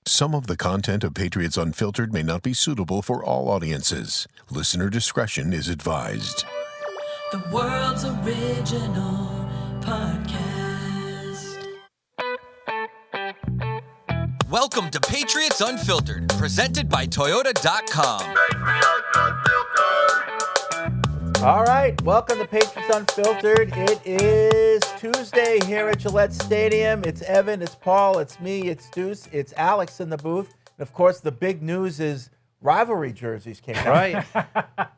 Some of the content of Patriots Unfiltered may not be suitable for all audiences. Listener discretion is advised. The world's original podcast. Welcome to Patriots Unfiltered, presented by Toyota.com. All right, welcome to Patriots Unfiltered. It is Tuesday here at Gillette Stadium. It's Evan, it's Paul, it's me, it's Deuce, it's Alex in the booth. And of course, the big news is rivalry jerseys came out. Right.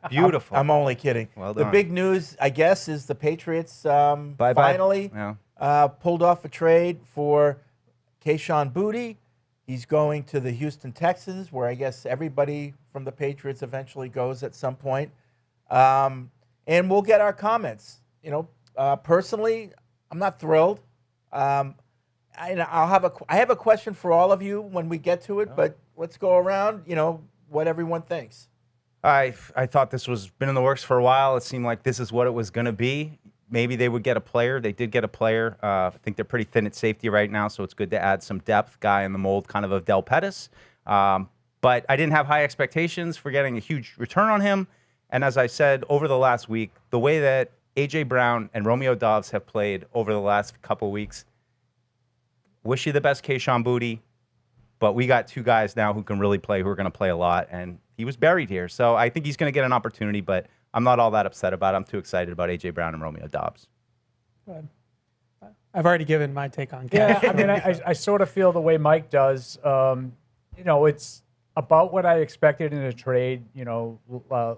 Beautiful. I'm only kidding. Well the done. big news, I guess, is the Patriots Bye-bye. finally Yeah. pulled off a trade for Kayshon Boutte. He's going to the Houston Texans, where I guess everybody from the Patriots eventually goes at some point. And we'll get our comments. Personally, I'm not thrilled. I have a question for all of you when we get to it, but let's go around, what everyone thinks. I thought this was been in the works for a while. It seemed like this is what it was going to be. Maybe they would get a player. They did get a player. I think they're pretty thin at safety right now, so it's good to add some depth. Guy in the mold kind of Del Pettis. But I didn't have high expectations for getting a huge return on him. And as I said over the last week, the way that A.J. Brown and Romeo Doubs have played over the last couple of weeks, wish you the best, Kayshon Boutte, but we got two guys now who can really play, who are going to play a lot, and he was buried here. So I think he's going to get an opportunity, but I'm not all that upset about it. I'm too excited about A.J. Brown and Romeo Doubs. Good. I've already given my take on Yeah, Cash. I mean, I sort of feel the way Mike does. It's about what I expected in a trade,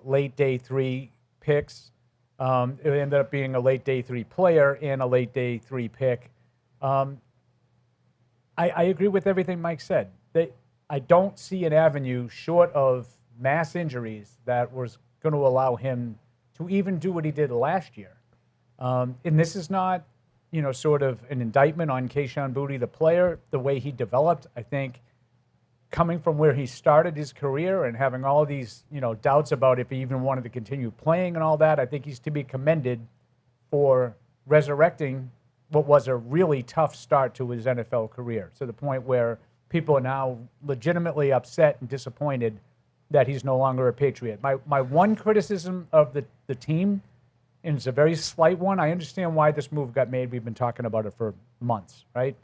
late day 3 picks. It ended up being a late day 3 player and a late day 3 pick. I agree with everything Mike said. I don't see an avenue short of mass injuries that was going to allow him to even do what he did last year. And this is not, sort of an indictment on Kayshon Boutte, the player, the way he developed. I think coming from where he started his career and having all these, doubts about if he even wanted to continue playing and all that, I think he's to be commended for resurrecting what was a really tough start to his NFL career, to the point where people are now legitimately upset and disappointed that he's no longer a Patriot. My one criticism of the team, and it's a very slight one, I understand why this move got made. We've been talking about it for months, right?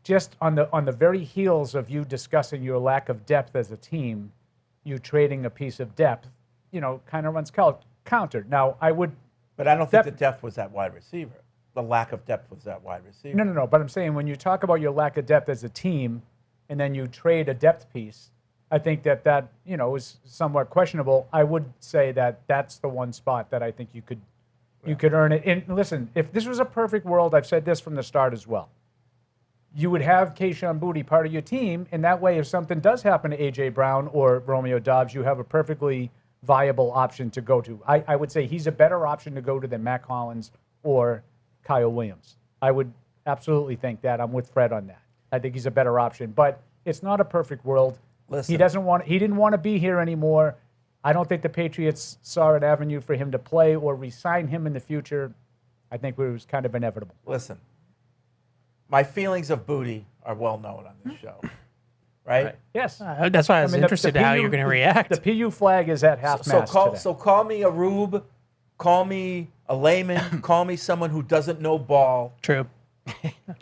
Just on the very heels of you discussing your lack of depth as a team, you trading a piece of depth, kind of runs counter. Now, But I don't think the depth was that wide receiver. The lack of depth was that wide receiver. No. But I'm saying when you talk about your lack of depth as a team and then you trade a depth piece, I think that is somewhat questionable. I would say that that's the one spot that I think you could earn it. And listen, if this was a perfect world, I've said this from the start as well, you would have Kayshon Boutte part of your team, and that way if something does happen to A.J. Brown or Romeo Doubs, you have a perfectly viable option to go to. I would say he's a better option to go to than Matt Collins or Kyle Williams. I would absolutely think that. I'm with Fred on that. I think he's a better option, but it's not a perfect world. Listen. He didn't want to be here anymore. I don't think the Patriots saw an avenue for him to play or re-sign him in the future. I think it was kind of inevitable. Listen, my feelings of Boutte are well known on this show, right? Yes. That's why I was interested in how you're going to react. The PU flag is at half-mast today. So call me a rube, call me a layman, call me someone who doesn't know ball. True.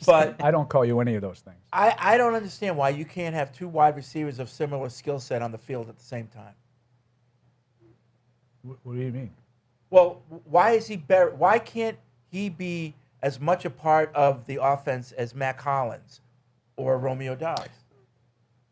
But I don't call you any of those things. I don't understand why you can't have two wide receivers of similar skill set on the field at the same time. What do you mean? Well, why is he better? Why can't he be as much a part of the offense as Matt Collins or Romeo Doubs?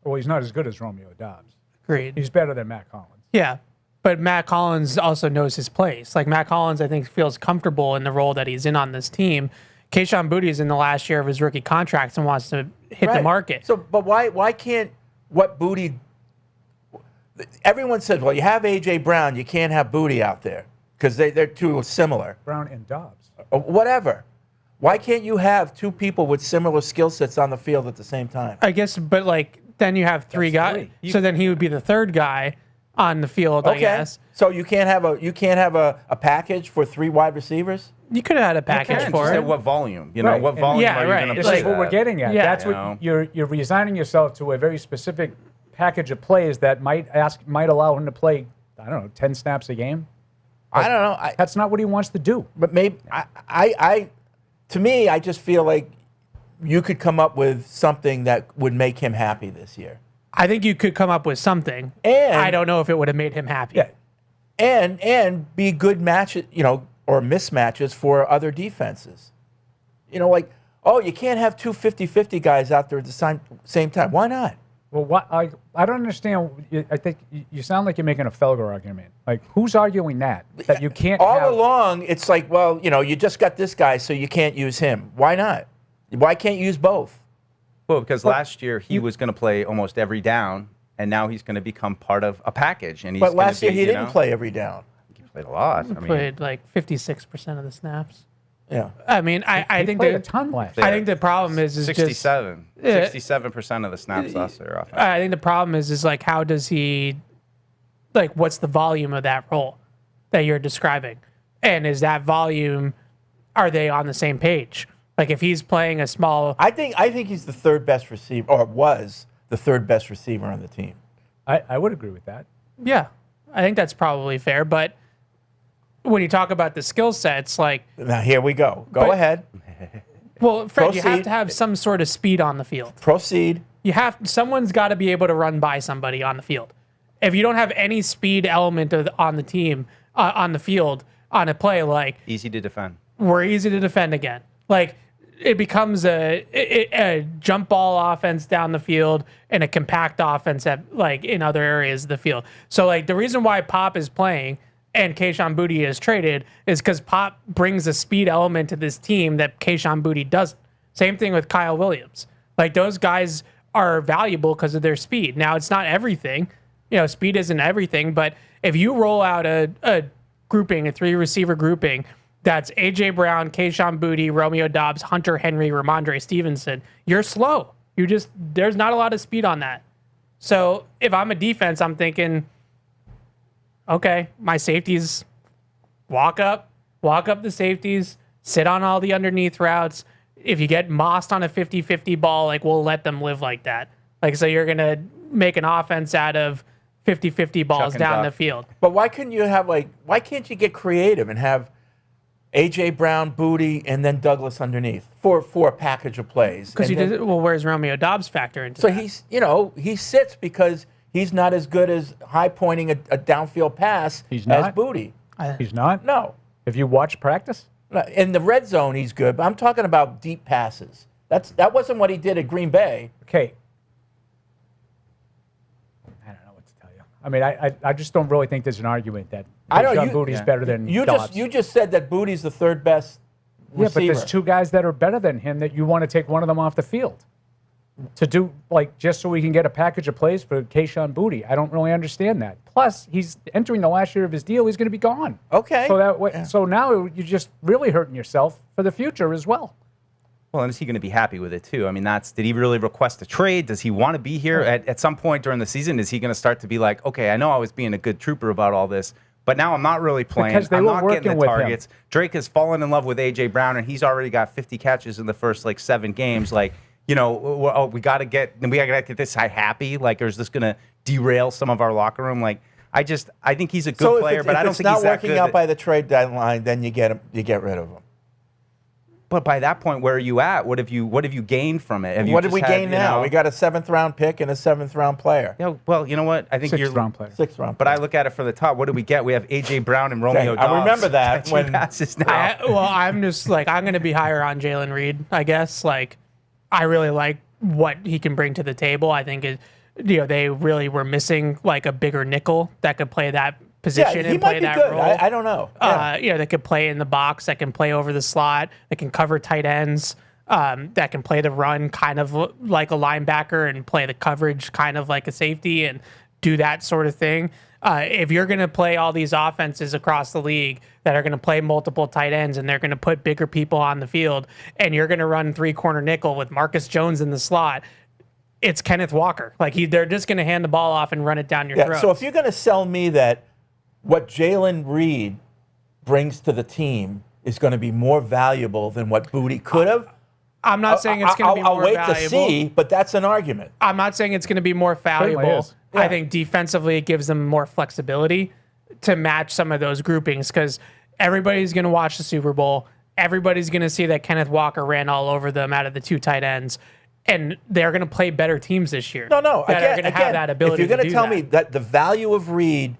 Well, he's not as good as Romeo Doubs. Agreed. He's better than Matt Collins. Yeah, but Matt Collins also knows his place. Like Matt Collins, I think, feels comfortable in the role that he's in on this team. Kayshon Boutte is in the last year of his rookie contract and wants to hit the market. So, but why can't what Boutte? Everyone said, well, you have A.J. Brown, you can't have Boutte out there because they're too similar. Brown and Doubs. Whatever. Why can't you have two people with similar skill sets on the field at the same time? I guess, but then you have three guys. So then he would be the third guy. on the field, I guess. So you can't have a package for 3 wide receivers? You could have had a package Just for at it. what volume? You know, Right. what volume Yeah, are you right. going to This play is what we're that? getting at. Yeah. That's You what know? you're resigning yourself to a very specific package of plays that might allow him to play, I don't know, 10 snaps a game. I don't know. That's not what he wants to do. But maybe to me, I just feel like you could come up with something that would make him happy this year. I think you could come up with something. And- I don't know if it would have made him happy. Yeah. And be good matches, or mismatches for other defenses. Like, oh, you can't have 2 50-50 guys out there at the same time. Why not? Well, I don't understand. I think you sound like you're making a Felger argument. Like, who's arguing that you can't All have, along, it's like, well, you just got this guy, so you can't use him. Why not? Why can't you use both? Well, because last year he was going to play almost every down, and now he's going to become part of a package. And he's But last gonna year he be, didn't play every down. He played a lot. I mean, Played like 56% of the snaps. Yeah. I mean, I He think played a that ton last I year. think the problem is just 67. Yeah. 67% of the snaps last year. Offense. I think the problem is like how does he what's the volume of that role that you're describing? And is that volume, are they on the same page? Like if he's playing a small I think he's the 3rd best receiver, or was the 3rd best receiver on the team. I would agree with that. Yeah. I think that's probably fair, but when you talk about the skill sets, like Now here we go. Go But- ahead. well, Fred, you have Proceed. to have some sort of speed on the field. Proceed. Someone's got to be able to run by somebody on the field. If you don't have any speed element on the team on the field on a play, like Easy to defend. we're easy to defend again. Like it becomes a jump ball offense down the field and a compact offense in other areas of the field. So like the reason why Pop is playing and Kayshon Boutte is traded is because Pop brings a speed element to this team that Kayshon Boutte doesn't. Same thing with Kyle Williams. Like those guys are valuable because of their speed. Now it's not everything. Speed isn't everything, but if you roll out a grouping, a 3-receiver grouping, that's A.J. Brown, Kayshon Boutte, Romeo Doubs, Hunter Henry, Ramondre Stevenson, you're slow. There's not a lot of speed on that. So if I'm a defense, I'm thinking, okay, my safeties walk up the safeties, sit on all the underneath routes. If you get mossed on a 50-50 ball, like we'll let them live like that. Like, so you're going to make an offense out of 50-50 balls and down duck. the field. But why can't you get creative and have A.J. Brown, Boutte, and then Douglas underneath for a package of plays? Because And then- where's Romeo Doubs factor into So that? he sits because he's not as good as high pointing a downfield pass He's as not? Boutte. He's not? No. Have you watched practice? In the red zone, he's good, but I'm talking about deep passes. That wasn't what he did at Green Bay. Okay. I don't know what to tell you. I mean, I just don't really think there's an argument that Kayshon Boutte's better than Dobbs. You just said that Boutte's the 3rd best Yeah, receiver. but there's 2 guys that are better than him that you want to take one of them off the field to do, just so we can get a package of plays for Kayshon Boutte. I don't really understand that. Plus, he's entering the last year of his deal. He's going to be gone. Okay. So now you're just really hurting yourself for the future as well. Well, and is he going to be happy with it too? I mean, did he really request a trade? Does he want to be here at some point during the season? Is he going to start to be like, okay, I know I was being a good trooper about all this, but now I'm not really playing. Because they I'm were not working getting the with him. targets. Drake has fallen in love with A.J. Brown, and he's already got 50 catches in the first 7 games. We got to get this guy happy. Or is this going to derail some of our locker room? I think he's a good player, but I don't think he's that good. If it's not working out by the trade deadline, then you get rid of him. But by that point, where are you at? What have you gained from it? What did we gain now? We got a 7th-round pick and a 7th-round player. Yeah, well, you know what? I think 6th-round player. 6th-round. But I look at it from the top. What do we get? We have A.J. Brown and Romeo Doubs. I remember that when when passes now. I'm just I'm going to be higher on Jalen Reed, I guess. I really like what he can bring to the table. I think they really were missing a bigger nickel that could play that position he and might play be that good. role. I don't know. Yeah. That could play in the box, that can play over the slot, that can cover tight ends, that can play the run kind of like a linebacker and play the coverage kind of like a safety and do that sort of thing. If you're going to play all these offenses across the league that are going to play multiple tight ends and they're going to put bigger people on the field and you're going to run 3-corner nickel with Marcus Jones in the slot, it's Kenneth Walker. Like they're just going to hand the ball off and run it down your throat. So if you're going to sell me that what Jalen Reed brings to the team is going to be more valuable than what Booty could have, I'm not saying it's going to be more valuable. I'll wait to see, but that's an argument. I'm not saying it's going to be more valuable. is. Yeah. I think defensively it gives them more flexibility to match some of those groupings because everybody's going to watch the Super Bowl. Everybody's going to see that Kenneth Walker ran all over them out of the 2 tight ends. And they're going to play better teams this year. No. That are going to have that ability. If you're going to tell me that the value of Reed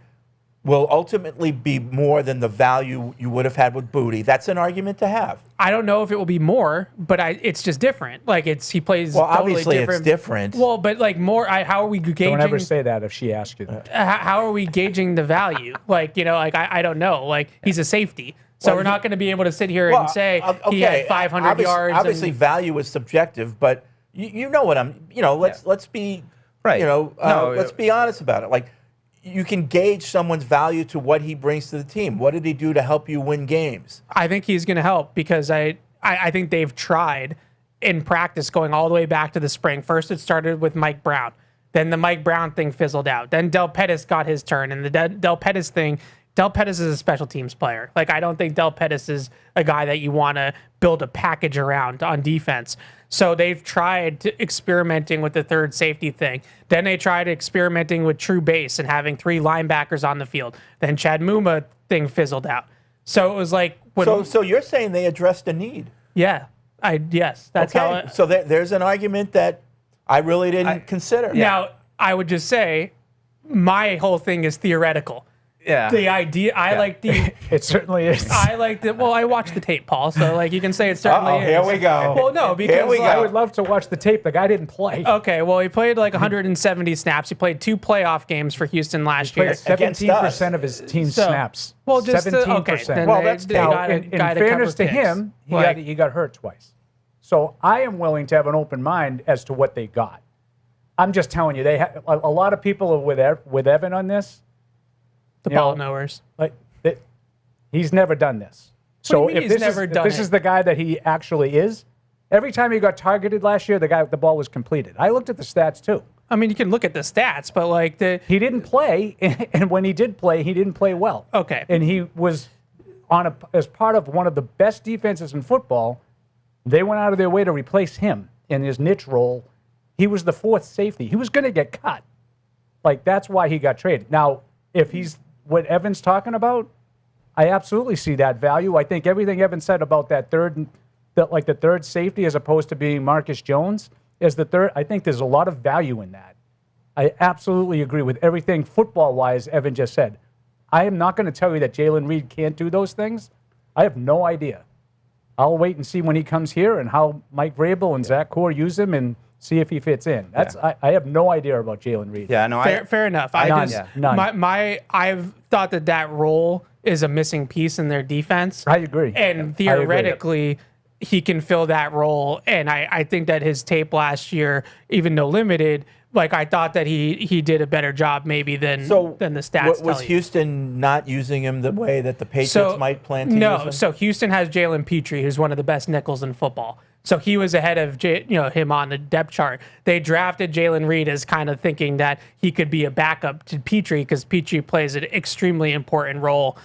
will ultimately be more than the value you would have had with Booty, that's an argument to have. I don't know if it will be more, but it's just different. Like he plays. Well, totally obviously different. it's different. Well, but like more. How are we gauging? Don't ever say that if she asks you that. How are we gauging the value? Like I don't know. Like he's a safety. So Well, we're not going to be able to sit here and say he had 500 yards. Obviously, value is subjective, but you know what I'm. Let's be Right. Let's be honest about it. Like you can gauge someone's value to what he brings to the team. What did he do to help you win games? I think he's going to help because I think they've tried in practice going all the way back to the spring. First, it started with Mike Brown. Then the Mike Brown thing fizzled out. Then Del Pettis got his turn, and the Del Pettis thing. Del Pettis is a special teams player. Like, I don't think Del Pettis is a guy that you want to build a package around on defense. So they've tried experimenting with the third safety thing. Then they tried experimenting with true base and having 3 linebackers on the field. Then Chad Muma thing fizzled out. So it was like... So you're saying they addressed a need? Yeah. Yes. That's how... So there's an argument that I really didn't consider. Now, I would just say my whole thing is theoretical. Yeah. The idea, I like the... It certainly is. I like the... Well, I watched the tape, Paul, so like you can say it certainly is. Here we go. Well, no, because... Here we go. I would love to watch the tape. The guy didn't play. Okay, well, he played like 170 snaps. He played 2 playoff games for Houston last year. Played 17% of his team's So- snaps. Well, just 17%. okay. Then Well, they- that's they now, got a in guy to fairness cover to picks. him, Like, he got hurt twice. So I am willing to have an open mind as to what they got. I'm just telling you, they a lot of people are with Evan on this. the you know, ball knowers. Like he's never done this. What do you So mean if he's this never is done if this it? is the guy that he actually is, every time he got targeted last year, the ball was completed. I looked at the stats too. I mean, you can look at the stats, but like He didn't play, and when he did play, he didn't play well. Okay. And he was as part of one of the best defenses in football. They went out of their way to replace him in his niche role. He was the 4th safety. He was going to get cut. Like, that's why he got traded. Now, if he's what Evan's talking about, I absolutely see that value. I think everything Evan said about the third safety as opposed to being Marcus Jones is the third. I think there's a lot of value in that. I absolutely agree with everything football-wise Evan just said. I am not going to tell you that Jalen Reed can't do those things. I have no idea. I'll wait and see when he comes here and how Mike Vrabel and Zach Core use him and see if he fits in. I have no idea about Jalen Reed. Yeah, no, fair enough. None. I've thought that role is a missing piece in their defense. I agree. And theoretically, he can fill that role. And I think that his tape last year, even though limited, like I thought that he did a better job maybe than the stats. Was tell you. Houston not using him the way that the Patriots might plan to use him? So Houston has Jalen Petrie, who's one of the best nickels in football. So he was ahead of him on the depth chart. They drafted Jalen Reed as kind of thinking that he could be a backup to Petrie because Petrie plays an extremely important role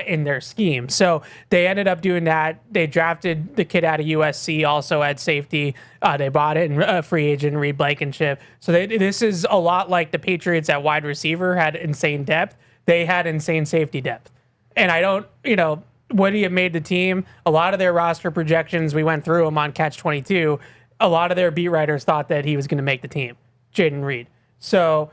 in their scheme. So they ended up doing that. They drafted the kid out of USC also at safety. They bought it in free agent Reed Blankenship. So this is a lot like the Patriots at wide receiver had insane depth. They had insane safety depth. And I don't, would he have made the team? A lot of their roster projections, we went through them on Catch 22. A lot of their beat writers thought that he was going to make the team, Jaden Reed. So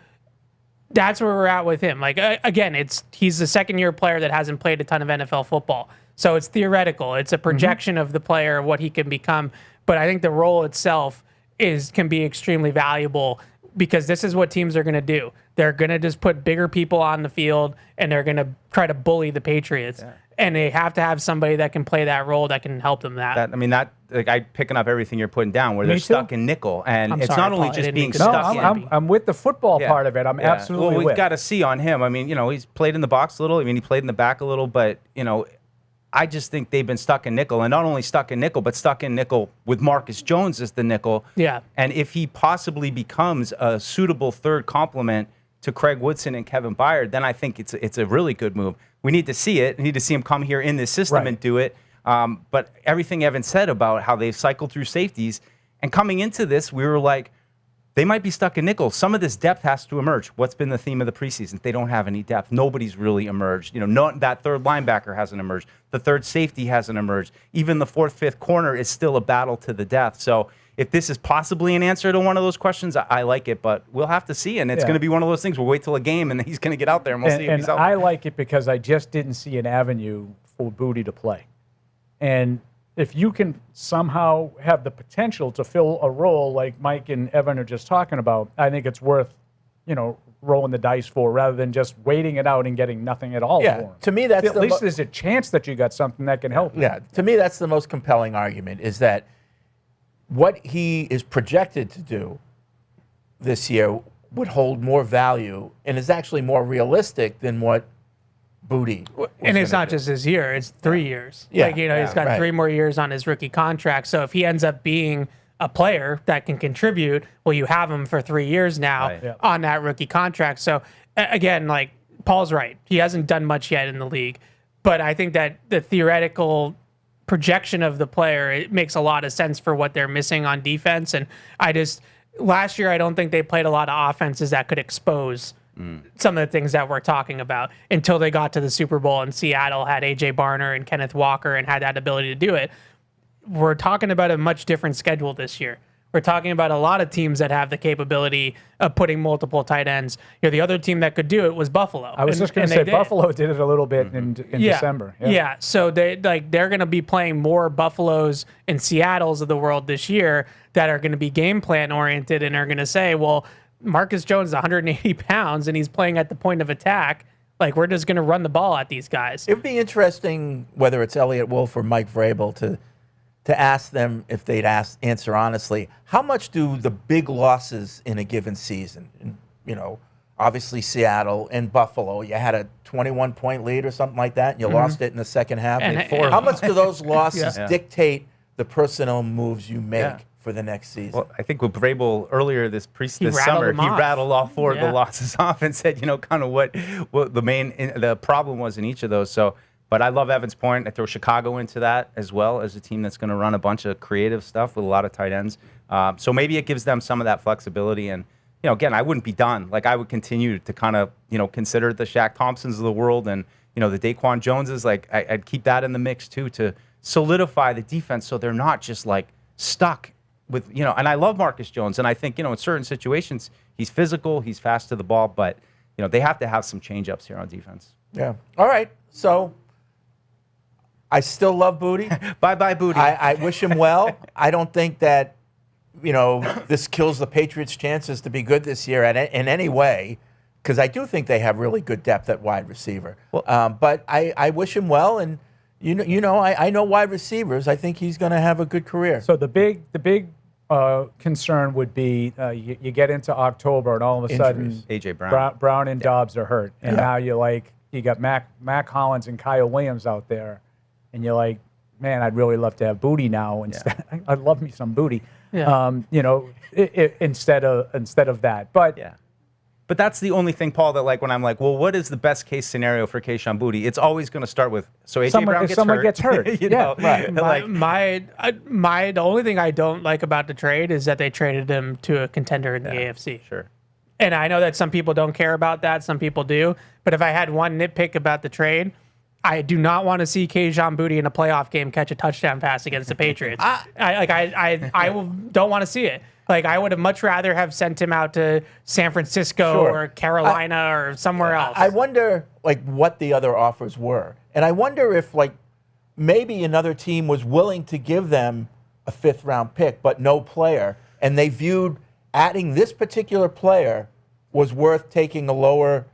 that's where we're at with him. Like, again, he's a second-year player that hasn't played a ton of NFL football. So it's theoretical. It's a projection of the player, what he can become. But I think the role itself can be extremely valuable because this is what teams are going to do. They're going to just put bigger people on the field, and they're going to try to bully the Patriots. Yeah. And they have to have somebody that can play that role that can help them I'm picking up everything you're putting down where they're stuck in nickel. And it's not only just being stuck in. I'm with the football part of it. I'm absolutely with. We've got to see on him. I mean, he's played in the box a little. I mean, he played in the back a little, but, I just think they've been stuck in nickel, and not only stuck in nickel, but stuck in nickel with Marcus Jones as the nickel. Yeah. And if he possibly becomes a suitable third complement to Craig Woodson and Kevin Byard, then I think it's a really good move. We need to see it. We need to see him come here in this system and do it. But everything Evan said about how they've cycled through safeties, and coming into this, we were like, they might be stuck in nickel. Some of this depth has to emerge. What's been the theme of the preseason? They don't have any depth. Nobody's really emerged. That third linebacker hasn't emerged. The third safety hasn't emerged. Even the fourth, fifth corner is still a battle to the death. So if this is possibly an answer to one of those questions, I like it, but we'll have to see. And it's going to be one of those things. We'll wait till a game, and then he's going to get out there, and we'll see if he's out there. I like it because I just didn't see an avenue for Booty to play. And if you can somehow have the potential to fill a role like Mike and Evan are just talking about, I think it's worth, rolling the dice for rather than just waiting it out and getting nothing at all for him. To me, that's at least there's a chance that you got something that can help. Yeah, to me, that's the most compelling argument, is that what he is projected to do this year would hold more value and is actually more realistic than what Booty. And it's not just this year; it's 3 years. Yeah. He's got 3 more years on his rookie contract. So if he ends up being a player that can contribute, well, you have him for 3 years now on that rookie contract. So again, like Paul's right, he hasn't done much yet in the league, but I think that the theoretical projection of the player, it makes a lot of sense for what they're missing on defense. And last year, I don't think they played a lot of offenses that could expose some of the things that we're talking about until they got to the Super Bowl, and Seattle had A.J. Barner and Kenneth Walker and had that ability to do it. We're talking about a much different schedule this year. We're talking about a lot of teams that have the capability of putting multiple tight ends. The other team that could do it was Buffalo. I was just going to say Buffalo did it a little bit in December. Yeah. So they're going to be playing more Buffaloes and Seattles of the world this year that are going to be game plan oriented and are going to say, well, Marcus Jones is 180 pounds and he's playing at the point of attack. Like, we're just going to run the ball at these guys. It would be interesting, whether it's Elliott Wolf or Mike Vrabel, to ask them, if they'd answer honestly, how much do the big losses in a given season, obviously Seattle and Buffalo, you had a 21-point lead or something like that, and you lost it in the second half. How much do those losses dictate the personnel moves you make for the next season? Well, I think with Vrabel earlier this summer, he rattled all 4 of the losses off and said, kind of what the problem was in each of those. So, but I love Evan's point. I throw Chicago into that as well as a team that's going to run a bunch of creative stuff with a lot of tight ends. So maybe it gives them some of that flexibility. And, again, I wouldn't be done. Like, I would continue to kind of, consider the Shaq Thompsons of the world and, the Daquan Joneses. Like, I'd keep that in the mix too, to solidify the defense so they're not just like stuck with, and I love Marcus Jones. And I think, in certain situations, he's physical, he's fast to the ball, but, they have to have some change-ups here on defense. Yeah. All right. So I still love Booty. Bye-bye, Booty. I wish him well. I don't think that, this kills the Patriots' chances to be good this year in any way, because I do think they have really good depth at wide receiver. Well, but I wish him well, and I know wide receivers. I think he's going to have a good career. So the big concern would be you get into October and all of a sudden A.J. Brown. Brown and Dobbs are hurt, and now you got Mac Hollins and Kyle Williams out there. And you're like, man, I'd really love to have Booty now. I'd love me some Booty. Yeah. Instead of that. But that's the only thing, Paul, that when I'm like, well, what is the best case scenario for Kayshon Booty? It's always going to start with A.J. Brown gets hurt. Someone gets hurt. Right. The only thing I don't like about the trade is that they traded him to a contender in the AFC. Sure. And I know that some people don't care about that. Some people do. But if I had one nitpick about the trade, I do not want to see Kayshon Booty in a playoff game catch a touchdown pass against the Patriots. I don't want to see it. Like, I would have much rather have sent him out to San Francisco or Carolina or somewhere else. I wonder, what the other offers were. And I wonder if, maybe another team was willing to give them a 5th-round pick, but no player, and they viewed adding this particular player was worth taking a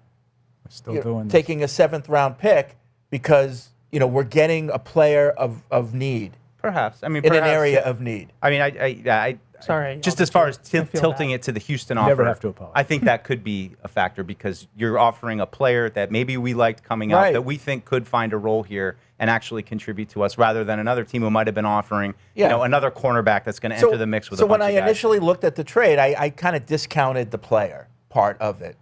taking a 7th-round pick, because, we're getting a player of need. Perhaps. In an area of need. I mean, Sorry. Just as far as tilting it to the Houston offer, never have to apologize. I think that could be a factor, because you're offering a player that maybe we liked coming out that we think could find a role here and actually contribute to us, rather than another team who might have been offering, Yeah. another cornerback that's going to enter the mix with a So bunch when I of guys. initially looked at the trade, I kind of discounted the player part of it.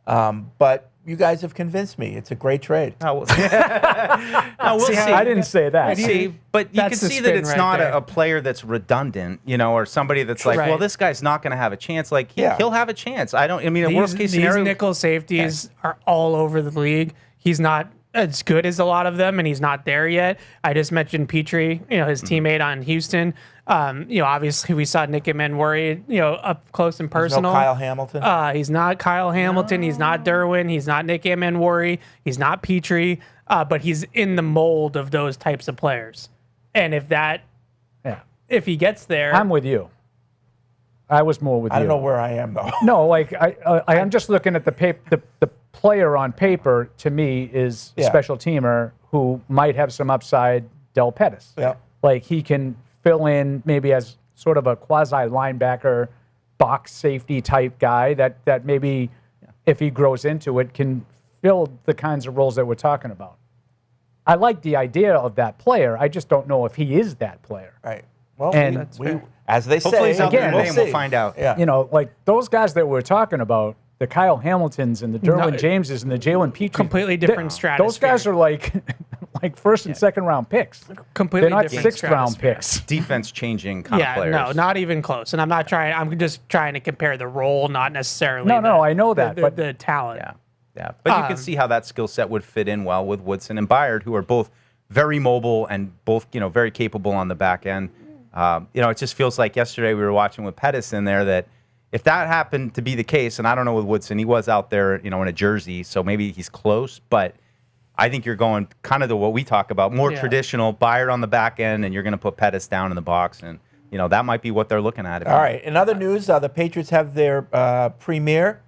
But you guys have convinced me. It's a great trade. Oh, we'll see. I didn't say that. But you can That's the see that spin it's right not there. a player that's redundant, or somebody that's like, Right. well, this guy's not going to have a chance. Like, Yeah. he'll have a chance. A worst case These scenario. nickel safeties are all over the league. He's not as good as a lot of them, and he's not there yet. I just mentioned Petrie, his teammate on Houston. Obviously we saw Nick Emenworry, up close and There's personal. no Kyle Hamilton. He's not Kyle Hamilton. He's not Derwin. He's not Nick Emenworry. He's not Petrie. But he's in the mold of those types of players. And if he gets there, I'm with you. I was more with you. I don't know where I am though. No, like I'm just looking at the player on paper. To me, is a Yeah. special teamer who might have some upside. Del Pettis. Yeah. Like he can fill in maybe as sort of a quasi linebacker, box safety type guy that maybe if he grows into it can fill the kinds of roles that we're talking about. I like the idea of that player. I just don't know if he is that player. Right. Well, And- we as they Hopefully say, he's out there again, today we'll and we'll see. find out. Yeah. Like those guys that we're talking about, the Kyle Hamiltons and the Derwin No, Jameses and the Jalen Petrie. completely different Those guys stratosphere. are like first and second round picks. completely They're not different sixth round stratosphere. picks. Defense changing kind of Yeah, players. no, not even close. And I'm just trying to compare the role, not necessarily. No, I know that, but the talent. Yeah. But you can see how that skill set would fit in well with Woodson and Byard, who are both very mobile and both, very capable on the back end. It just feels like yesterday we were watching with Pettis in there that if that happened to be the case, and I don't know with Woodson, he was out there, in a jersey, so maybe he's close, but I think you're going kind of to what we talk about, more traditional, Byard on the back end, and you're going to put Pettis down in the box, and that might be what they're looking at. All right. In other news, the Patriots have their premiere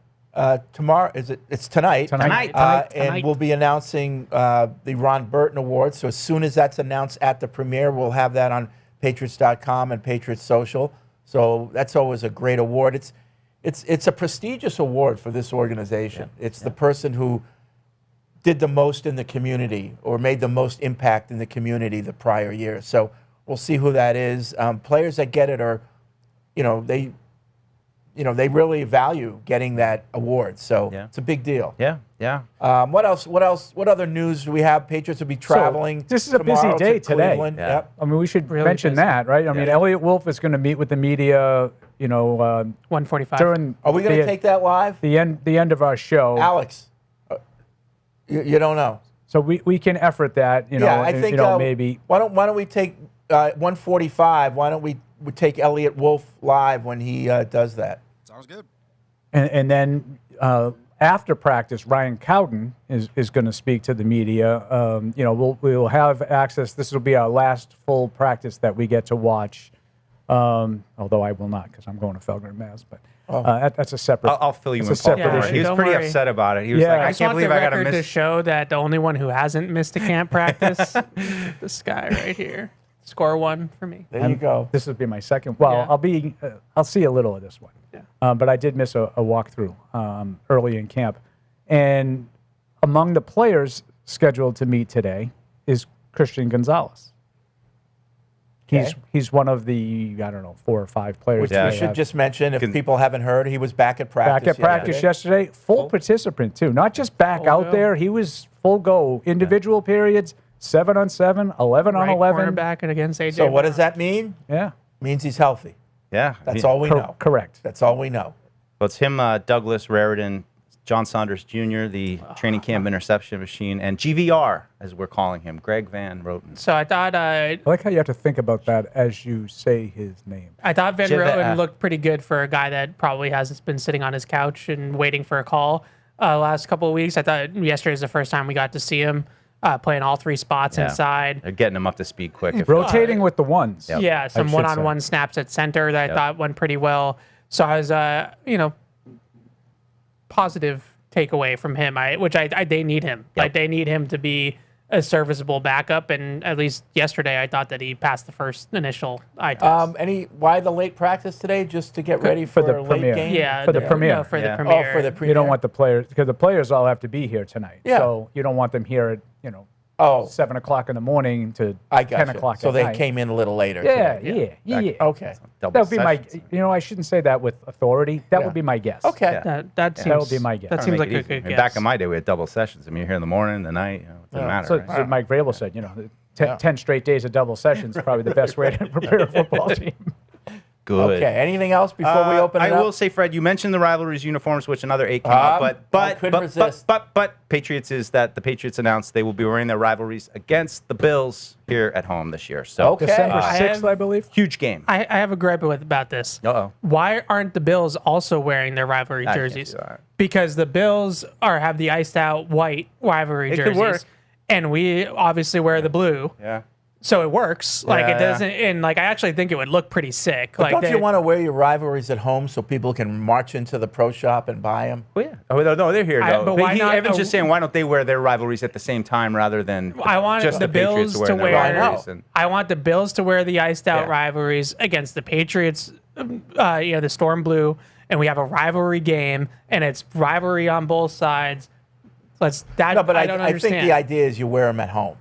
tomorrow. It's tonight. Tonight. And we'll be announcing the Ron Burton Award. So as soon as that's announced at the premiere, we'll have that on Patriots.com and Patriots Social. So that's always a great award. It's a prestigious award for this organization. It's the person who did the most in the community or made the most impact in the community the prior year. So we'll see who that is. Players that get it are, they really value getting that award. So it's a big deal. Yeah. What else? What other news do we have? Patriots will be traveling. this is a busy tomorrow day to today. Cleveland. Yeah. Yep. I mean, we should Really mention busy. that, right? I mean, Elliot Wolf is going to meet with the media, 145. during Are we going to take that live? the end of our show. Alex, you don't know. So we can effort that, Yeah, I think maybe. Why don't we take 145? Why don't we take Elliot Wolf live when he does that? Sounds good. And then after practice, Ryan Cowden is going to speak to the media. We'll have access. This will be our last full practice that we get to watch. Although I will not because I'm going to Felger, Mass. But that's a separate. I'll fill you in, It's a Paul. separate Don't worry. issue. He was Don't pretty worry. upset about it. He was Yeah. like, I I I just can't want believe the I got to record to miss. show that the only one who hasn't missed a camp practice, this guy right here. Score one for me. There you go. This will be my second. Well, Yeah. I'll see a little of this one. Yeah. But I did miss a walkthrough early in camp. And among the players scheduled to meet today is Christian Gonzalez. Okay. He's one of the, 4 or 5 players. Which that we they should have. just mention, if people haven't heard, he was back at practice. Back at practice yesterday, full participant too. Not just back Full out go. there. He was full go. Individual periods, 7 on 7, 11 on Right 11. cornerback and against AJ. So what Brown. does that mean? Yeah, Means he's healthy. Yeah. That's all we know. correct. That's all we know. Well, it's him, Douglas Raritan, John Saunders Jr., the training camp interception machine, and GVR, as we're calling him, Greg Van Roten. So I thought I like how you have to think about that as you say his name. Van Jiva- Roten looked pretty good for a guy that probably has been sitting on his couch and waiting for a call last couple of weeks. I thought yesterday was the first time we got to see him playing all 3 spots Yeah. inside. They're getting him up to speed quick. Rotating with the ones. Yep. Yeah, I some should one-on-one snaps at center that I thought went pretty well. So I was, positive takeaway from him. They need him. Yep. Like they need him to be a serviceable backup. And at least yesterday, I thought that he passed the first initial eye test. Why the late practice today? Just to get ready for the a late premiere. game? Yeah, for the premiere. No, for Yeah. the premiere. Oh, for the premiere. You don't want the players because the players all have to be here tonight. Yeah. So you don't want them here at Oh. 7 o'clock in the morning to I got 10 you. o'clock So at they night. came in a little later. Yeah, today. yeah. Okay. Double That would be my. sessions. I shouldn't say that with authority. That Yeah. would be my guess. Okay. Yeah. That would be my guess. That Trying to seems make like it a easy. good I mean, guess. back in my day, we had double sessions. I mean, you're here in the morning, the night. It doesn't matter. So, right? so Mike Vrabel said, 10 straight days of double sessions is probably the best way to prepare a football team. Good. Okay. Anything else before we open it I up? will say, Fred, you mentioned the rivalries uniforms, which another 8 came I out. couldn't resist. But Patriots is that the Patriots announced they will be wearing their rivalries against the Bills here at home this year. So Okay. December I 6th, have- I believe. huge game. I have a gripe about this. Uh-oh. Why aren't the Bills also wearing their rivalry I can't jerseys? do that. Because the Bills have the iced out white rivalry It could jerseys. work. And we obviously wear the blue. Yeah. So it works. Like Yeah, it doesn't and like I actually think it would look pretty sick. But Like don't they- you want to wear your rivalries at home so people can march into the pro shop and buy them? Oh, yeah. Oh, no, they're here, though. but why not- Evan's just saying, why don't they wear their rivalries at the same time rather than I want just the Patriots Bills to wearing their wear. rivalries? And- I want the Bills to wear the iced out Yeah. rivalries against the Patriots. The Storm Blue, and we have a rivalry game, and it's rivalry on both sides. No, but I don't I understand. think the idea is you wear them at home.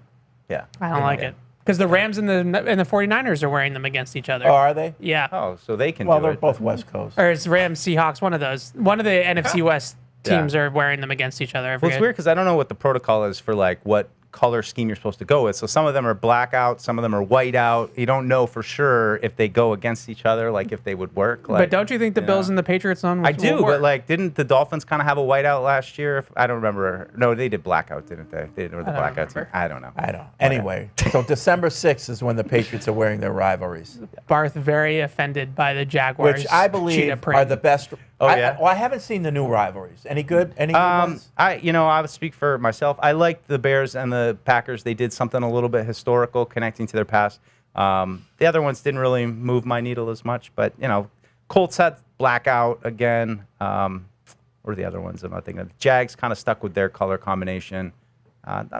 Yeah. I don't like it because the Rams and the 49ers are wearing them against each other. Oh, are they? Yeah. Oh, so they can Well, do they're it. both West Coast. Or it's Rams, Seahawks, one of those. One of the NFC West teams Yeah. are wearing them against each other. I Well, forget. it's weird because I don't know what the protocol is for like what color scheme you're supposed to go with. So some of them are black out, some of them are white out. You don't know for sure if they go against each other, like if they would work. Like, But don't you think the Bills and the Patriots on? I do, but like, didn't the Dolphins kind of have a whiteout last year? I don't remember. No, they did blackout, didn't they? They did the don't blackout. remember. I don't know. I don't. Anyway, so December 6th is when the Patriots are wearing their rivalries, Barth very offended by the Jaguars. which I cheetah believe print. are the best. Oh, yeah? I haven't seen the new rivalries. Any good? Any good ones? I would speak for myself. I liked the Bears and the Packers. They did something a little bit historical, connecting to their past. The other ones didn't really move my needle as much, but Colts had blackout again. What are the other ones I'm not thinking of? Jags kind of stuck with their color combination.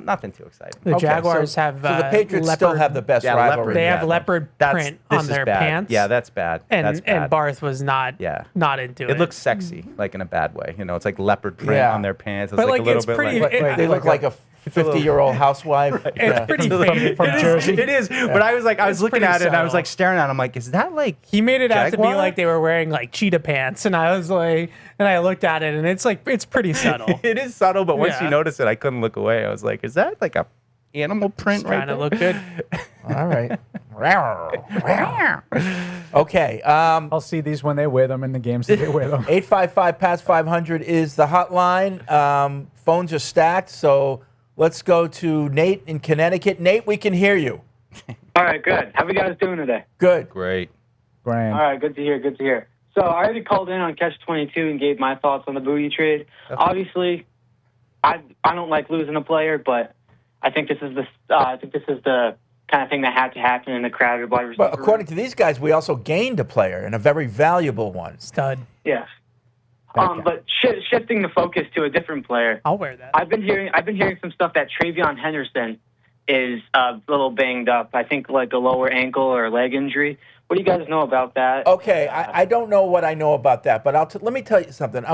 Nothing too exciting. The Okay, Jaguars so, have So the Patriots still leopard- have the best Yeah, rivalry. leopard. They Yeah. have leopard print This on is their bad. pants. Yeah, that's bad. and That's bad. and Barth was not Yeah. not into it. It looks sexy, like in a bad way. It's like leopard print Yeah. on their pants. It's But, like like, a little it's bit pretty- like. it- They look like a 50-year-old housewife. It's pretty funny. From Jersey. It is, but I was looking pretty at it and I was subtle. like staring at it. I'm like, is that like He made it out to be Jaguar? like they were wearing like cheetah pants, and I was like, and I looked at it, and it's pretty subtle. It is subtle, but once Yeah. you notice it, I couldn't look away. I was like, is that like a animal print It's right trying to there? look good. All right. Okay. I'll see these when they wear them in the games that they wear them. 855-PASS-500 is the hotline. Phones are stacked, so let's go to Nate in Connecticut. Nate, we can hear you. All right, good. How are you guys doing today? Good. Great. Grand. All right, good to hear. Good to hear. So I already called in on Catch 22 and gave my thoughts on the Booty trade. Obviously, I don't like losing a player, but I think this is the kind of thing that had to happen in the crowded wide receiver. But according to these guys, we also gained a player and a very valuable one. Stud. yes. Okay. But shifting the focus to a different player, I'll wear that. I've been hearing some stuff that Travion Henderson is a little banged up. I think like a lower ankle or leg injury. What do you guys know about that? Okay, I don't know what I know about that, but let me tell you something.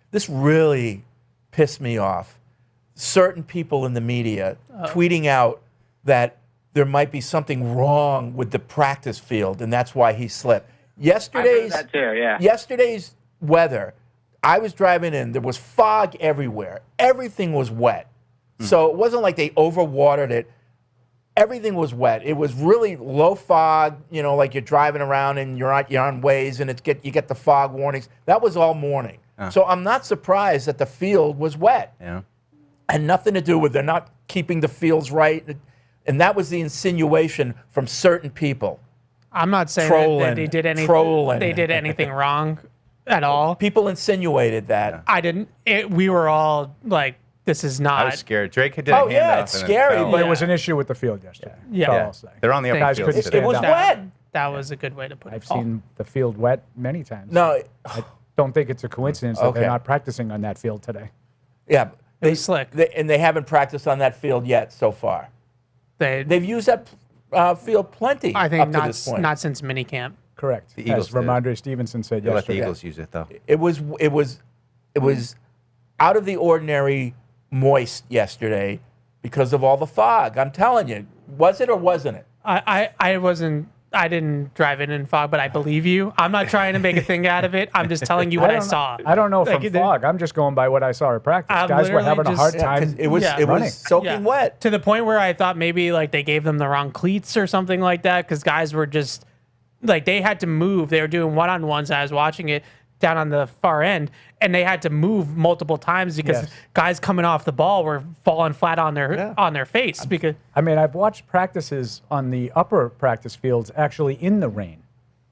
This really pissed me off. Certain people in the media tweeting out that there might be something wrong with the practice field, and that's why he slipped. Yesterday's that too, yeah. Yesterday's weather, I was driving in. There was fog everywhere. Everything was wet. So it wasn't like they overwatered it. Everything was wet. It was really low fog, like you're driving around and you're on Waze and you get the fog warnings. That was all morning. So I'm not surprised that the field was wet. Yeah. And nothing to do with they're not keeping the fields right. And that was the insinuation from certain people. I'm not saying Trolling. that they did anything. Trolling. They did anything wrong at all. People insinuated that. I didn't. We were all like, "This is not." I was scared. Drake did Oh, a yeah, handoff it's and it scary, fell. But it was an issue with the field yesterday. Yeah. That's all Yeah. I'll say. They're on the Thank upper you. field Guys today. It was stand wet. That was a good way to put it. I've seen the field wet many times. No, I don't think it's a coincidence that Okay. they're not practicing on that field today. yeah. It was slick. And they haven't practiced on that field yet so far. They've used that field plenty I think up to this point. not since minicamp. Correct. The Eagles As did. Ramondre Stevenson said They let the yesterday. Eagles use it though. It was out of the ordinary moist yesterday. because of all the fog. I'm telling you. Was it or wasn't it? I wasn't. I didn't drive in fog, but I believe you. I'm not trying to make a thing out of it. I'm just telling you what I saw. I don't know Like, from fog. I'm just going by what I saw at practice. I'm Guys were having literally a hard just- time. It was running. soaking wet. To the point where I thought maybe like they gave them the wrong cleats or something like that, because guys were just like they had to move. They were doing one-on-ones. I was watching it down on the far end, and they had to move multiple times because Yes. guys coming off the ball were falling flat on their face. Because I mean, I've watched practices on the upper practice fields actually in the rain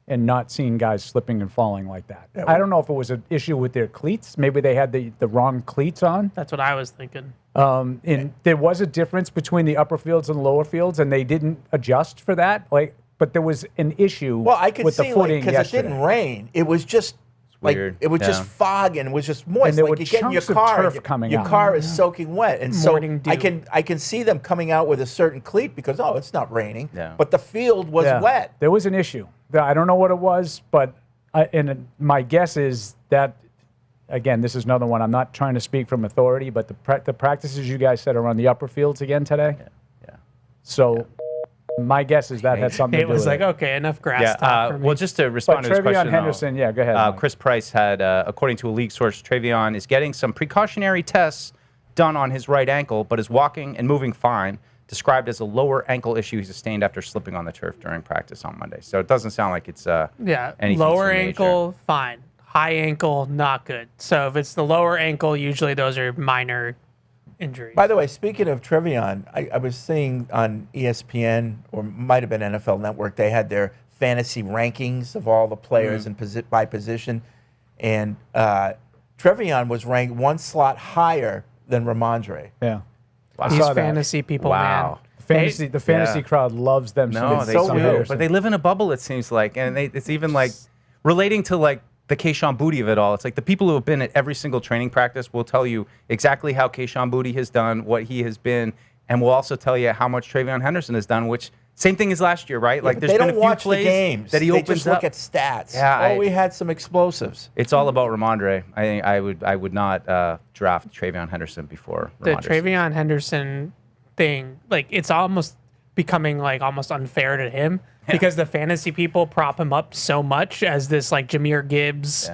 and not seen guys slipping and falling like that. I don't know if it was an issue with their cleats. Maybe they had the wrong cleats on. that's what I was thinking. And there was a difference between the upper fields and lower fields, and they didn't adjust for that. But there was an issue Well, I could with see the footing because it yesterday. didn't rain. It was just weird. it was just Yeah. fog and it was just moist. And there like were you get in your chunks of car, turf and coming your out. car is soaking wet, and so Morning dew. I can see them coming out with a certain cleat because it's not raining. Yeah. But the field was Yeah. wet. There was an issue. I don't know what it was, but my guess is that, again, this is another one. I'm not trying to speak from authority, but the practices you guys said are on the upper fields again today. Yeah. So my guess is that had something to It do was with like, it. okay, enough grass Yeah. talk for me. Well, just to respond But to his question, Travion Henderson, though, yeah, go ahead. Mike. Chris Price had, according to a league source, Travion is getting some precautionary tests done on his right ankle, but is walking and moving fine. Described as a lower ankle issue he sustained after slipping on the turf during practice on Monday. So it doesn't sound like it's anything lower too major. ankle, fine. High ankle, not good. So if it's the lower ankle, usually those are minor injuries. By the way, speaking of Trevion, I was seeing on ESPN or might have been NFL Network, they had their fantasy rankings of all the players and by position, and Trevion was ranked one slot higher than Ramondre. Yeah. I These saw that. fantasy people, Wow. man. The fantasy crowd loves them. No, they some do. Henderson. But they live in a bubble, it seems like. And it's even like relating to like the Kayshon Boutte of it all. It's like the people who have been at every single training practice will tell you exactly how Kayshon Boutte has done, what he has been, and will also tell you how much Travion Henderson has done, which same thing as last year, right? Like But there's they been don't a few watch the plays games. that he they opens just up. look at stats. Yeah, we had some explosives. It's all about Ramondre. I think I would not draft Travion Henderson before The Ramondre. Travion Henderson thing, like it's almost becoming like almost unfair to him because the fantasy people prop him up so much as this like Jahmyr Gibbs,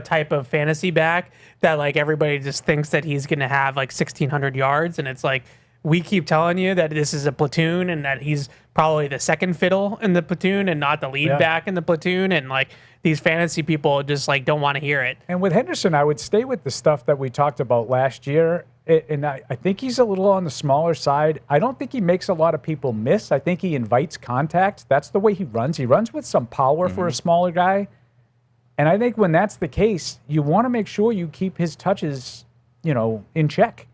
type of fantasy back that like everybody just thinks that he's going to have like 1,600 yards. And it's like, we keep telling you that this is a platoon and that he's probably the second fiddle in the platoon and not the lead back in the platoon. And like these fantasy people just like don't want to hear it. And with Henderson, I would stay with the stuff that we talked about last year. And I think he's a little on the smaller side. I don't think he makes a lot of people miss. I think he invites contact. That's the way he runs. He runs with some power for a smaller guy. And I think when that's the case, you want to make sure you keep his touches, in check.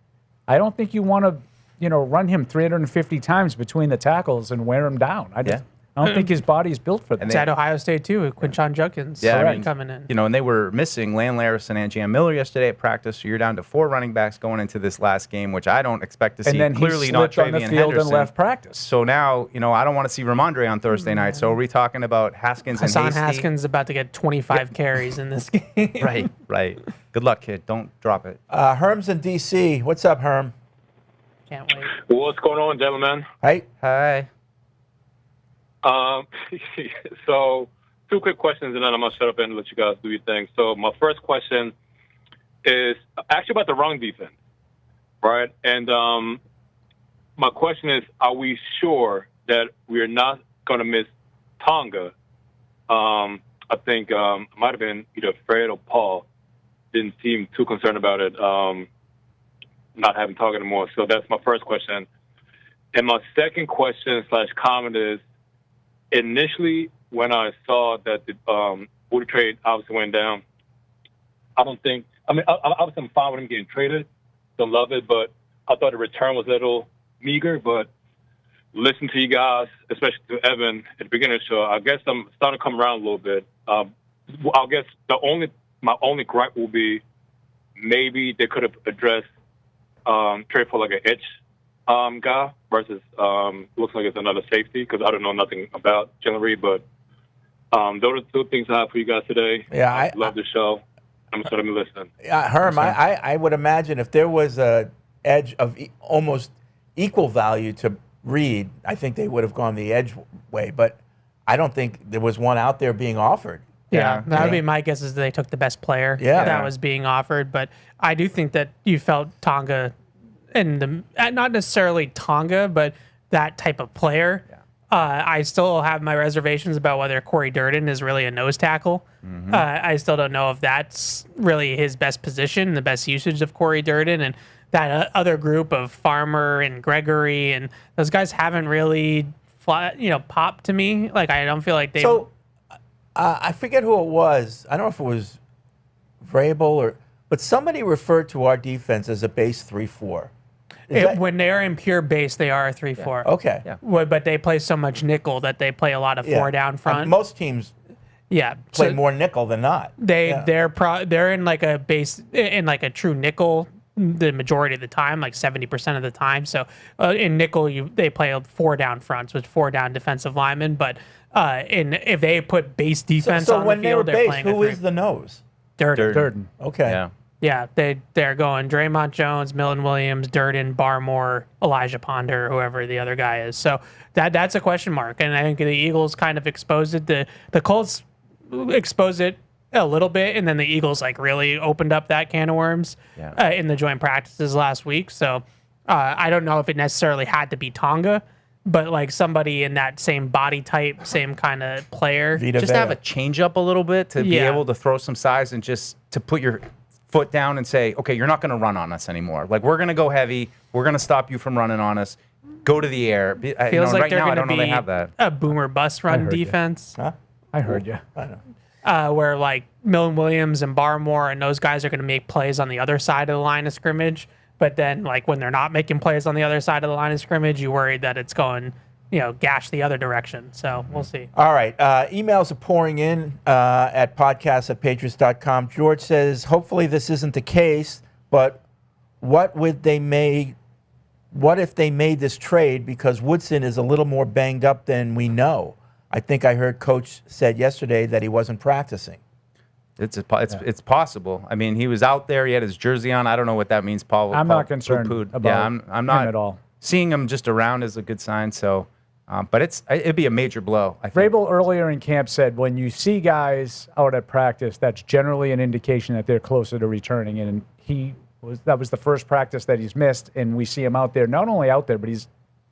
I don't think you want to, run him 350 times between the tackles and wear him down. I don't think his body's built for that. It's at Ohio State too with Quinshon Judkins coming in. And they were missing Landlarson and Jam Miller yesterday at practice. So you're down to 4 running backs going into this last game, which I don't expect to see. And then Clearly he not slipped on the Travion field Henderson. and left practice. So now, I don't want to see Ramondre on Thursday night. So are we talking about Haskins and Hassan Hasty? Haskins is about to get 25 carries in this game. Right. Good luck, kid. Don't drop it. Herm's in D.C. What's up, Herm? Can't wait. What's going on, gentlemen? Hi. So 2 quick questions, and then I'm going to shut up and let you guys do your thing. So my first question is actually about the run defense, right? And my question is, are we sure that we're not going to miss Tonga? I think it might have been either Fred or Paul. Didn't seem too concerned about it, not having Tonga anymore. So that's my first question. And my second question / comment is, initially, when I saw that the Boutte trade obviously went down, obviously I'm fine with him getting traded. Don't love it, but I thought the return was a little meager. But listen to you guys, especially to Evan at the beginning of the show, I guess I'm starting to come around a little bit. I guess my only gripe will be maybe they could have addressed trade for like an edge guy versus looks like it's another safety because I don't know nothing about Jalen Reed, but those are the 2 things I have for you guys today. Yeah, I love the show. I'm just going to be listening. Herm, I would imagine if there was a edge of almost equal value to Reed, I think they would have gone the edge way. But I don't think there was one out there being offered. Yeah, that would be my guess is they took the best player that was being offered. But I do think that you felt Tonga, and not necessarily Tonga, but that type of player. I still have my reservations about whether Corey Durden is really a nose tackle. I still don't know if that's really his best position, the best usage of Corey Durden. And that other group of Farmer and Gregory and those guys haven't really popped to me. Like, I don't feel like they. So I forget who it was. I don't know if it was Vrabel but somebody referred to our defense as a base 3-4. When they're in pure base, they are a 3-4. Okay. Yeah. But they play so much nickel that they play a lot of four down front. Most teams play more nickel than not. They're in like a base, in like a true nickel the majority of the time, like 70% of the time. So in nickel, they play 4 down fronts with 4 down defensive linemen. But if they put base defense on the field, they're playing who is the nose? Durden. Okay. Yeah, they're going Draymond Jones, Milton Williams, Durden, Barmore, Elijah Ponder, whoever the other guy is. So that's a question mark, and I think the Eagles kind of exposed it. The Colts exposed it a little bit, and then the Eagles like really opened up that can of worms in the joint practices last week. So I don't know if it necessarily had to be Tonga, but like somebody in that same body type, same kind of player. Just have a change up a little bit to be able to throw some size and just to put your foot down and say, okay, you're not going to run on us anymore. Like, we're going to go heavy. We're going to stop you from running on us. Go to the air. Feels like right they're now, going to be a boomer bust run defense. Huh? I heard you. I know. Where like Milton Williams and Barmore and those guys are going to make plays on the other side of the line of scrimmage. But then, like, when they're not making plays on the other side of the line of scrimmage, you worry that it's going, gash the other direction. So we'll see. All right. Emails are pouring in at podcast@patriots.com. George says, hopefully this isn't the case, but what if they made this trade because Woodson is a little more banged up than we know? I think I heard Coach said yesterday that he wasn't practicing. It's possible. I mean, he was out there. He had his jersey on. I don't know what that means, Paul. I'm not concerned about I'm not him at all. Seeing him just around is a good sign. So, but it'd be a major blow. I think. Vrabel earlier in camp said when you see guys out at practice, that's generally an indication that they're closer to returning. And that was the first practice that he's missed, and we see him out there. Not only out there, but he's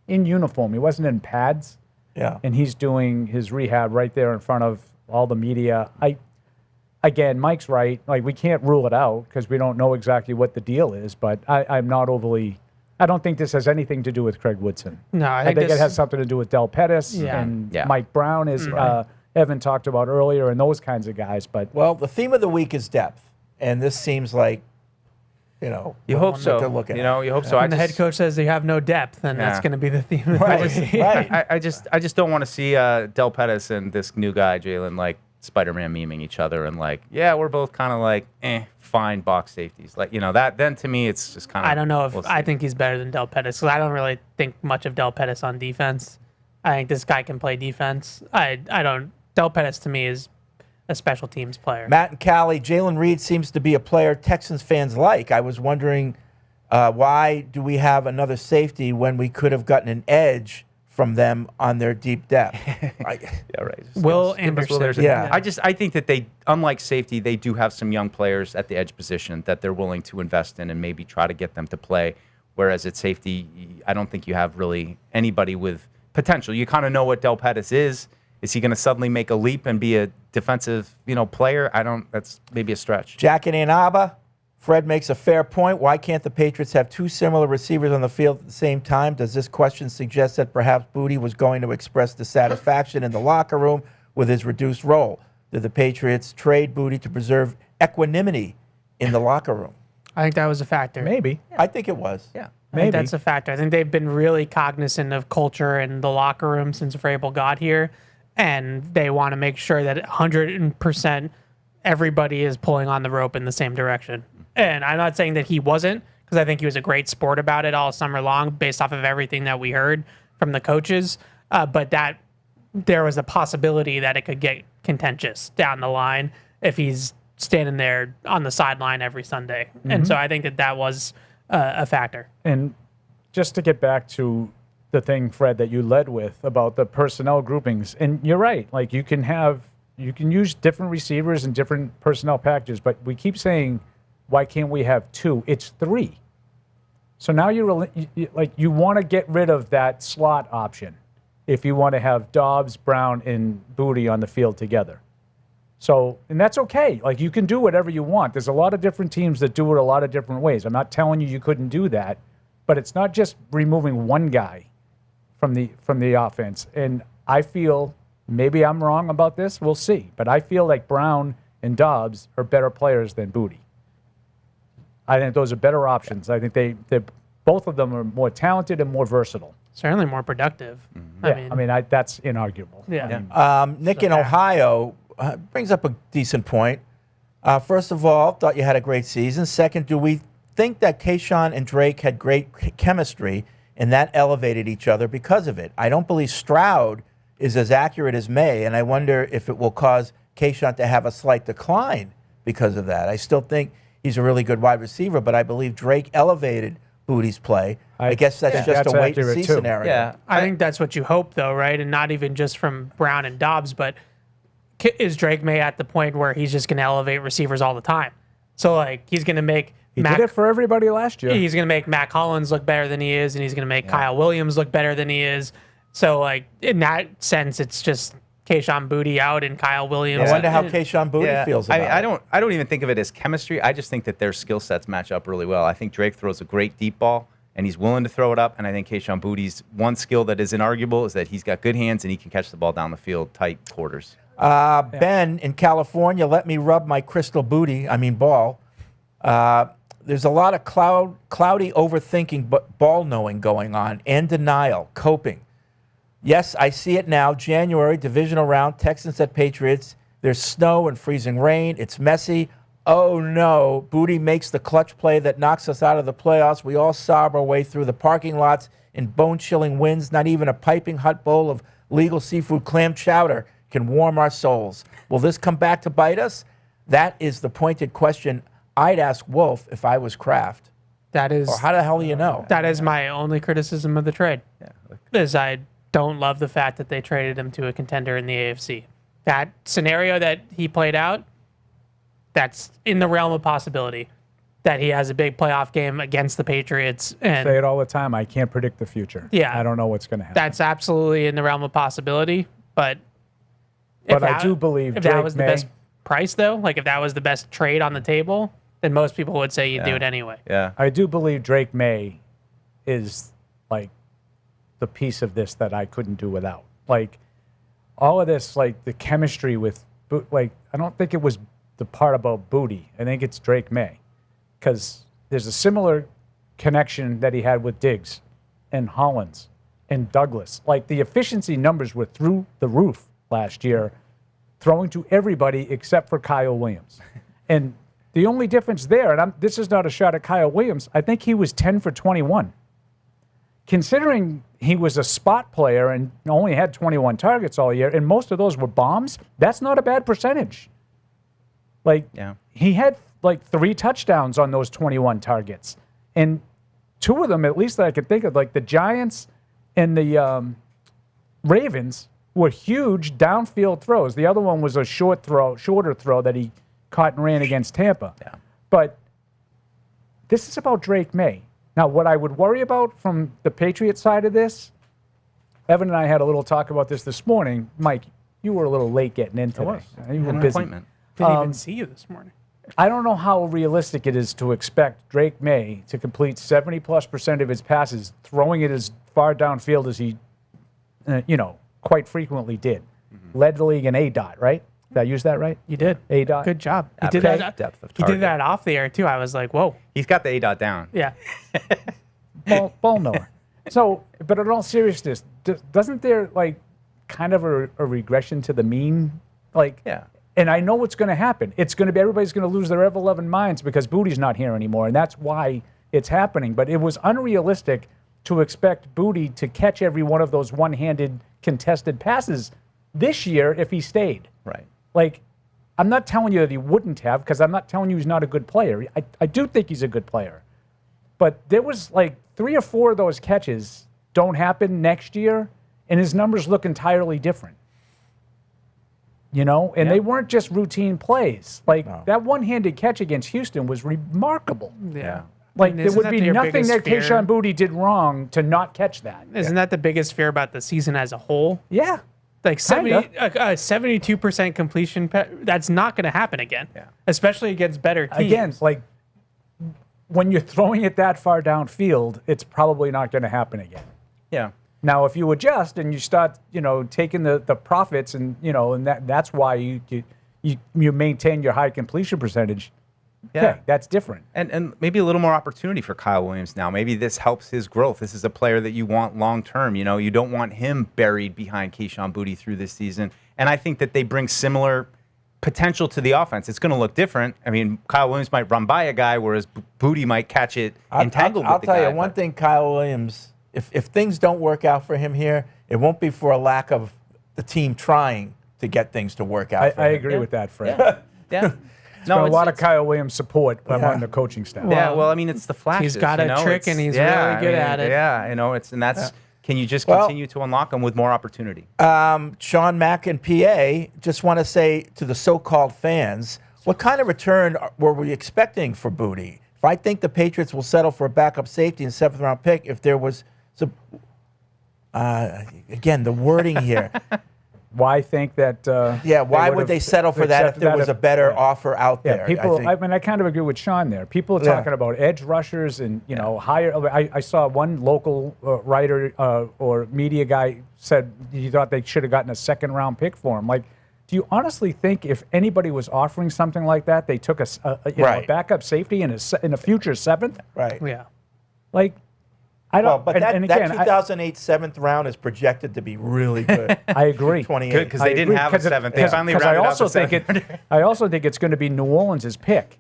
in uniform. He wasn't in pads. Yeah. And he's doing his rehab right there in front of all the media. Again, Mike's right. Like, we can't rule it out because we don't know exactly what the deal is. But I'm not overly. I don't think this has anything to do with Craig Woodson. No, I think it has something to do with Del Pettis and Mike Brown, as Evan talked about earlier, and those kinds of guys. But the theme of the week is depth, and this seems like, you hope so. They're looking you hope so. When the head coach says they have no depth, then that's going to be the theme of the week. Right. I just don't want to see Del Pettis and this new guy Jalen like Spider-Man memeing each other and like, we're both kind of like, fine box safeties. Like, that then to me, it's just kind of. I don't know if I think he's better than Del Pettis because I don't really think much of Del Pettis on defense. I think this guy can play defense. I don't. Del Pettis to me is a special teams player. Matt and Callie, Jalen Reed seems to be a player Texans fans like. I was wondering why do we have another safety when we could have gotten an edge from them on their deep depth? Right. Will Anderson. I think that they, unlike safety, they do have some young players at the edge position that they're willing to invest in and maybe try to get them to play. Whereas at safety, I don't think you have really anybody with potential. You kind of know what Del Pettis is. Is he going to suddenly make a leap and be a defensive, player? That's maybe a stretch. Jack in Ann Arbor, Fred makes a fair point. Why can't the Patriots have 2 similar receivers on the field at the same time? Does this question suggest that perhaps Booty was going to express dissatisfaction in the locker room with his reduced role? Did the Patriots trade Booty to preserve equanimity in the locker room? I think that was a factor. Maybe. I think it was. Yeah. I think that's a factor. I think they've been really cognizant of culture in the locker room since Vrabel got here, and they want to make sure that 100% everybody is pulling on the rope in the same direction. And I'm not saying that he wasn't, because I think he was a great sport about it all summer long based off of everything that we heard from the coaches, but that there was a possibility that it could get contentious down the line if he's standing there on the sideline every Sunday. And so I think that was a factor. And just to get back to the thing, Fred, that you led with about the personnel groupings, and you're right. Like you can use different receivers and different personnel packages, but we keep saying, why can't we have 2? It's 3. So now you want to get rid of that slot option if you want to have Dobbs, Brown, and Booty on the field together. So, and that's okay. Like you can do whatever you want. There's a lot of different teams that do it a lot of different ways. I'm not telling you couldn't do that, but it's not just removing one guy from the offense. And I feel, maybe I'm wrong about this, we'll see, but I feel like Brown and Dobbs are better players than Booty. I think those are better options. I think they both of them are more talented and more versatile. Certainly more productive. I mean, that's inarguable. Yeah. Nick in Ohio brings up a decent point. First of all, thought you had a great season. Second, do we think that Kayshawn and Drake had great chemistry and that elevated each other because of it? I don't believe Stroud is as accurate as May, and I wonder if it will cause Kayshawn to have a slight decline because of that. I still think he's a really good wide receiver, but I believe Drake elevated Booty's play. I guess that's just a wait-and-see scenario. Yeah, I think that's what you hope, though, right? And not even just from Brown and Dobbs, but is Drake May at the point where he's just going to elevate receivers all the time? So, like, he's going to make He did it for everybody last year. He's going to make Mac Hollins look better than he is, and he's going to make Kyle Williams look better than he is. So, like, in that sense, it's just Kayshawn Booty out and Kyle Williams. I wonder how Kayshawn Booty feels about it. I don't even think of it as chemistry. I just think that their skill sets match up really well. I think Drake throws a great deep ball, and he's willing to throw it up. And I think Kayshawn Booty's one skill that is inarguable is that he's got good hands and he can catch the ball down the field, tight quarters. Ben in California, let me rub my crystal ball. There's a lot of cloudy overthinking, but ball knowing going on and denial, coping. Yes, I see it now. January, divisional round, Texans at Patriots. There's snow and freezing rain. It's messy. Oh, no. Booty makes the clutch play that knocks us out of the playoffs. We all sob our way through the parking lots in bone-chilling winds. Not even a piping hot bowl of legal seafood clam chowder can warm our souls. Will this come back to bite us? That is the pointed question I'd ask Wolf if I was Kraft. That is. Or how the hell do you know? That is my only criticism of the trade. Is I don't love the fact that they traded him to a contender in the AFC. That scenario that he played out, that's in the realm of possibility. That he has a big playoff game against the Patriots. And say it all the time. I can't predict the future. Yeah. I don't know what's going to happen. That's absolutely in the realm of possibility. But I do believe if that was the best price, though, like if that was the best trade on the table, then most people would say you'd do it anyway. Yeah. I do believe Drake May is like the piece of this that I couldn't do without. Like all of this, like the chemistry with, like I don't think it was the part about Booty. I think it's Drake May, because there's a similar connection that he had with Diggs and Hollins and Douglas. Like the efficiency numbers were through the roof last year, throwing to everybody except for Kyle Williams. And the only difference there, and this is not a shot at Kyle Williams, I think he was 10 for 21. Considering he was a spot player and only had 21 targets all year, and most of those were bombs, that's not a bad percentage. Like, he had like 3 touchdowns on those 21 targets. And 2 of them, at least that I could think of, like the Giants and the Ravens, were huge downfield throws. The other one was a shorter throw that he caught and ran against Tampa. Yeah. But this is about Drake May. Now, what I would worry about from the Patriots side of this, Evan and I had a little talk about this morning. Mike, you were a little late getting in today. You were busy. Appointment. Didn't even see you this morning. I don't know how realistic it is to expect Drake May to complete 70+% of his passes, throwing it as far downfield as he, quite frequently did. Mm-hmm. Led the league in ADOT, right? Did I use that right? You did. ADOT. Good job. He did that. Depth of he did that off the air too. I was like, whoa. He's got the ADOT down. Yeah. Ball knower. So, but in all seriousness, doesn't there like kind of a regression to the mean? Like, yeah. And I know what's going to happen. It's going to be everybody's going to lose their ever-loving minds because Booty's not here anymore, and that's why it's happening. But it was unrealistic to expect Booty to catch every one of those one-handed contested passes this year if he stayed. Right. Like, I'm not telling you that he wouldn't have, because I'm not telling you he's not a good player. I do think he's a good player. but there was like 3 or 4 of those catches don't happen next year, and his numbers look entirely different. You know, and they weren't just routine plays. Like that one-handed catch against Houston was remarkable. Yeah. Like, And there isn't would that be your nothing biggest that fear? Kayshon Boutte did wrong to not catch that. Isn't that the biggest fear about the season as a whole? Yeah. Like Kinda. 72% completion, that's not going to happen again, especially against better teams. Again, like, when you're throwing it that far downfield, it's probably not going to happen again. Yeah. Now, if you adjust and you start, taking the profits and, and that's why you maintain your high completion percentage, okay, that's different. And maybe a little more opportunity for Kyle Williams now. Maybe this helps his growth. This is a player that you want long term. You don't want him buried behind Kayshon Boutte through this season. And I think that they bring similar potential to the offense. It's going to look different. I mean, Kyle Williams might run by a guy, whereas Boutte might catch it entangled I'll with the guy. tell you one thing, Kyle Williams, if things don't work out for him here, it won't be for a lack of the team trying to get things to work out for I him. agree with that, Fred. Yeah. No, a lot of Kyle Williams support on the coaching staff. Yeah, well, I mean, it's the flashes. He's got a trick, and he's really good at it. Yeah, can you just continue to unlock him with more opportunity? Sean Mack and PA just want to say to the so-called fans, what kind of return were we expecting for Boutte? If I think the Patriots will settle for a backup safety and 7th-round pick, if there was some, again, the wording here. Why think that? Why would they settle for that if there was a better offer out there? I kind of agree with Sean there. People are talking about edge rushers and higher. I saw one local writer or media guy said he thought they should have gotten a 2nd-round pick for him. Like, do you honestly think if anybody was offering something like that, they took a backup safety in a future 7th? Right. Yeah. Like, I don't. But that 2008 7th round is projected to be really good. I agree. 28. Good, because they didn't have a 7th. They finally rounded out the 7th. I also think it's going to be New Orleans' pick.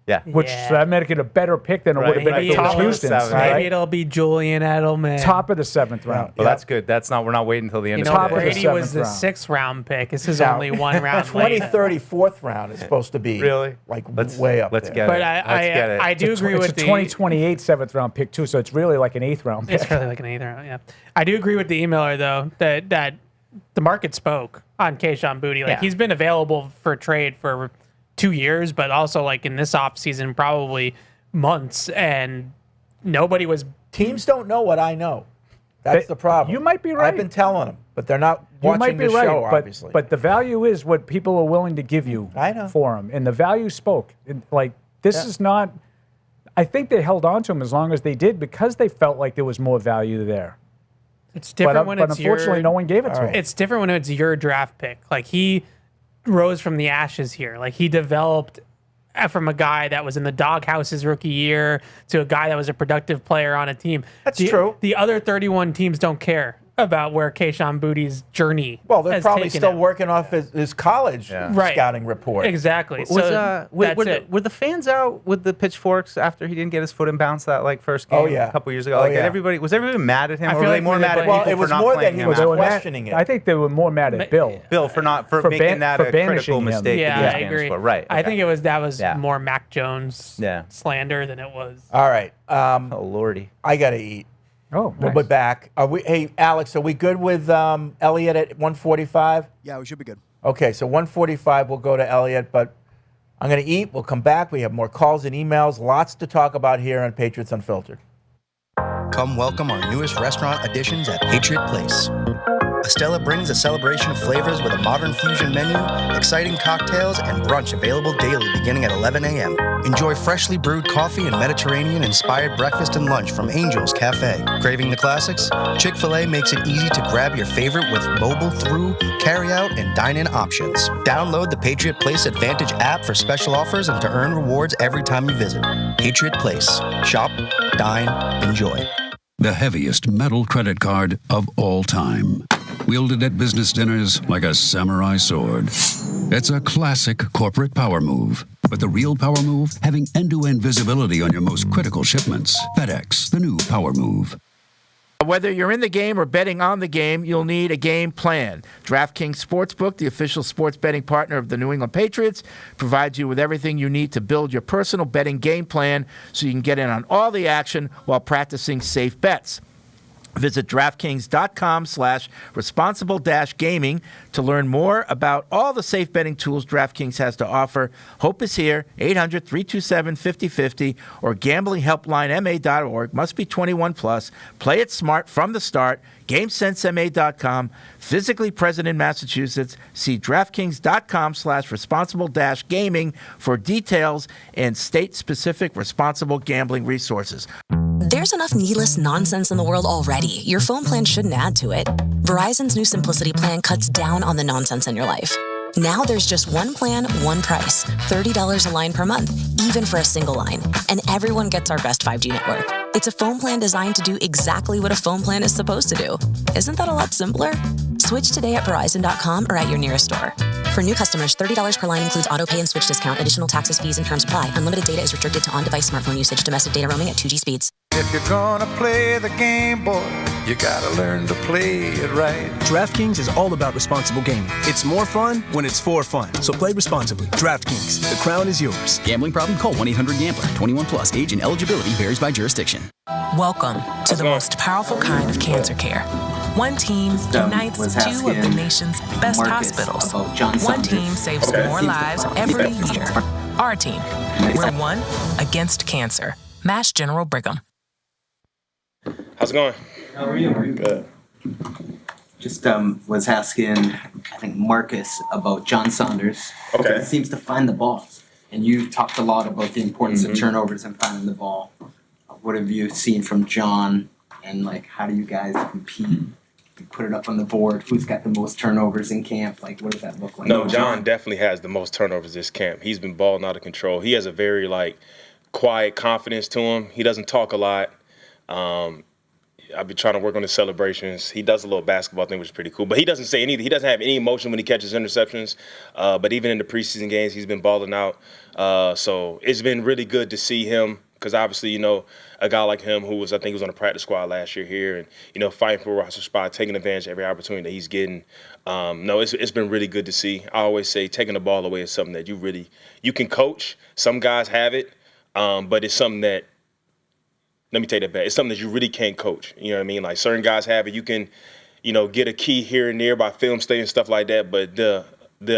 Yeah. Which that made it a better pick than it would have been if it was Houston's. Maybe it'll be Julian Edelman. Top of the 7th round. Well, that's good. We're not waiting until the end of the Top day. of the Brady was the 7th round. 6th-round pick. This is only 1 round 2034th round is supposed to be really way up let's there. Get But it. I do agree with the 2028 7th round pick too, so it's really like an 8th round pick. It's really like an 8th round. Yeah, I do agree with the emailer though that the market spoke on Kayshon Boutte. Like he's been available for trade for 2 years, but also like in this offseason, probably months, and nobody was. Teams don't know what I know. That's the problem. You might be right. I've been telling them, but they're not You watching might be the right, show, obviously. but the value is what people are willing to give you for him, and the value spoke. This is not. I think they held on to him as long as they did because they felt like there was more value there. It's different when but it's unfortunately, no one gave it to him. It's different when it's your draft pick. Like he rose from the ashes here. Like he developed from a guy that was in the doghouse his rookie year to a guy that was a productive player on a team. That's true. The other 31 teams don't care about where Kayshon Boutte's journey. Well, they're has probably taken still him. working off his college scouting report. Exactly. Were the fans out with the pitchforks after he didn't get his foot in bounce that first game a couple years ago? Was everybody mad at him? I Or feel were they like more mad at well, people it was for not more playing than he him was out? questioning it. I think they were more mad at Bill. Bill for making that a critical banishing him. mistake. Yeah, that I he was agree. for. Right. I okay. think that was more Mac Jones Yeah. slander than it was. All right. Oh lordy. I got to eat. Oh, We'll be back. Hey, Alex, are we good with Elliott at 145? Yeah, we should be good. Okay, so 145, we'll go to Elliott, but I'm going to eat. We'll come back. We have more calls and emails. Lots to talk about here on Patriots Unfiltered. Come welcome our newest restaurant additions at Patriot Place. Estella brings a celebration of flavors with a modern fusion menu, exciting cocktails, and brunch available daily beginning at 11 a.m. Enjoy freshly brewed coffee and Mediterranean-inspired breakfast and lunch from Angel's Cafe. Craving the classics? Chick-fil-A makes it easy to grab your favorite with mobile through, carry-out, and dine-in options. Download the Patriot Place Advantage app for special offers and to earn rewards every time you visit. Patriot Place. Shop, dine, enjoy. The heaviest metal credit card of all time. Wielded at business dinners like a samurai sword. It's a classic corporate power move. But the real power move? Having end-to-end visibility on your most critical shipments. FedEx, the new power move. Whether you're in the game or betting on the game, you'll need a game plan. DraftKings Sportsbook, the official sports betting partner of the New England Patriots, provides you with everything you need to build your personal betting game plan so you can get in on all the action while practicing safe bets. Visit DraftKings.com/responsible-gaming to learn more about all the safe betting tools DraftKings has to offer. Hope is here, 800-327-5050 or gamblinghelplinema.org. Must be 21 plus. Play it smart from the start. GameSenseMA.com. Physically present in Massachusetts. See DraftKings.com/responsible-gaming for details and state-specific responsible gambling resources. There's enough needless nonsense in the world already. Your phone plan shouldn't add to it. Verizon's new Simplicity plan cuts down on the nonsense in your life. Now there's just one plan, one price. $30 a line per month, even for a single line. And everyone gets our best 5G network. It's a phone plan designed to do exactly what a phone plan is supposed to do. Isn't that a lot simpler? Switch today at Verizon.com or at your nearest store. For new customers, $30 per line includes auto pay and switch discount. Additional taxes, fees, and terms apply. Unlimited data is restricted to on-device smartphone usage. Domestic data roaming at 2G speeds. If you're gonna play the game, boy, you gotta learn to play it right. DraftKings is all about responsible gaming. It's more fun when it's for fun. So play responsibly. DraftKings, the crown is yours. Gambling problem? Call 1-800-GAMBLER. 21 plus. Age and eligibility varies by jurisdiction. Welcome to the most powerful kind of cancer care. One team unites two of the nation's best hospitals. One team saves more lives every year. Our team. We're one against cancer. Mass General Brigham. How's it going? How are you? Good. Just was asking, I think, Marcus about John Saunders. Okay. He seems to find the ball. And you talked a lot about the importance of turnovers and finding the ball. What have you seen from John? And, like, how do you guys compete? You put it up on the board. Who's got the most turnovers in camp? Like, what does that look like? No, John definitely has the most turnovers this camp. He's been balling out of control. He has a very, quiet confidence to him. He doesn't talk a lot. I've been trying to work on his celebrations. He does a little basketball thing, which is pretty cool. But he doesn't say anything. He doesn't have any emotion when he catches interceptions. But even in the preseason games, he's been balling out. So it's been really good to see him because obviously, a guy like him who was, I think he was on the practice squad last year here and, fighting for a roster spot, taking advantage of every opportunity that he's getting. It's been really good to see. I always say taking the ball away is something that you can coach. Some guys have it, but it's something that, let me take that back. It's something that you really can't coach. You know what I mean? Like certain guys have it. You can, get a key here and there by film study and stuff like that. But the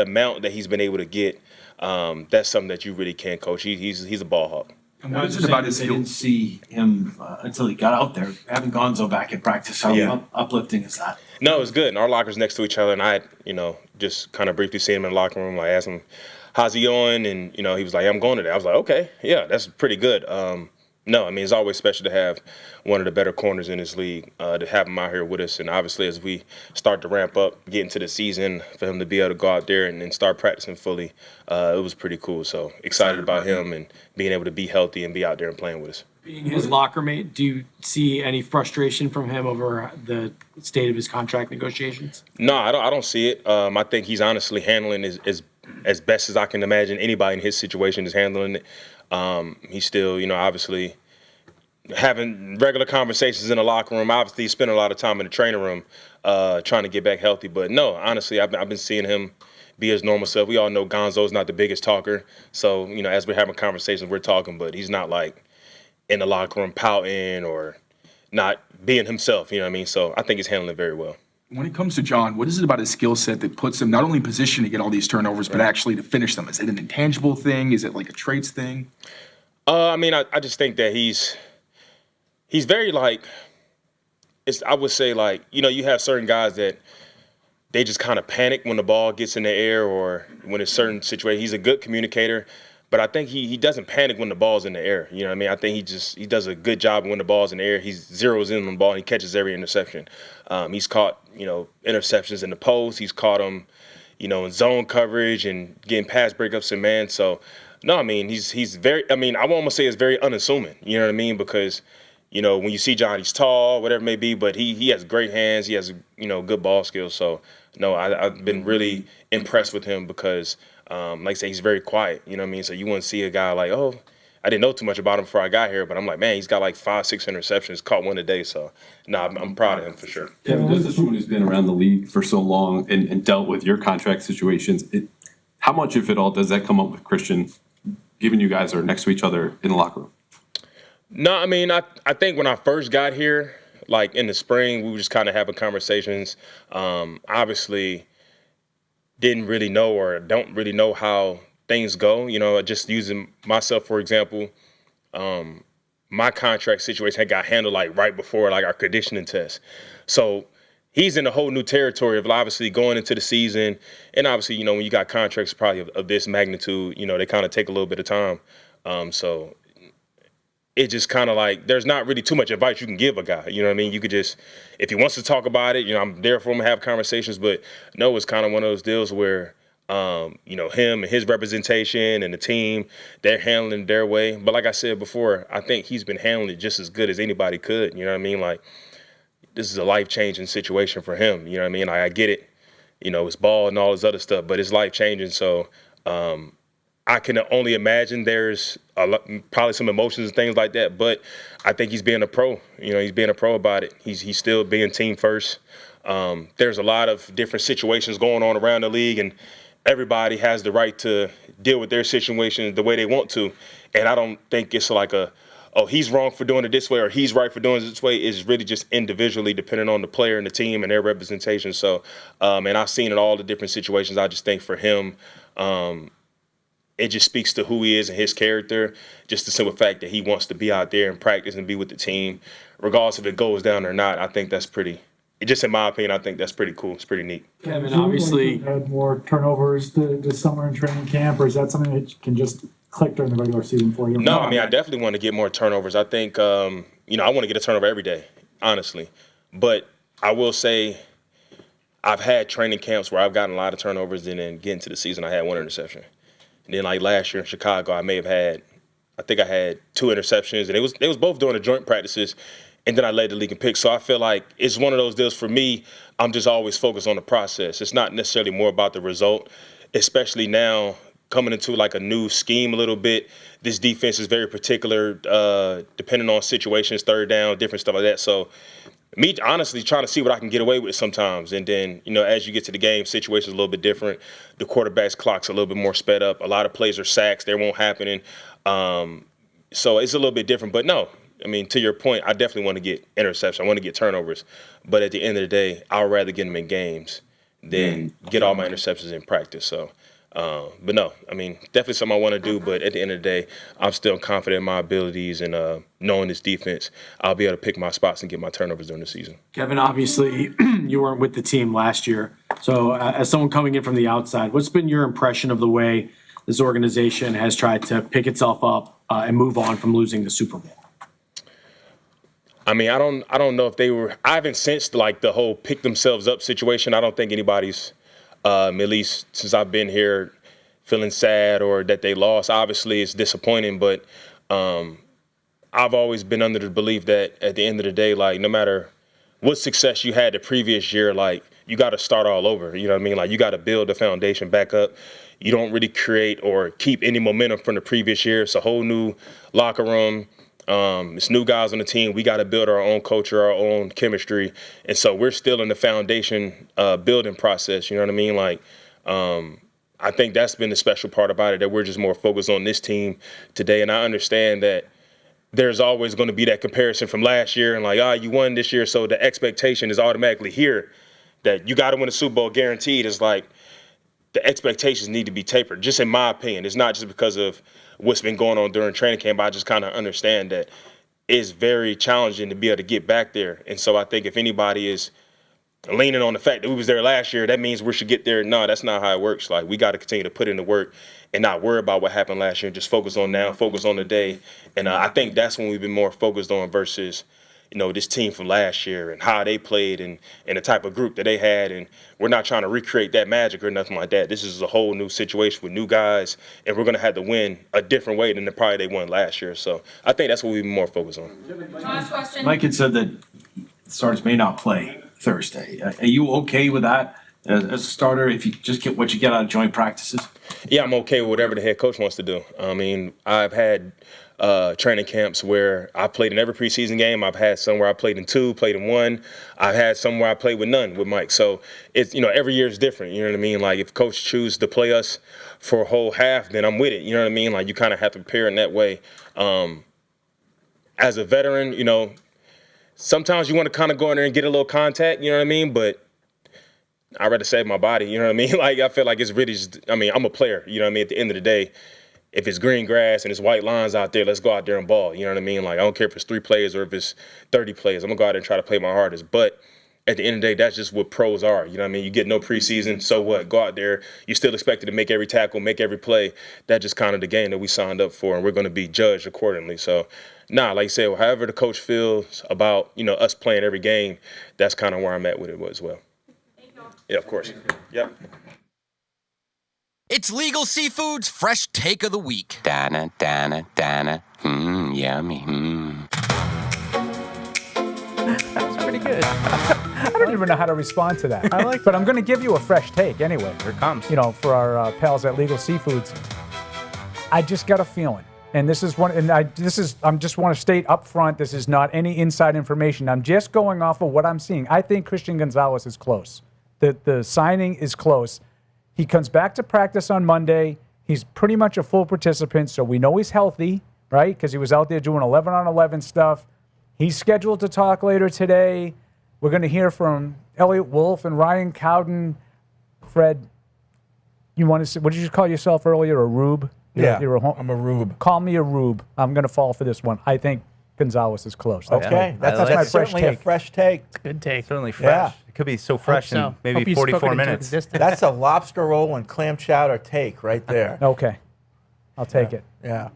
amount that he's been able to get, that's something that you really can't coach. He's a ball hawk. And what is it about his skill? I didn't see him until he got out there. Having Gonzo back at practice, how uplifting is that? No, it's good. And our lockers next to each other. And I had, just kind of briefly seen him in the locker room. I asked him, how's he going? And, he was like, I'm going today. I was like, okay, yeah, that's pretty good. No, it's always special to have one of the better corners in this league, to have him out here with us. And obviously, as we start to ramp up, get into the season, for him to be able to go out there and start practicing fully, it was pretty cool. So excited about him and being able to be healthy and be out there and playing with us. Being his locker mate, do you see any frustration from him over the state of his contract negotiations? No, I don't see it. I think he's honestly handling it as best as I can imagine anybody in his situation is handling it. He's still, obviously having regular conversations in the locker room. Obviously, he's spending a lot of time in the training room trying to get back healthy. But no, honestly, I've been seeing him be his normal self. We all know Gonzo's not the biggest talker. So, as we're having conversations, we're talking. But he's not like in the locker room pouting or not being himself. You know what I mean? So I think he's handling it very well. When it comes to John, what is it about his skill set that puts him not only in position to get all these turnovers, but actually to finish them? Is it an intangible thing? Is it like a traits thing? I just think that he's very I would say you have certain guys that they just kind of panic when the ball gets in the air or when it's certain situation. He's a good communicator, but I think he doesn't panic when the ball's in the air. You know what I mean? I think he does a good job when the ball's in the air. He zeroes in on the ball and he catches every interception. He's caught, interceptions in the post. He's caught them, in zone coverage and getting pass breakups and man. So, no, he's very, I won't almost say it's very unassuming. You know what I mean? Because, when you see John, he's tall, whatever it may be, but he has great hands. He has, good ball skills. So, no, I've been really impressed with him because, like I say, he's very quiet. You know what I mean? So you wouldn't see a guy like, oh, I didn't know too much about him before I got here, but I'm like, man, he's got like 5-6 interceptions, caught one a day. So, I'm proud of him for sure. Kevin, just as someone who's been around the league for so long and dealt with your contract situations, how much, if at all, does that come up with Christian, given you guys are next to each other in the locker room? No, I mean, I think when I first got here, like in the spring, we were just kind of having conversations. Obviously, didn't really know or don't really know how things go. Just using myself, for example, my contract situation had got handled like right before like our conditioning test. So he's in a whole new territory of obviously going into the season. And obviously, when you got contracts probably of this magnitude, they kind of take a little bit of time. So it just kind of like there's not really too much advice you can give a guy. You know what I mean? You could just, if he wants to talk about it, I'm there for him to have conversations. But no, it's kind of one of those deals where, him and his representation and the team, they're handling it their way. But like I said before, I think he's been handling it just as good as anybody could. You know what I mean? Like, this is a life-changing situation for him. You know what I mean? I get it. It's ball and all this other stuff, but it's life-changing. So, I can only imagine there's probably some emotions and things like that, but I think he's being a pro. He's being a pro about it. He's still being team first. There's a lot of different situations going on around the league, and everybody has the right to deal with their situation the way they want to. And I don't think it's like he's wrong for doing it this way or he's right for doing it this way. It's really just individually depending on the player and the team and their representation. So, and I've seen in all the different situations. I just think for him, it just speaks to who he is and his character, just the simple fact that he wants to be out there and practice and be with the team, regardless if it goes down or not. I think that's just in my opinion, I think that's pretty cool. It's pretty neat. Kevin, obviously had more turnovers this summer in training camp, or is that something that can just click during the regular season for you? No, I mean, I definitely want to get more turnovers. I think, I want to get a turnover every day, honestly. But I will say I've had training camps where I've gotten a lot of turnovers, and then getting to the season, I had one interception. And then like last year in Chicago, I think I had 2 interceptions, and it was both during the joint practices, and then I led the league in picks. So I feel like it's one of those deals for me. I'm just always focused on the process. It's not necessarily more about the result, especially now coming into like a new scheme a little bit. This defense is very particular, depending on situations, third down, different stuff like that. So me honestly trying to see what I can get away with sometimes. And then, as you get to the game, situation's a little bit different. The quarterback's clock's a little bit more sped up. A lot of plays are sacks. They won't happen. So it's a little bit different. But no, I mean, to your point, I definitely want to get interceptions. I want to get turnovers. But at the end of the day, I'd rather get them in games than get all my interceptions in practice. So, but no, I mean, definitely something I want to do. But at the end of the day, I'm still confident in my abilities and knowing this defense, I'll be able to pick my spots and get my turnovers during the season. Kevin, obviously, you weren't with the team last year. So as someone coming in from the outside, what's been your impression of the way this organization has tried to pick itself up and move on from losing the Super Bowl? I mean, I don't know if I haven't sensed like the whole pick themselves up situation. I don't think anybody's, at least since I've been here, feeling sad or that they lost. Obviously, it's disappointing, but I've always been under the belief that at the end of the day, like no matter what success you had the previous year, like you got to start all over. You know what I mean? Like you got to build the foundation back up. You don't really create or keep any momentum from the previous year. It's a whole new locker room. It's new guys on the team. We got to build our own culture, our own chemistry. And so we're still in the foundation building process. You know what I mean? Like, I think that's been the special part about it, that we're just more focused on this team today. And I understand that there's always going to be that comparison from last year and like, you won this year. So the expectation is automatically here that you got to win a Super Bowl guaranteed. It's like the expectations need to be tapered, just in my opinion. It's not just because of what's been going on during training camp. I just kind of understand that it's very challenging to be able to get back there. And so I think if anybody is leaning on the fact that we was there last year, that means we should get there. No, that's not how it works. Like we got to continue to put in the work and not worry about what happened last year. Just focus on now, focus on the day. And I think that's when we've been more focused on versus, this team from last year and how they played and the type of group that they had. And we're not trying to recreate that magic or nothing like that. This is a whole new situation with new guys, and we're going to have to win a different way than probably they won last year. So I think that's what we've been more focused on. Last question. Mike had said that starters may not play Thursday. Are you okay with that as a starter if you just get what you get out of joint practices? Yeah, I'm okay with whatever the head coach wants to do. I mean, I've had training camps where I played in every preseason game. I've had some where I played in 2, played in 1. I've had some where I played with none with Mike. So it's, every year is different. You know what I mean? Like if coach chooses to play us for a whole half, then I'm with it. You know what I mean? Like you kind of have to prepare in that way. As a veteran, sometimes you want to kind of go in there and get a little contact. You know what I mean? But I'd rather save my body. You know what I mean? Like I feel like it's really just, I'm a player. You know what I mean? At the end of the day, if it's green grass and it's white lines out there, let's go out there and ball. You know what I mean? Like, I don't care if it's 3 plays or if it's 30 plays. I'm going to go out there and try to play my hardest. But at the end of the day, that's just what pros are. You know what I mean? You get no preseason, so what? Go out there. You're still expected to make every tackle, make every play. That's just kind of the game that we signed up for, and we're going to be judged accordingly. So, like you said, however the coach feels about, us playing every game, that's kind of where I'm at with it as well. Yeah, of course. Yep. It's Legal Seafood's Fresh Take of the Week. Dana, Dana, Dana. Yummy. That's pretty good. I don't even know how to respond to that. But I'm going to give you a fresh take anyway. Here it comes. For our pals at Legal Seafoods. I just got a feeling, and this is one, and I just want to state up front, this is not any inside information. I'm just going off of what I'm seeing. I think Christian Gonzalez is close. The signing is close. He comes back to practice on Monday. He's pretty much a full participant, so we know he's healthy, right? Because he was out there doing 11-on-11 stuff. He's scheduled to talk later today. We're going to hear from Elliot Wolf and Ryan Cowden. Fred, you want to say, what did you call yourself earlier, a rube? I'm a rube. Call me a rube. I'm going to fall for this one. I think Gonzalez is close. Okay, that's my fresh take. A fresh take. It's a good take. Certainly fresh. Yeah. It could be so fresh in maybe 44 minutes. That's a lobster roll and clam chowder take right there. Okay. I'll take it. Yeah.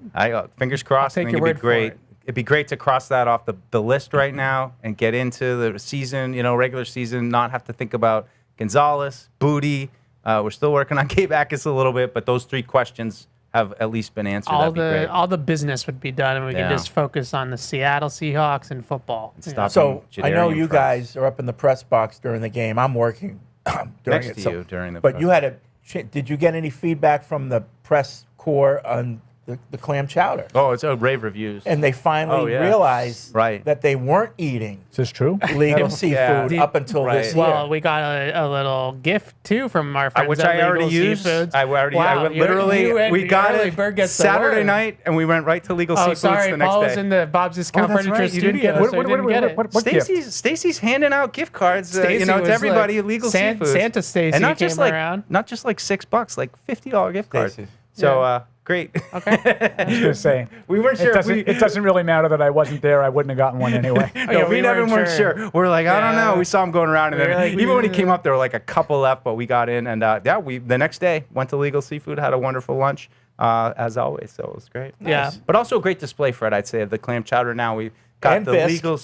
Fingers crossed. I think it'd be great. It'd be great to cross that off the list right now and get into the season, regular season, not have to think about Gonzalez, Booty. We're still working on Gabe Akis a little bit, but those 3 questions have at least been answered. All the business would be done, and we can just focus on the Seattle Seahawks and football. So I know you guys are up in the press box during the game. I'm working during next to you during the. But you had did you get any feedback from the press corps on the clam chowder? Oh, it's rave reviews. And they finally realized that they weren't eating. Is this true? Legal seafood up until this year. Well, we got a little gift too from our friends which at I already Legal used. Seafoods. I went literally. We got it Saturday night, and we went right to Legal Seafoods the next Paul day. was in the Bob's Discount Furniture studio. You didn't get it. So didn't get it. What gift? Stacy's handing out gift cards, to everybody at Legal Seafoods. Santa Stacy and not just around. Not just like $6, like $50 gift cards. So great. Okay. I was going to say. We weren't sure. It doesn't really matter that I wasn't there. I wouldn't have gotten one anyway. We never weren't sure. We're like, I don't know. We saw him going around, and then even when he came up, there were like a couple left, but we got in, and we the next day went to Legal Seafood, had a wonderful lunch, as always. So it was great. Yeah. But also a great display, Fred. I'd say of the clam chowder. Now we got and the bisque. Legal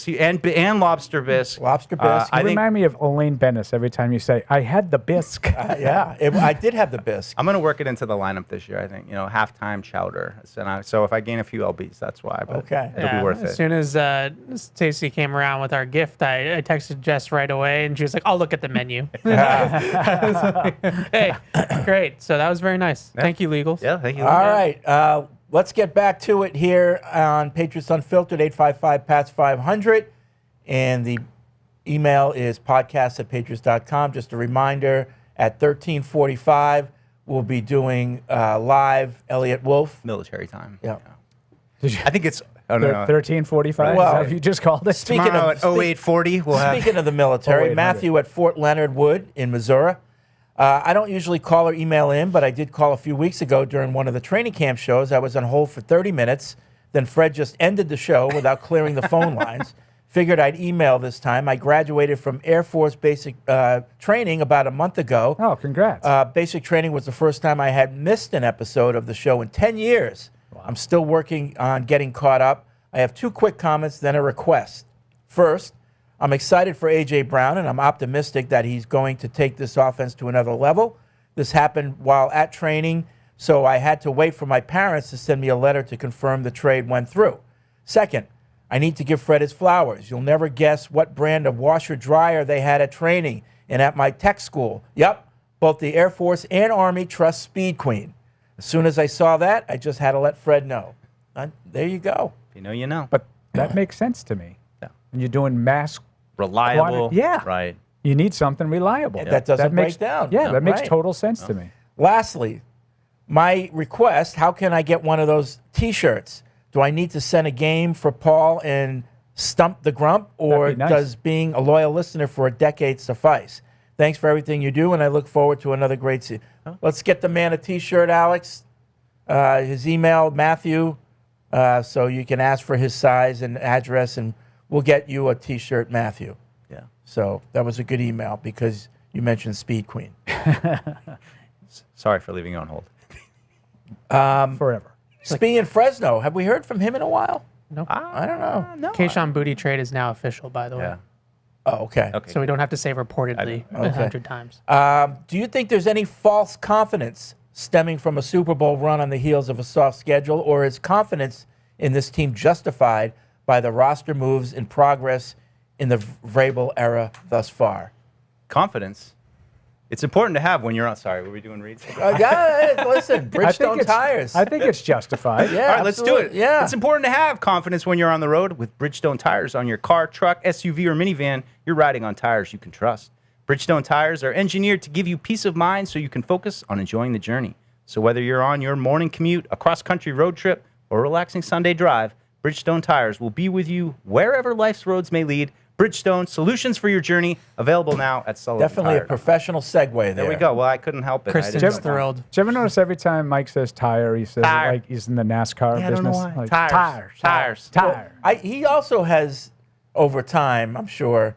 and lobster bisque. Lobster bisque. You remind me of Elaine Bennis every time you say, I had the bisque. I did have the bisque. I'm going to work it into the lineup this year, I think. Halftime chowder. So if I gain a few LBs, that's why. But it'll be worth it. As soon as Stacy came around with our gift, I texted Jess right away, and she was like, I'll look at the menu. Hey, great. So that was very nice. Yeah. Thank you, Legals. Yeah, thank you. All right. Let's get back to it here on Patriots Unfiltered, 855-PATS-500. And the email is podcast@patriots.com. Just a reminder, at 13:45, we'll be doing live Elliot Wolf. Military time. Yeah. I think it's 13:45. Well, you just called it. Tomorrow at 08:40, we'll have. Speaking of the military, Matthew at Fort Leonard Wood in Missouri. I don't usually call or email in, but I did call a few weeks ago during one of the training camp shows. I was on hold for 30 minutes. Then Fred just ended the show without clearing the phone lines. Figured I'd email this time. I graduated from Air Force basic training about a month ago. Oh, congrats. Basic training was the first time I had missed an episode of the show in 10 years. Wow. I'm still working on getting caught up. I have 2 quick comments, then a request. First, I'm excited for A.J. Brown, and I'm optimistic that he's going to take this offense to another level. This happened while at training, so I had to wait for my parents to send me a letter to confirm the trade went through. Second, I need to give Fred his flowers. You'll never guess what brand of washer dryer they had at training and at my tech school. Yep, both the Air Force and Army trust Speed Queen. As soon as I saw that, I just had to let Fred know. There you go. If you know, you know. But that makes sense to me. Yeah. When you're doing mass Reliable. yeah. Right. You need something reliable. That doesn't makes, break down. Yeah, that makes Right. total sense to me. Lastly, my request, how can I get one of those T-shirts? Do I need to send a game for Paul and Stump the Grump, or That'd be nice. does being a loyal listener for a decade suffice? Thanks for everything you do, and I look forward to another great season. Let's get the man a T-shirt, Alex. His email, Matthew, so you can ask for his size and address, and we'll get you a T-shirt, Matthew. Yeah. So that was a good email because you mentioned Speed Queen. Sorry for leaving you on hold. Forever. Speed in Fresno, have we heard from him in a while? Nope. I don't know. No. Keyshawn Booty trade is now official, by the way. Yeah. Oh, okay. So we don't have to say reportedly Okay. 100 times. Do you think there's any false confidence stemming from a Super Bowl run on the heels of a soft schedule, or is confidence in this team justified by the roster moves in progress in the Vrabel era thus far? Confidence. It's important to have when you're on. Sorry, were we doing reads? Listen, Bridgestone tires. I think it's justified. Yeah, All right, let's do it. absolutely. Yeah. It's important to have confidence when you're on the road. With Bridgestone tires on your car, truck, SUV, or minivan, you're riding on tires you can trust. Bridgestone tires are engineered to give you peace of mind so you can focus on enjoying the journey. So whether you're on your morning commute, a cross-country road trip, or a relaxing Sunday drive, Bridgestone tires will be with you wherever life's roads may lead. Bridgestone, solutions for your journey, available now at Sullivan Definitely Tire. a professional segue there. There we go. Well, I couldn't help it. Kristen's thrilled. Did you ever notice every time Mike says tire, he says Tire. it like he's in the NASCAR Yeah, I don't know business? why. Like, Tires. Tire. He also has, over time, I'm sure,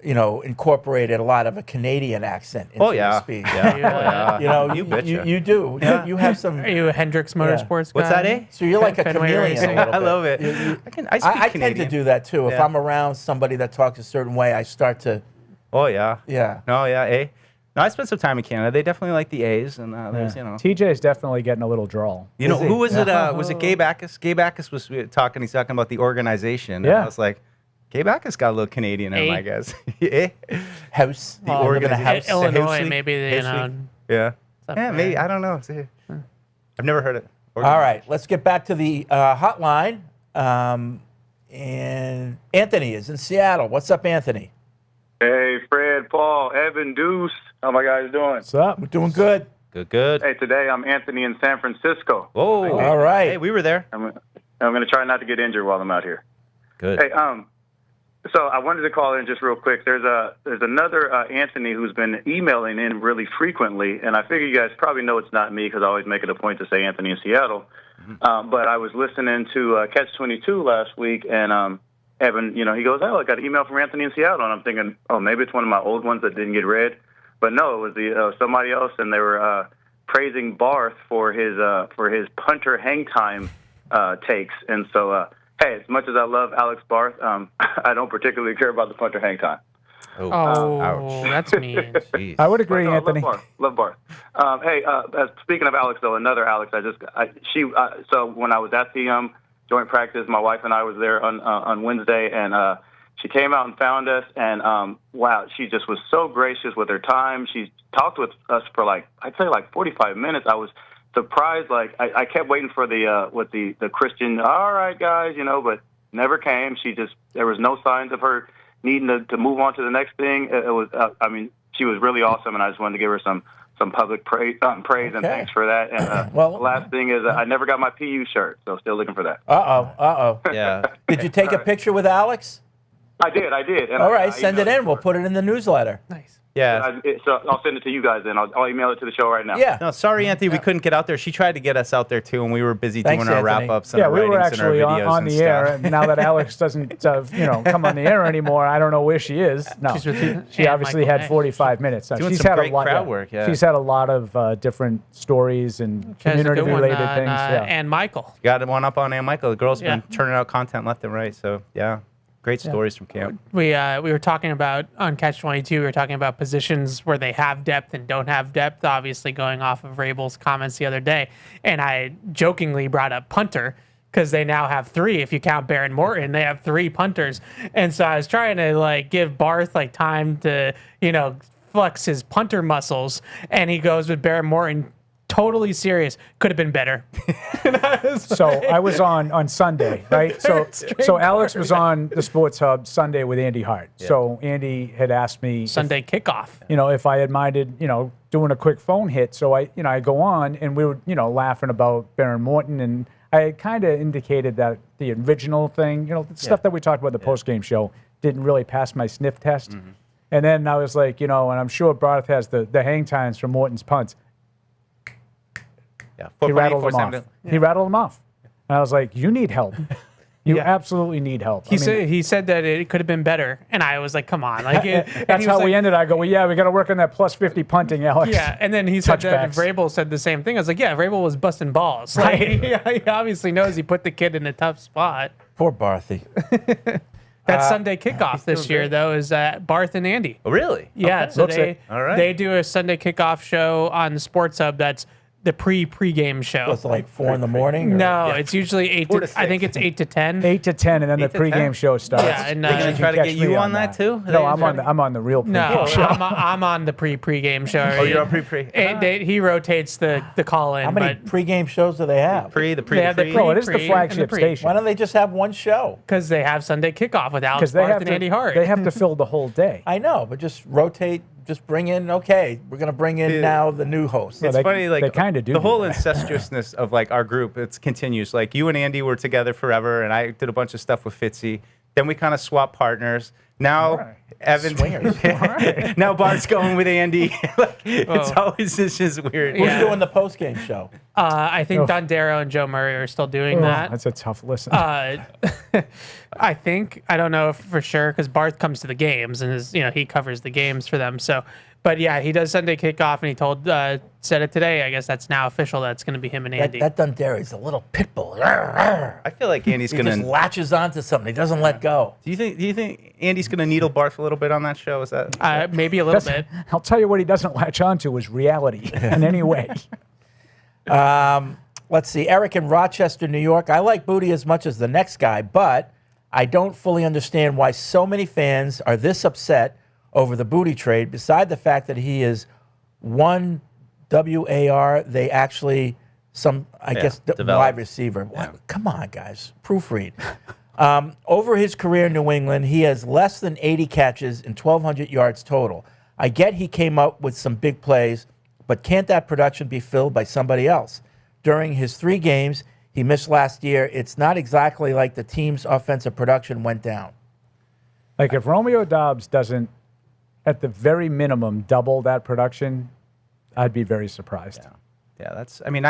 incorporated a lot of a Canadian accent into his speech. Yeah. You betcha. you do. Yeah. You have some. Are you a Hendricks Motorsports guy? What's that, eh? So you're like a Fenway chameleon. Racing. A little I bit. love it. I speak I tend Canadian. to do that too. If Yeah. I'm around somebody that talks a certain way, I start to. Oh, yeah. Yeah. No, yeah, eh? No, I spent some time in Canada. They definitely like the A's, and there's, TJ's definitely getting a little drawl. who was it? Was it Gabe Ackus? Gabe Ackus was talking. He's talking about the organization. And Yeah. I was like, Gabe Ackus got a little Canadian in him, I guess. House. The organization. Illinois, maybe they, Yeah. up Yeah, maybe. there. I don't know. See, I've never heard it. All right, let's get back to the hotline. And Anthony is in Seattle. What's up, Anthony? Hey, Fred, Paul, Evan, Deuce. How my guys doing? What's up? We're doing good. Good. Hey, today I'm Anthony in San Francisco. Oh, all right. Hey, we were there. I'm going to try not to get injured while I'm out here. Good. Hey, so I wanted to call in just real quick. There's another Anthony who's been emailing in really frequently, and I figure you guys probably know it's not me because I always make it a point to say Anthony in Seattle. But I was listening to Catch 22 last week, and Evan, he goes, "Oh, I got an email from Anthony in Seattle," and I'm thinking, "Oh, maybe it's one of my old ones that didn't get read." But no, it was somebody else, and they were praising Barth for his punter hang time takes. And so, hey, as much as I love Alex Barth, I don't particularly care about the punter hang time. Oh, that's mean. I would agree, No, Anthony. Love Barth. Hey, speaking of Alex, though, another Alex. So when I was at the joint practice, my wife and I was there on Wednesday, and she came out and found us, and wow, she just was so gracious with her time. She talked with us for I'd say 45 minutes. I was surprised. I kept waiting for the Christian, all right, guys, but never came. There was no signs of her needing to move on to the next thing. It was, she was really awesome, and I just wanted to give her some public praise and thanks for that. And the last thing is I never got my PU shirt, so still looking for that. Yeah. Did you take a picture with Alex? I did. And All right, send it in. We'll put it in the newsletter. Nice. Yeah. So I'll send it to you guys, then. I'll email it to the show right now. Yeah. No, sorry, Anthony, we couldn't get out there. She tried to get us out there too, and we were busy Thanks, doing our Anthony. wrap-ups and Yeah, our we were writings and our actually videos on and the air, stuff. and now that Alex doesn't, come on the air anymore, I don't know where she is. No, She's with she Aunt obviously Michael had Bay. 45 minutes. Now, Doing she's some had great a lot. crowd work, yeah. She's had a lot of different stories and She has a good one, community-related on, things. Yeah. And Michael. Got one up on Aunt Michael. The girl's Yeah. been turning out content left and right. So, yeah, great stories from camp. We were talking about on Catch 22. We were talking about positions where they have depth and don't have depth. Obviously, going off of Rabel's comments the other day, and I jokingly brought up punter because they now have 3. If you count Baron Morton, they have 3 punters. And so I was trying to give Barth time to flex his punter muscles, and he goes with Baron Morton totally serious. Could have been better. So I was on Sunday, right? So Alex was on the Sports Hub Sunday with Andy Hart. Yeah. So Andy had asked me Sunday kickoff. if I had minded, doing a quick phone hit. So I go on and we were, laughing about Baron Morton, and I kind of indicated that the original thing, the stuff that we talked about in the post-game show didn't really pass my sniff test. Mm-hmm. And then I was like, and I'm sure Barth has the hang times from Morton's punts. Yeah. He rattled them 4.84 off. He rattled them off. And I was like, you need help. You Yeah. absolutely need help. He said that it could have been better, and I was like, "Come on!" Like That's how we ended. I go, well, yeah, we got to work on that plus 50 punting, Alex. Yeah, and then he said that Touchbacks. Vrabel said the same thing. I was like, "Yeah, Vrabel was busting balls. Like, he obviously knows he put the kid in a tough spot." Poor Barthy. That Sunday kickoff this year, though, is Barth and Andy. Oh, really? Yeah, Okay. so Looks it. All right. they do a Sunday kickoff show on the Sports Hub. That's the pregame show. So it's like 4 in the morning? Or? No, it's usually 8 4 to. to I think it's 8 to 10. 8 to 10, and then the 8 to 10? pregame show starts. Yeah, and They're gonna You try to can get catch me you on that too? No, I'm on the real pregame No, show. I'm on the pregame show. Oh, you're on pre. He rotates the call in. How many but pregame shows do they have? The They have the pre. Bro, it is the pre flagship and the pre. station. Why don't they just have one show? Because they have Sunday kickoff with Alex Because they Barth have and to, Andy Hart. they have to fill the whole day. I know, but just rotate. Just bring in. Okay, we're gonna bring in now the new host. It's they- funny, like they kinda do the do whole that. incestuousness of like our group. It continues. Like you and Andy were together forever, and I did a bunch of stuff with Fitzy. Then we kind of swapped partners. Now Right. Evan, now Bart's going with Andy. Like, it's always this is weird. Who's doing the post game show? I think Oh. Dondero and Joe Murray are still doing Oh, that. that's a tough listen. I don't know for sure because Barth comes to the games and he covers the games for them. So, but yeah, he does Sunday kickoff, and he said it today. I guess that's now official. That's going to be him and Andy. That Dundari's a little pit bull. I feel like Andy's He gonna. just latches onto something. He doesn't let go. Do you think Andy's gonna needle Barth a little bit on that show? Is that Maybe a little bit. I'll tell you what he doesn't latch onto is reality in any way. Let's see. Eric in Rochester, New York. I like Booty as much as the next guy, but I don't fully understand why so many fans are this upset over the Booty trade. Beside the fact that he is one WAR, they actually developed. wide receiver. What? Come on, guys, proofread. Over his career in New England, he has less than 80 catches and 1,200 yards total. I get he came up with some big plays, but can't that production be filled by somebody else? During his 3 games he missed last year, it's not exactly like the team's offensive production went down. Like if Romeo Doubs doesn't, at the very minimum, double that production, I'd be very surprised. Yeah, that's. I mean,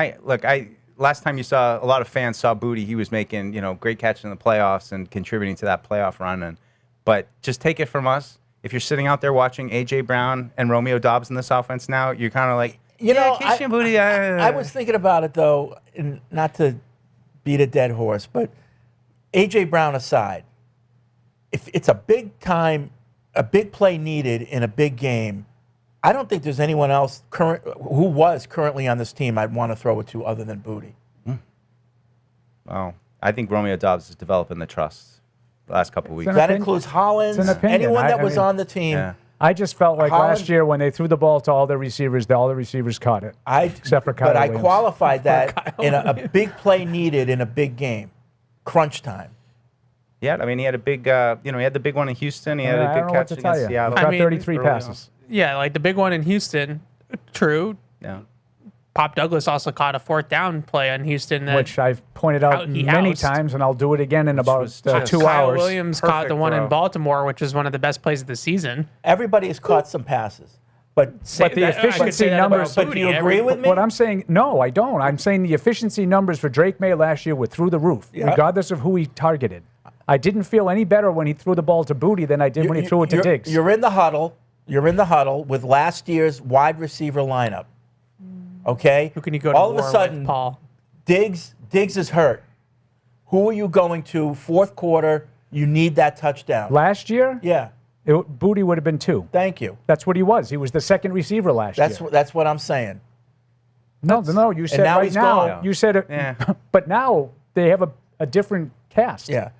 last time you saw a lot of fans saw Booty, he was making great catches in the playoffs and contributing to that playoff run. But just take it from us. If you're sitting out there watching AJ Brown and Romeo Doubs in this offense now, you're kind of like, Keisha Booty. I was thinking about it though, and not to beat a dead horse, but AJ Brown aside, if it's a big play needed in a big game, I don't think there's anyone else who was currently on this team I'd want to throw it to other than Booty. Well, I think Romeo Doubs is developing the trust the last couple of weeks. That includes Hollins, It's an opinion. anyone that I was mean, on the team. Yeah. I just felt like Holland- last year when they threw the ball to all the receivers caught it. Except for Kyle But I Williams. qualified that in a big play needed in a big game, crunch time. Yeah, I mean, he had a big, he had the big one in Houston. He had I a don't big know what catch to tell against you. Seattle. He got I mean, 33 early on. passes. Yeah, like the big one in Houston. True. Yeah. Pop Douglas also caught a 4th down play on Houston. That Which I've pointed out he many housed. times, and I'll do it again in about was just 2 Kyle hours. Williams caught the Perfect one throw. in Baltimore, which is one of the best plays of the season. Everybody has caught some passes, but But the efficiency numbers. But do you agree with me? What I'm saying, no, I don't. I'm saying the efficiency numbers for Drake May last year were through the roof, regardless of who he targeted. I didn't feel any better when he threw the ball to Booty than I did when he threw it to Diggs. You're in the huddle. You're in the huddle with last year's wide receiver lineup. Okay. Who can you go to All of war a sudden, with, Paul? Diggs is hurt. Who are you going to? Fourth quarter, you need that touchdown. Last year, Yeah. Booty would have been 2. Thank you. That's what he was. He was the second receiver last year. That's what I'm saying. No, you said now right he's now. gone. You said it, Yeah. but now they have a different cast. Yeah.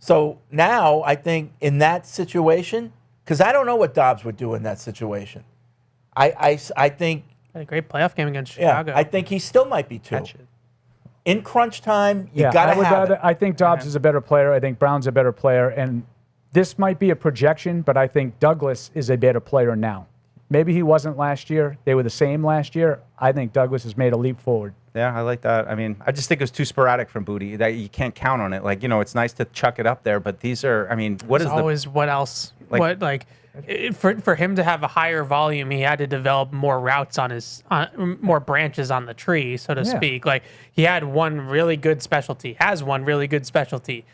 So now I think in that situation, because I don't know what Dobbs would do in that situation. I think Had a great playoff game against Yeah, Chicago. I think he still might be 2. In crunch time, you Yeah, got to have it. I think Dobbs is a better player. I think Brown's a better player. And this might be a projection, but I think Douglas is a better player now. Maybe he wasn't last year. They were the same last year. I think Douglas has made a leap forward. Yeah, I like that. I mean, I just think it was too sporadic from Booty. That you can't count on it. Like, it's nice to chuck it up there, but these are, I mean, what is always what else? For him to have a higher volume, he had to develop more routes more branches on the tree, so to speak. Like, he had one really good specialty, has one really good specialty.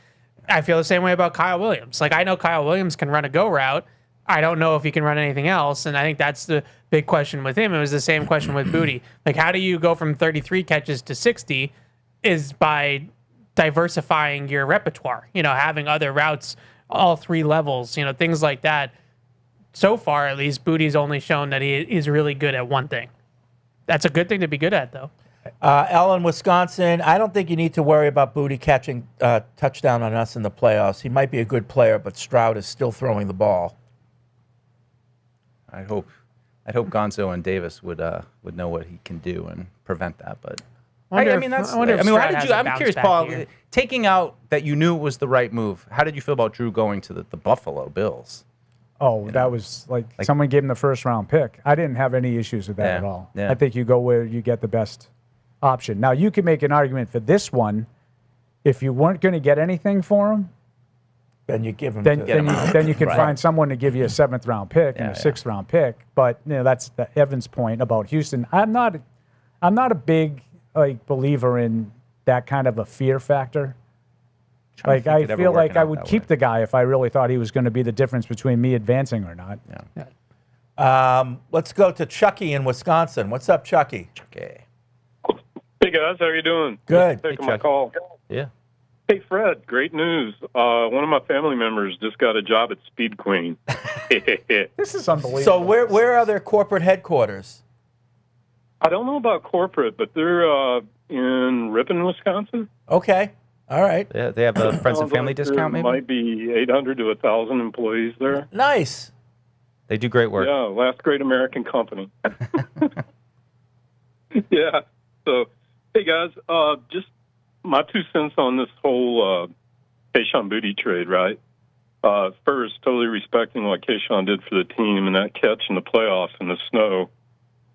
I feel the same way about Kyle Williams. Like, I know Kyle Williams can run a go route. I don't know if he can run anything else, and I think that's the big question with him. It was the same question with Booty. Like, how do you go from 33 catches to 60 is by diversifying your repertoire, having other routes, all 3 levels, things like that. So far, at least, Booty's only shown that he is really good at one thing. That's a good thing to be good at, though. Ellen, Wisconsin, I don't think you need to worry about Booty catching touchdown on us in the playoffs. He might be a good player, but Stroud is still throwing the ball. I hope Gonzo and Davis would know what he can do and prevent that. But how did you? I'm curious, Paul. Here. Taking out that you knew it was the right move. How did you feel about Drew going to the Buffalo Bills? Oh, that was like someone gave him the first round pick. I didn't have any issues with that at all. Yeah. I think you go where you get the best option. Now you can make an argument for this one. If you weren't going to get anything for him, then you give him. Then you can find someone to give you a 7th round pick and a 6th round pick. But that's the Evans point about Houston. I'm not a big believer in that kind of a fear factor. Like, I feel like I would keep the guy if I really thought he was going to be the difference between me advancing or not. Yeah. Let's go to Chucky in Wisconsin. What's up, Chucky? Chucky. Hey guys, how are you doing? Good. Thanks for taking my call. Yeah. Hey Fred, great news. One of my family members just got a job at Speed Queen. This is unbelievable. So where are their corporate headquarters? I don't know about corporate, but they're in Ripon, Wisconsin. Okay. All right. Yeah, they have a friends and family discount, maybe? There might be 800 to 1,000 employees there. Nice. They do great work. Yeah, last great American company. Yeah. So, hey guys, just my 2 cents on this whole Kayshon Boutte trade, right? First, totally respecting what Kayshon did for the team, and that catch in the playoffs in the snow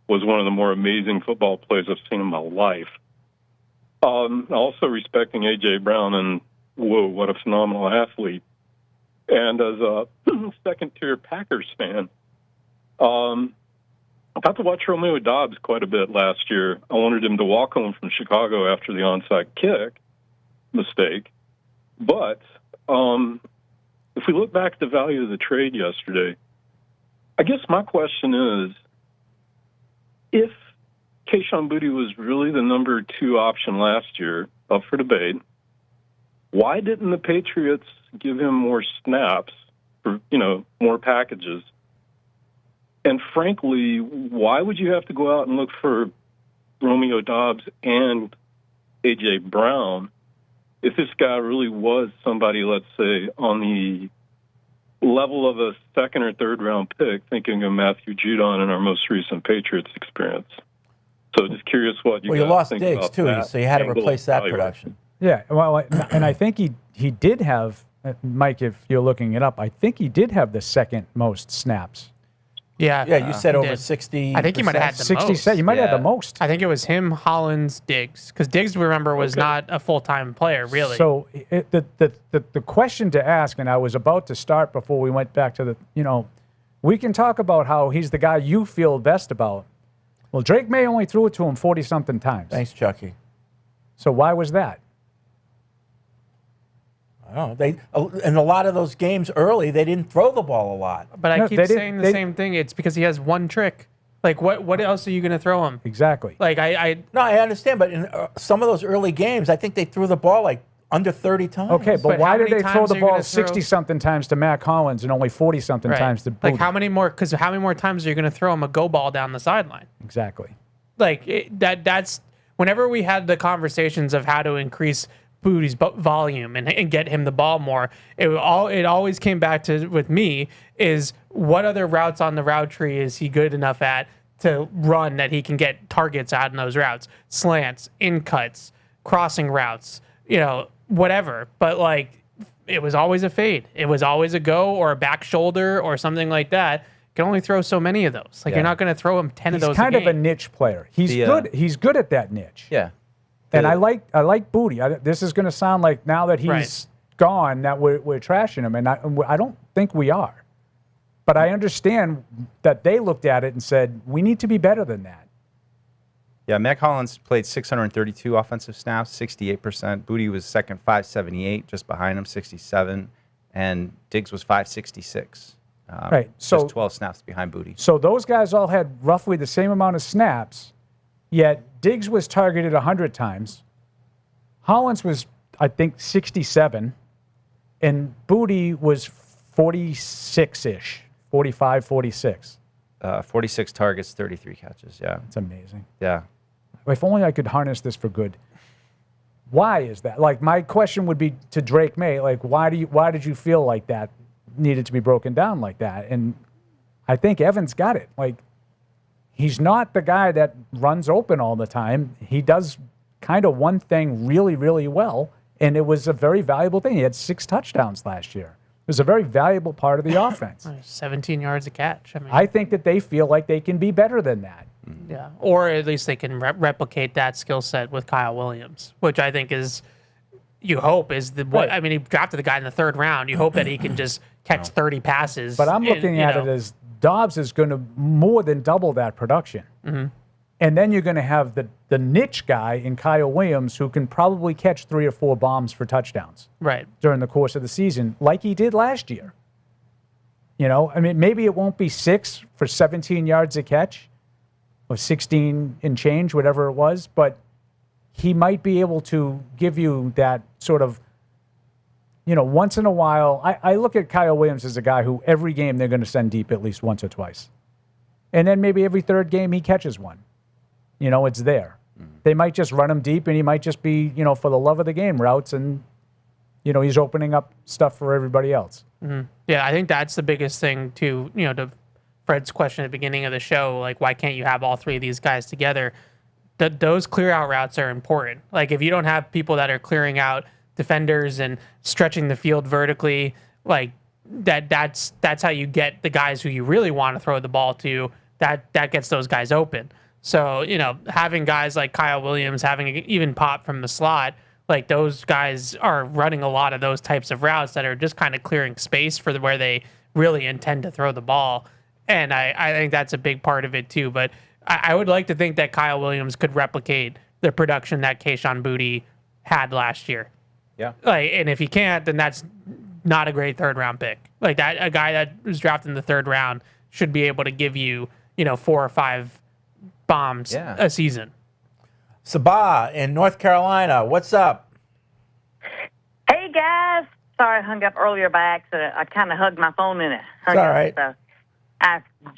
was one of the more amazing football plays I've seen in my life. Also respecting A.J. Brown, and whoa, what a phenomenal athlete. And as a second-tier Packers fan, I got to watch Romeo Doubs quite a bit last year. I wanted him to walk home from Chicago after the onside kick mistake. But if we look back at the value of the trade yesterday, I guess my question is, if Kayshon Boutte was really the number 2 option last year, up for debate, why didn't the Patriots give him more snaps for, more packages? And frankly, why would you have to go out and look for Romeo Doubs and A.J. Brown if this guy really was somebody, let's say, on the level of a 2nd or 3rd round pick, thinking of Matthew Judon in our most recent Patriots experience? So just curious what you guys lost think Diggs about too, that so you had to angle replace that evaluation. production. Yeah, well, and I think he did have, Mike, if you're looking it up, I think he did have the 2nd most snaps. Yeah. Yeah, you said he over did. 60. I think he might have had the 60 most. cents. You might have had the most. I think it was him, Hollins, Diggs. Because Diggs, remember, was not a full-time player, really. So the question to ask, and I was about to start before we went back to we can talk about how he's the guy you feel best about. Well, Drake May only threw it to him 40-something times. Thanks, Chucky. So why was that? I don't know. In a lot of those games early, they didn't throw the ball a lot. But I keep saying the same thing. It's because he has one trick. Like, what else are you going to throw him? Exactly. Like, No, I understand, but in some of those early games, I think they threw the ball like under 30 times. Okay, but why did they throw the ball 60-something times to Mac Hollins and only 40-something times to Boutte? Like, how many more times are you going to throw him a go ball down the sideline? Exactly. Like, that's whenever we had the conversations of how to increase Boutte's volume and get him the ball more, it always came back to, with me, is what other routes on the route tree is he good enough at to run that he can get targets out in those routes, slants, in cuts, crossing routes, whatever. But like, it was always a fade. It was always a go or a back shoulder or something like that. You can only throw so many of those. Like, you're not going to throw him 10 of those. He's kind of a niche player. He's good. He's good at that niche. Yeah. And I like Booty. This is going to sound like now that he's gone that we're trashing him, and I don't think we are. But I understand that they looked at it and said, we need to be better than that. Yeah, Mac Hollins played 632 offensive snaps, 68%. Booty was second, 578, just behind him, 67. And Diggs was 566. Right. So just 12 snaps behind Booty. So those guys all had roughly the same amount of snaps, yet Diggs was targeted 100 times. Hollins was, I think, 67. And Booty was 46-ish, 45, 46. 46 targets, 33 catches, yeah. It's amazing. Yeah. If only I could harness this for good. Why is that? Like, my question would be to Drake May, like, why did you feel like that needed to be broken down like that? And I think Evans got it. Like, he's not the guy that runs open all the time. He does kind of one thing really, really well, and it was a very valuable thing. He had 6 touchdowns last year. It was a very valuable part of the offense. 17 yards a catch. I think that they feel like they can be better than that. Yeah, or at least they can replicate that skill set with Kyle Williams, which I think is, you hope is the. Right. I mean, he drafted the guy in the 3rd round. You hope that he can just catch 30 passes. But I'm looking at it as Dobbs is going to more than double that production. Mm-hmm. And then you're going to have the niche guy in Kyle Williams who can probably catch 3 or 4 bombs for touchdowns right during the course of the season, like he did last year. I mean, maybe it won't be 6 for 17 yards a catch or 16 and change, whatever it was, but he might be able to give you that sort of, once in a while. I look at Kyle Williams as a guy who every game they're going to send deep at least once or twice. And then maybe every 3rd game he catches one. It's there. They might just run him deep, and he might just be, for the love of the game routes, and, he's opening up stuff for everybody else. Mm-hmm. Yeah, I think that's the biggest thing, too, to Fred's question at the beginning of the show, like, why can't you have all 3 of these guys together? Those clear-out routes are important. Like, if you don't have people that are clearing out defenders and stretching the field vertically, like, that's how you get the guys who you really want to throw the ball to. That gets those guys open. So, having guys like Kyle Williams, having even Pop from the slot, like, those guys are running a lot of those types of routes that are just kind of clearing space for where they really intend to throw the ball. And I think that's a big part of it, too. But I would like to think that Kyle Williams could replicate the production that Kayshon Boutte had last year. Yeah. And if he can't, then that's not a great 3rd-round pick. Like, that, a guy that was drafted in the 3rd round should be able to give you, 4 or 5 bombs a season. Sabah in North Carolina, what's up? Hey, guys. Sorry I hung up earlier by accident. I kind of hugged my phone in it. It's all right. So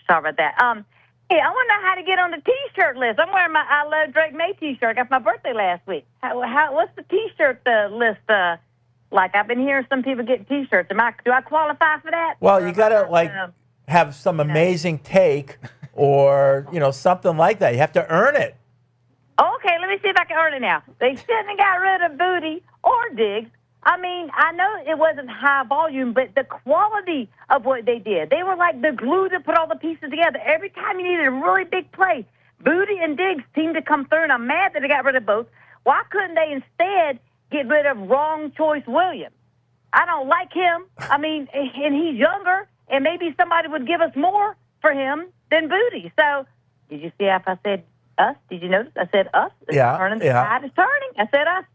sorry about that. Hey, I want to know how to get on the T-shirt list. I'm wearing my I Love Drake May T-shirt. I got my birthday last week. What's the T-shirt list like? I've been hearing some people get T-shirts. Do I qualify for that? Well, you got to, have some amazing take or, something like that. You have to earn it. Okay, let me see if I can earn it now. They shouldn't have got rid of Booty or Diggs. I mean, I know it wasn't high volume, but the quality of what they did, they were like the glue that put all the pieces together. Every time you needed a really big play, Booty and Diggs seemed to come through, and I'm mad that they got rid of both. Why couldn't they instead get rid of wrong choice Williams? I don't like him. I mean, and he's younger, and maybe somebody would give us more for him than Booty. So, did you see if I said us? Did you notice? I said us. Yeah. Turning. The tide is turning. I said us.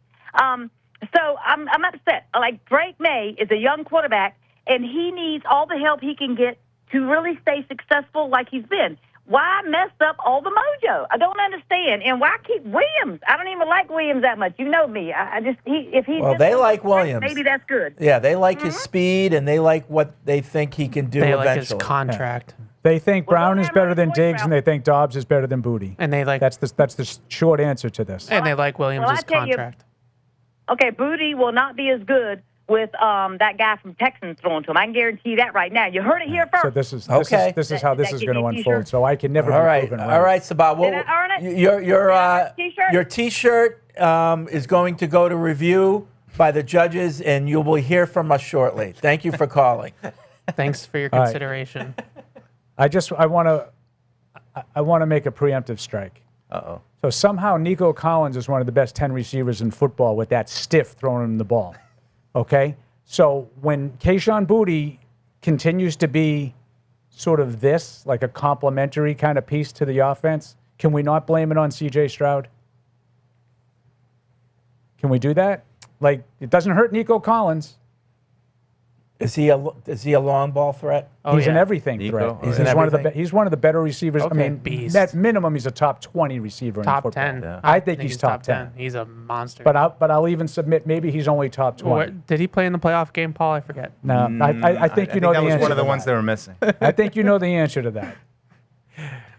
So I'm upset. Like, Drake May is a young quarterback, and he needs all the help he can get to really stay successful like he's been. Why mess up all the mojo? I don't understand. And why keep Williams? I don't even like Williams that much. You know me. Well, they like Williams. Maybe that's good. Yeah, they like his speed, and they like what they think he can do eventually. They like his contract. Yeah. They think Brown is better than Diggs, and they think Dobbs is better than Booty. And they like that's the short answer to this. And they like Williams' contract. Okay, Booty will not be as good with that guy from Texans throwing to him. I can guarantee you that right now. You heard it here first. So this is Okay. this is how this is going to T-shirt? unfold. So I can never All be right, proven all right, Sabat. Did I earn it? Your T-shirt is going to go to review by the judges, and you will hear from us shortly. Thank you for calling. Thanks for your All right. consideration. I want to make a preemptive strike. Uh-oh. So somehow Nico Collins is one of the best 10 receivers in football with that stiff throwing him the ball. Okay? So when Kayshon Boutte continues to be sort of this, like a complementary kind of piece to the offense, can we not blame it on C.J. Stroud? Can we do that? Like, it doesn't hurt Nico Collins. Is he a long ball threat? He's an everything Nico, threat. right. He's one of the better receivers. Okay. I mean, Beast. at minimum, he's a top 20 receiver in Top football. 10. Yeah. I think he's top 10. He's a monster. But I'll even submit maybe he's only top 20. What, did he play in the playoff game, Paul? I forget. No, I think you know that the was answer. one of the to ones that. that were missing. I think you know the answer to that.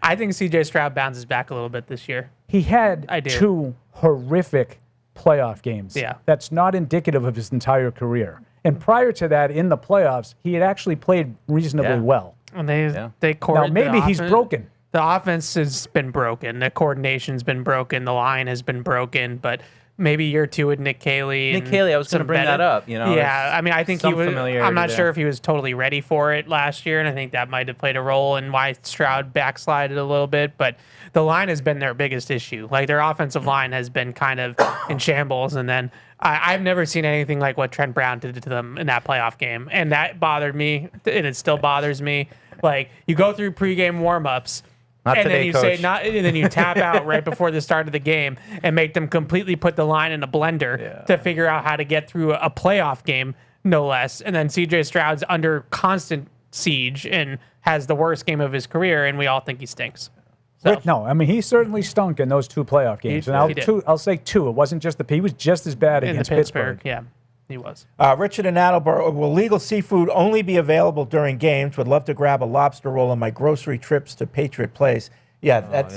I think C.J. Stroud bounces back a little bit this year. He had I do. 2 horrific playoff games. Yeah. That's not indicative of his entire career. And prior to that, in the playoffs, he had actually played reasonably well. And they Now, maybe he's broken. The offense has been broken. The coordination's been broken. The line has been broken. But maybe year 2 with Nick Caley. Nick Caley, I was going to bring that up. You know, Yeah, I mean, I think he some was. familiarity I'm not there. sure if he was totally ready for it last year, and I think that might have played a role in why Stroud backslided a little bit. But the line has been their biggest issue. Like their offensive line has been kind of in shambles, and then I've never seen anything like what Trent Brown did to them in that playoff game, and that bothered me, and it still bothers me. Like you go through pregame warmups. Not and today, then you coach. say not, and then you tap out right before the start of the game and make them completely put the line in a blender to figure out how to get through a playoff game, no less. And then CJ Stroud's under constant siege and has the worst game of his career, and we all think he stinks. So. No, I mean, he certainly stunk in those 2 playoff games. He And did. I'll say 2. It wasn't just he was just as bad In against the Pittsburgh, Pittsburgh. yeah, he was. Richard in Attleboro, will legal seafood only be available during games? Would love to grab a lobster roll on my grocery trips to Patriot Place. Yeah, that's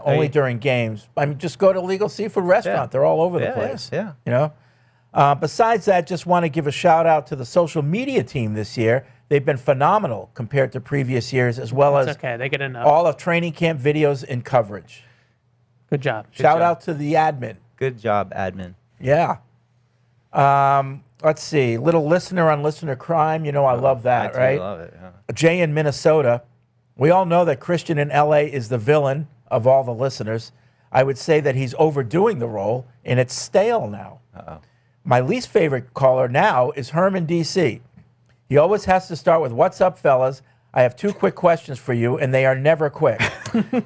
only during games. I mean, just go to a legal seafood restaurant. They're all over the place. Yeah. You know. Besides that, just want to give a shout out to the social media team this year. They've been phenomenal compared to previous years, as well It's as okay. They get enough. all of training camp videos and coverage. Good job. Shout out to the admin. Good job, admin. Yeah. Let's see. Little listener on listener crime. You know, I love that, I right? love it. Yeah. Jay in Minnesota. We all know that Christian in LA is the villain of all the listeners. I would say that he's overdoing the role, and it's stale now. Uh-oh. My least favorite caller now is Herman DC. He always has to start with, "What's up, fellas? I have 2 quick questions for you, and they are never quick."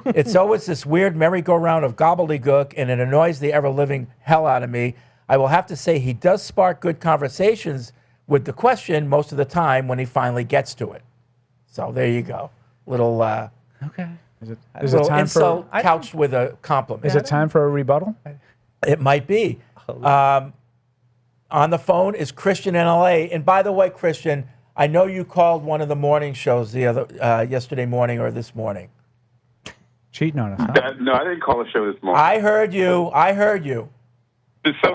It's always this weird merry-go-round of gobbledygook, and it annoys the ever-living hell out of me. I will have to say he does spark good conversations with the question most of the time when he finally gets to it. So there you go. Little Okay. Is it little time insult for couched with a compliment. Is it time for a rebuttal? It might be. On the phone is Christian in LA. And by the way, Christian, I know you called one of the morning shows yesterday morning or this morning. Cheating on us, huh? No, I didn't call the show this morning. I heard you. So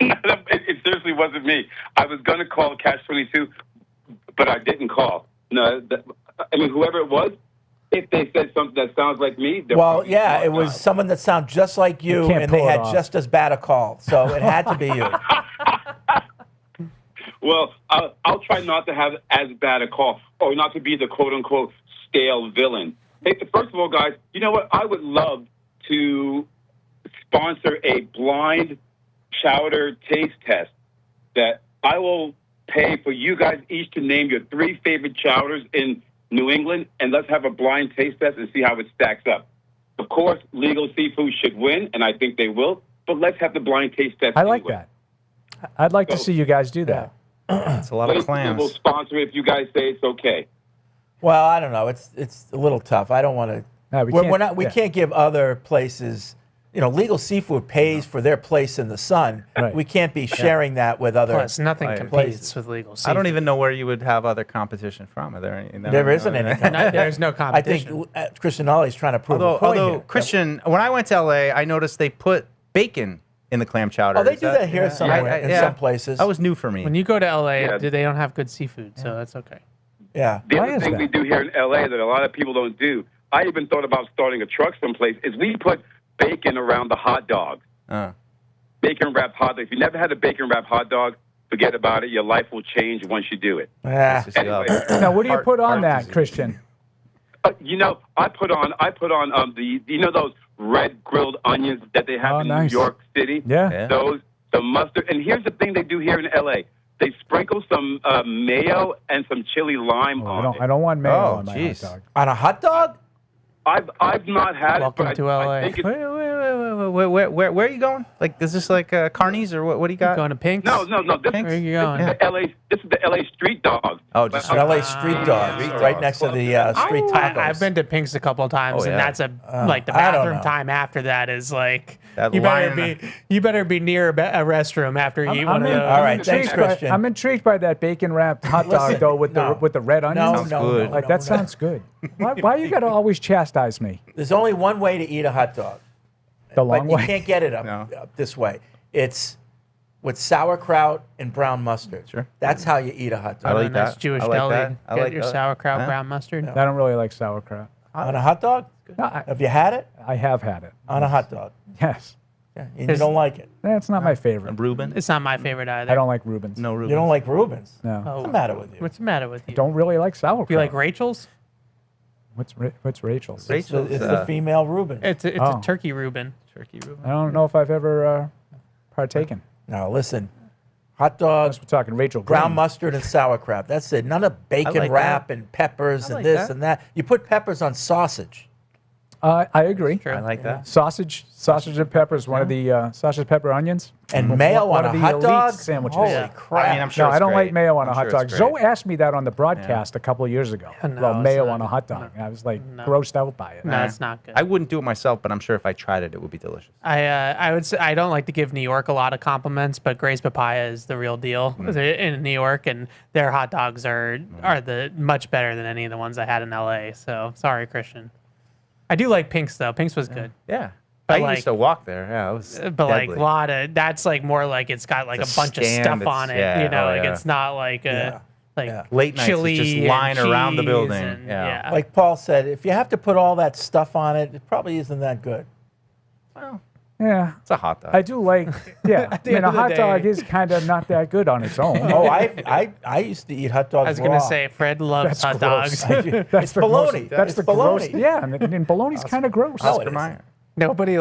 it seriously wasn't me. I was going to call Catch 22, but I didn't call. No, I mean, whoever it was, if they said something that sounds like me, Well, yeah, it was someone that sounded just like you, can't and they pull it had off. just as bad a call. So it had to be you. Well, I'll try not to have as bad a call, or not to be the quote-unquote stale villain. Hey, first of all, guys, you know what? I would love to sponsor a blind chowder taste test that I will pay for you guys each to name your 3 favorite chowders in New England, and let's have a blind taste test and see how it stacks up. Of course, legal seafood should win, and I think they will, but let's have the blind taste test. I like anyway. that. I'd like to see you guys do that. It's a lot of clams. We'll sponsor it if you guys say it's okay. Well, I don't know. It's a little tough. I don't want to. No, We can't give other places. You know, legal seafood pays for their place in the sun. Right. We can't be sharing that with other. Plus, nothing competes places. with legal seafood. I don't even know where you would have other competition from. Are there any? There isn't any. There's no competition. I think Christian Ollie's trying to prove a point Although here. Christian, when I went to LA, I noticed they put bacon in the clam chowder. Oh, they Is do that here somewhere in some places. That was new for me. When you go to LA, they don't have good seafood, so that's okay. Yeah. The other thing we do here in LA that a lot of people don't do, I even thought about starting a truck someplace, is we put bacon around the hot dog. Bacon wrapped hot dog. If you never had a bacon wrapped hot dog, forget about it. Your life will change once you do it. Anyway. Now, what do you put on that, Christian? I put on the those red grilled onions that they have in nice. New York City. Yeah. Those, the mustard. And here's the thing they do here in LA. They sprinkle some mayo and some chili lime on it. I don't want mayo on my hot dog. On a hot dog? I've not had Welcome it, but to LA. I think it's, Where are you going? Like, is this like Carney's or what do you got? Going to Pink's? no. This Where are you is going? the LA. This is the LA street dog. Oh, just LA street dogs, right next to the street tacos. I've been to Pink's a couple of times, and that's like the I don't bathroom know. time after that is like That you line- better be near a restroom after you eat one of those. All right, thanks, Christian. I'm intrigued by that bacon wrapped hot dog though with the red onions. good. Like that sounds good. Why you got to always chastise me? There's only one way to eat a hot dog. The long but way. you can't get it up this way. It's with sauerkraut and brown mustard. Sure. That's how you eat a hot dog. I like Nice that. Jewish I like deli. that. I Get like your that. sauerkraut, Huh? brown mustard. I don't really like sauerkraut. On a hot dog? No, Have you had it? I have had it. On a hot dog. Yes. Yeah, and you don't like it. That's not my favorite. Reuben? It's not my favorite either. I don't like Reubens. No Reuben. You don't like Reubens? No. What's the matter with you? What's the matter with you? Don't really like sauerkraut. Do you like Rachel's? What's Rachel's? It's the female Reuben. It's a turkey Reuben. Turkey Reuben. I don't know if I've ever partaken. Now listen, hot dogs, We're talking Rachel brown Green. mustard and sauerkraut. That's it. None of bacon like wrap that. and peppers I and like this that. and that. You put peppers on sausage. I agree. I like that. Sausage and peppers. One of the sausage pepper onions. And mayo one on of a the hot elite dog? sandwiches. Holy crap. I mean, I'm sure No, it's I don't great. like mayo on a I'm hot sure dog. it's Zoe great. asked me that on the broadcast a couple of years ago No, about it's mayo not. on a hot dog. I was like No. grossed out by it. No, it's not good. I wouldn't do it myself, but I'm sure if I tried it, it would be delicious. I would say I don't like to give New York a lot of compliments, but Grace Papaya is the real deal in New York, and their hot dogs are the much better than any of the ones I had in LA. So sorry, Christian. I do like Pink's though. Pink's was good. Yeah. But I like- used to walk there. Yeah, it was But like deadly. a lot of that's like more like it's got like It's a bunch of stand, stuff it's- on it. yeah, You know, oh, like yeah. it's not like a like Late nights, it's chili just and lying around the cheese building. and- Yeah. Like Paul said, if you have to put all that stuff on it, it probably isn't that good. Yeah. It's a hot dog. I do like, yeah. I the mean, end a of the hot day- dog is kind of not that good on its own. Oh, I used to eat hot dogs I was gonna raw. say Fred loves That's hot gross. dogs. That's It's the most- bologna. That's It's the gross. bologna. Yeah, and bologna's kind of gross. No, it isn't. Nobody.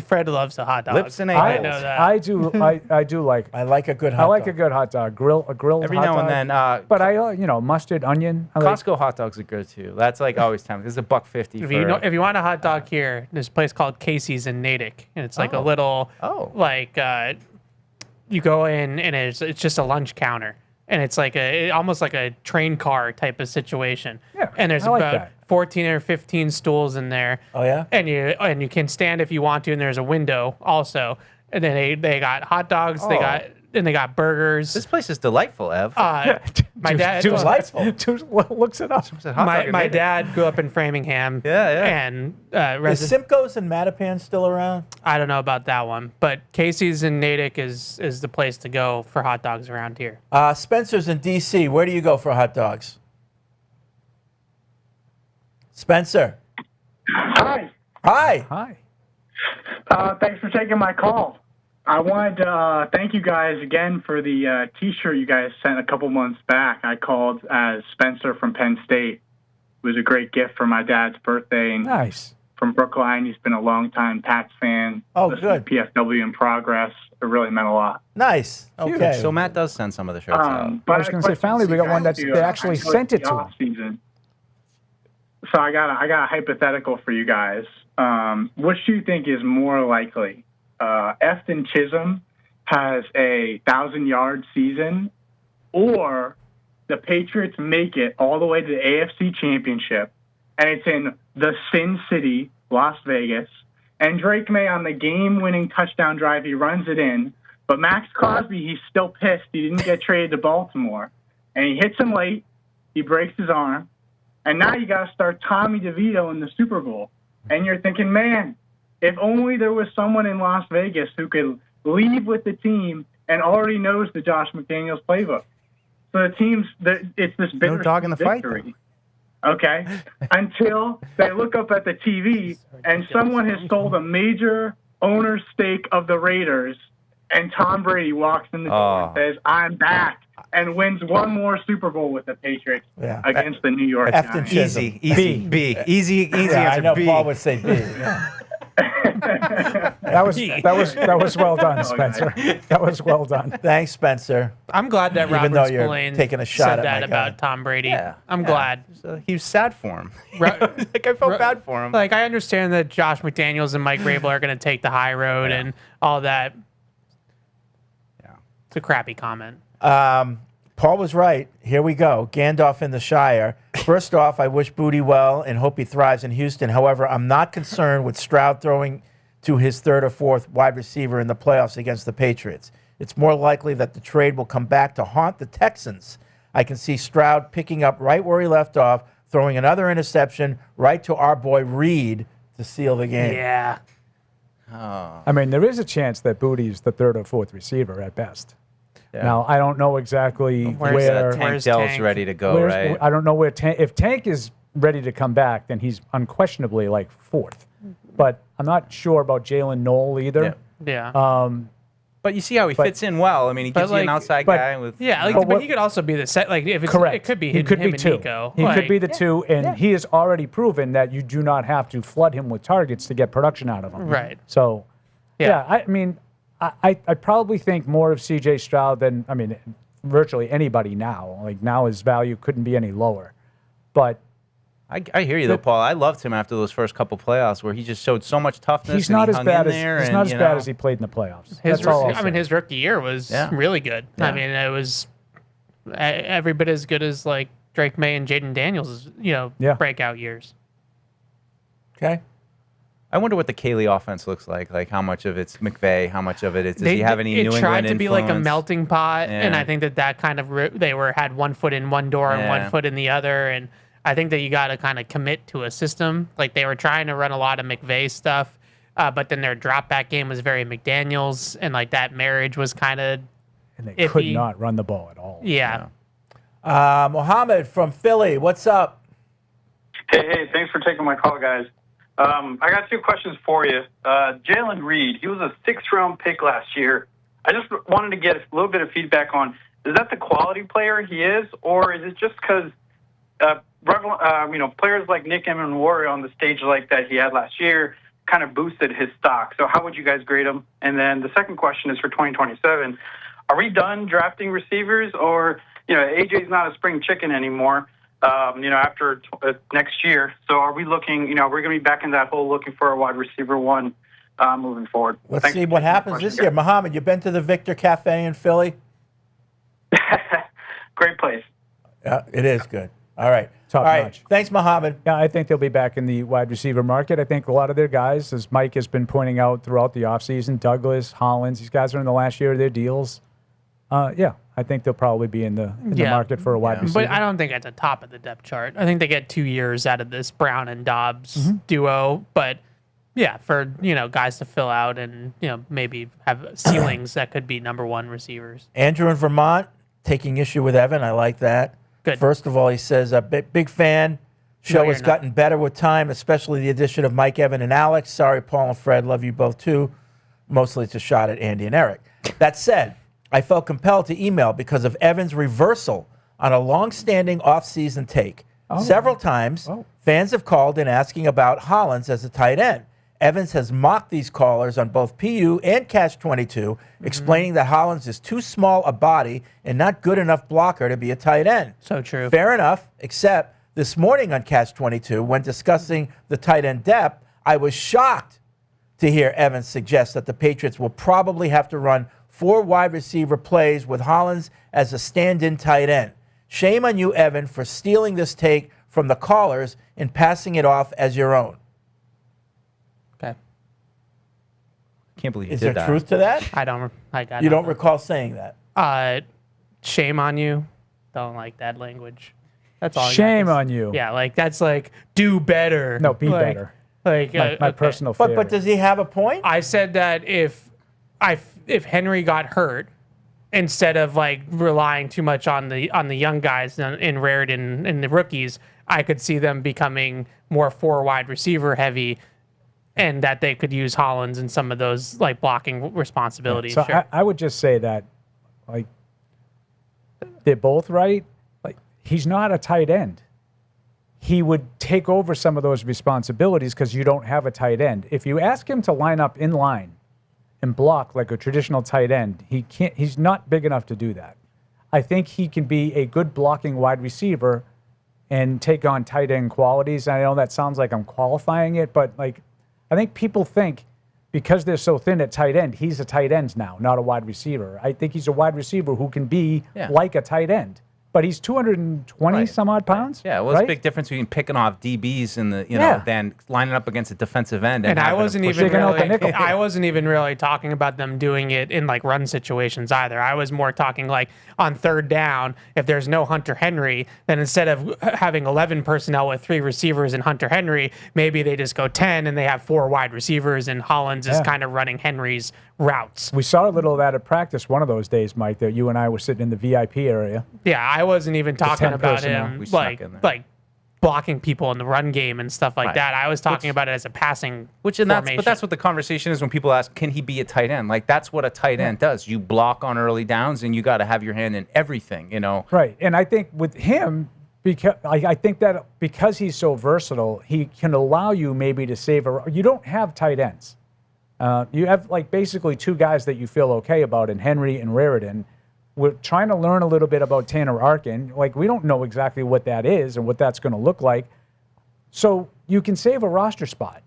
Fred loves a hot dog. Lips and I angles. know that. I do. I do like. I like a good hot I like dog. a good hot dog. A grilled Every hot now dog. and then, But I, mustard, onion. I like, Costco hot dogs are good too. That's like always time. This is $1.50. If you want a hot dog here, there's a place called Casey's in Natick, and it's like a little like you go in and it's just a lunch counter, and it's like almost like a train car type of situation. Yeah, and there's I like about that. 14 or 15 stools in there. Oh yeah. And you can stand if you want to, and there's a window also. And then they got hot dogs, they got burgers. This place is delightful, Ev. My dad Delightful. looks it up. my dad grew up in Framingham. And Is Simcoe's and Mattapan still around? I don't know about that one, but Casey's in Natick is the place to go for hot dogs around here. Spencer's in D.C. Where do you go for hot dogs? Spencer. Hi. Hi. Hi. Thanks for taking my call. I wanted to thank you guys again for the T-shirt you guys sent a couple months back. I called as Spencer from Penn State. It was a great gift for my dad's birthday. And Nice. from Brookline, he's been a longtime Pats fan. Oh, Listened to PFW in progress. It really meant a lot. Nice. Okay. So Matt does send some of the shirts out. But I was going to say, finally, we got one that they actually sent it to him. Season. So I got a hypothetical for you guys. Which do you think is more likely? Efton Chisholm has a 1,000-yard season, or the Patriots make it all the way to the AFC Championship, and it's in the Sin City, Las Vegas, and Drake May on the game-winning touchdown drive, he runs it in, but Max Crosby, he's still pissed he didn't get traded to Baltimore, and he hits him late, he breaks his arm, and now you got to start Tommy DeVito in the Super Bowl, and you're thinking, man, if only there was someone in Las Vegas who could leave with the team and already knows the Josh McDaniels playbook. So it's this bitter No dog in the fight, victory. Okay, until they look up at the TV and someone has sold a major owner's stake of the Raiders, and Tom Brady walks in the door and says, "I'm back," and wins one more Super Bowl with the Patriots against the New York Giants. Easy, easy Yeah, I answer. know B. Paul would say B. Yeah. That was well done, Spencer. That was well done. Thanks, Spencer. I'm glad that Even Robert though you're Spillane taking a shot said at that my about guy. Tom Brady. Yeah, I'm glad. He was sad for him. Like I felt bad for him. Like I understand that Josh McDaniels and Mike Vrabel are going to take the high road and all that. Yeah, it's a crappy comment. Paul was right. Here we go. Gandalf in the Shire. First off, I wish Booty well and hope he thrives in Houston. However, I'm not concerned with Stroud throwing to his third or fourth wide receiver in the playoffs against the Patriots. It's more likely that the trade will come back to haunt the Texans. I can see Stroud picking up right where he left off, throwing another interception right to our boy Reed to seal the game. Yeah. I mean, there is a chance that Booty's the third or fourth receiver at best. Yeah. Now, I don't know exactly where Tank Dell's ready to go, right? I don't know where if Tank is ready to come back, then he's unquestionably like fourth. But I'm not sure about Jalen Noel either. Yeah. But you see how he fits in well. I mean, he gives you an outside guy with. But he could also be the set. Like if it's Correct. it could be he him, could him be and two. Nico. He Like, could be the two, and he has already proven that you do not have to flood him with targets to get production out of him. Right. So, I mean, I probably think more of C.J. Stroud than virtually anybody now. Like now, his value couldn't be any lower. But I hear you though, Paul. I loved him after those first couple playoffs where he just showed so much toughness. he's not and as he bad hung in there as and, bad as he played in the playoffs. His rookie year was really good. Yeah. I mean, it was every bit as good as like Drake May and Jaden Daniels' breakout years. Okay. I wonder what the Kaylee offense looks like. Like how much of it's McVay, how much of it is. Does he have any New England influence? It tried to be like a influence? melting pot, and Yeah. I think that kind of had one foot in one door and one foot in the other, and I think that you got to kind of commit to a system. Like they were trying to run a lot of McVay stuff, but then their drop back game was very McDaniels, and like that marriage was kind of And they iffy. could not run the ball at all. Yeah. Mohammed from Philly, what's up? Hey, thanks for taking my call, guys. I got two questions for you. Jalen Reed, he was a sixth-round pick last year. I just wanted to get a little bit of feedback on, is that the quality player he is, or is it just because players like Nick Emmanwori on the stage like that he had last year kind of boosted his stock? So how would you guys grade him? And then the second question is for 2027. Are we done drafting receivers, or, AJ's not a spring chicken anymore? After next year. So are we looking, we're going to be back in that hole looking for a wide receiver one moving forward. Let's see what happens this year. Mohammed, you been to the Victor Cafe in Philly? Great place. Yeah, it is good. All right. Top All right. notch. Thanks, Mohammed. Yeah, I think they'll be back in the wide receiver market. I think a lot of their guys, as Mike has been pointing out throughout the offseason, Douglas, Hollins, these guys are in the last year of their deals. I think they'll probably be in the market for a wide receiver. But I don't think at the top of the depth chart. I think they get 2 years out of this Brown and Dobbs duo. But yeah, for guys to fill out and maybe have ceilings that could be number one receivers. Andrew in Vermont taking issue with Evan. I like that. Good. First of all, he says, big fan. Show you're has not. gotten better with time, especially the addition of Mike, Evan, and Alex. Sorry, Paul and Fred. Love you both, too. Mostly it's a shot at Andy and Eric. That said, I felt compelled to email because of Evan's reversal on a long-standing off-season take. Several times, fans have called in asking about Hollins as a tight end. Evans has mocked these callers on both PU and Catch 22, explaining that Hollins is too small a body and not good enough blocker to be a tight end. So true. Fair enough, except this morning on Catch 22, when discussing the tight end depth, I was shocked to hear Evans suggest that the Patriots will probably have to run 4 wide receiver plays with Hollins as a stand-in tight end. Shame on you, Evan, for stealing this take from the callers and passing it off as your own. Okay. Can't believe you Is did there that. truth to that? I don't. You don't recall saying that? Shame on you. Don't like that language. That's all. Shame on you. Yeah, like that's like do better. No, be Like- better. Like My okay. personal theory. But does he have a point? I said that if if Henry got hurt, instead of like relying too much on the young guys in Raritan and the rookies, I could see them becoming more 4 wide receiver heavy, and that they could use Hollins in some of those like blocking responsibilities. So Sure. I would just say that, like, they're both right. Like, he's not a tight end. He would take over some of those responsibilities because you don't have a tight end. If you ask him to line up in line and block like a traditional tight end, he can't. He's not big enough to do that. I think he can be a good blocking wide receiver and take on tight end qualities. I know that sounds like I'm qualifying it, but like, I think people think because they're so thin at tight end, he's a tight end now, not a wide receiver. I think he's a wide receiver who can be like a tight end. But he's 220 some odd pounds. Yeah, well, there's a big difference between picking off DBs and the than lining up against a defensive end. And I having wasn't to push even it out the really, nickel. I wasn't even really talking about them doing it in like run situations either. I was more talking like on third down, if there's no Hunter Henry, then instead of having 11 personnel with 3 receivers and Hunter Henry, maybe they just go 10 and they have 4 wide receivers and Hollins is kind of running Henry's routes. We saw a little of that at practice one of those days, Mike, that you and I were sitting in the VIP area. Yeah, I wasn't even talking 10 about personnel. him We snuck like blocking people in the run game and stuff like Right. that. I was talking about it as a passing formation. But that's what the conversation is when people ask, can he be a tight end? Like, that's what a tight end does. You block on early downs, and you got to have your hand in everything, you know? Right. And I think with him, because I think that because he's so versatile, he can allow you maybe to save you don't have tight ends. You have like basically 2 guys that you feel okay about in Henry and Raritan. We're trying to learn a little bit about Tanner Arkin. Like, we don't know exactly what that is and what that's going to look like. So you can save a roster spot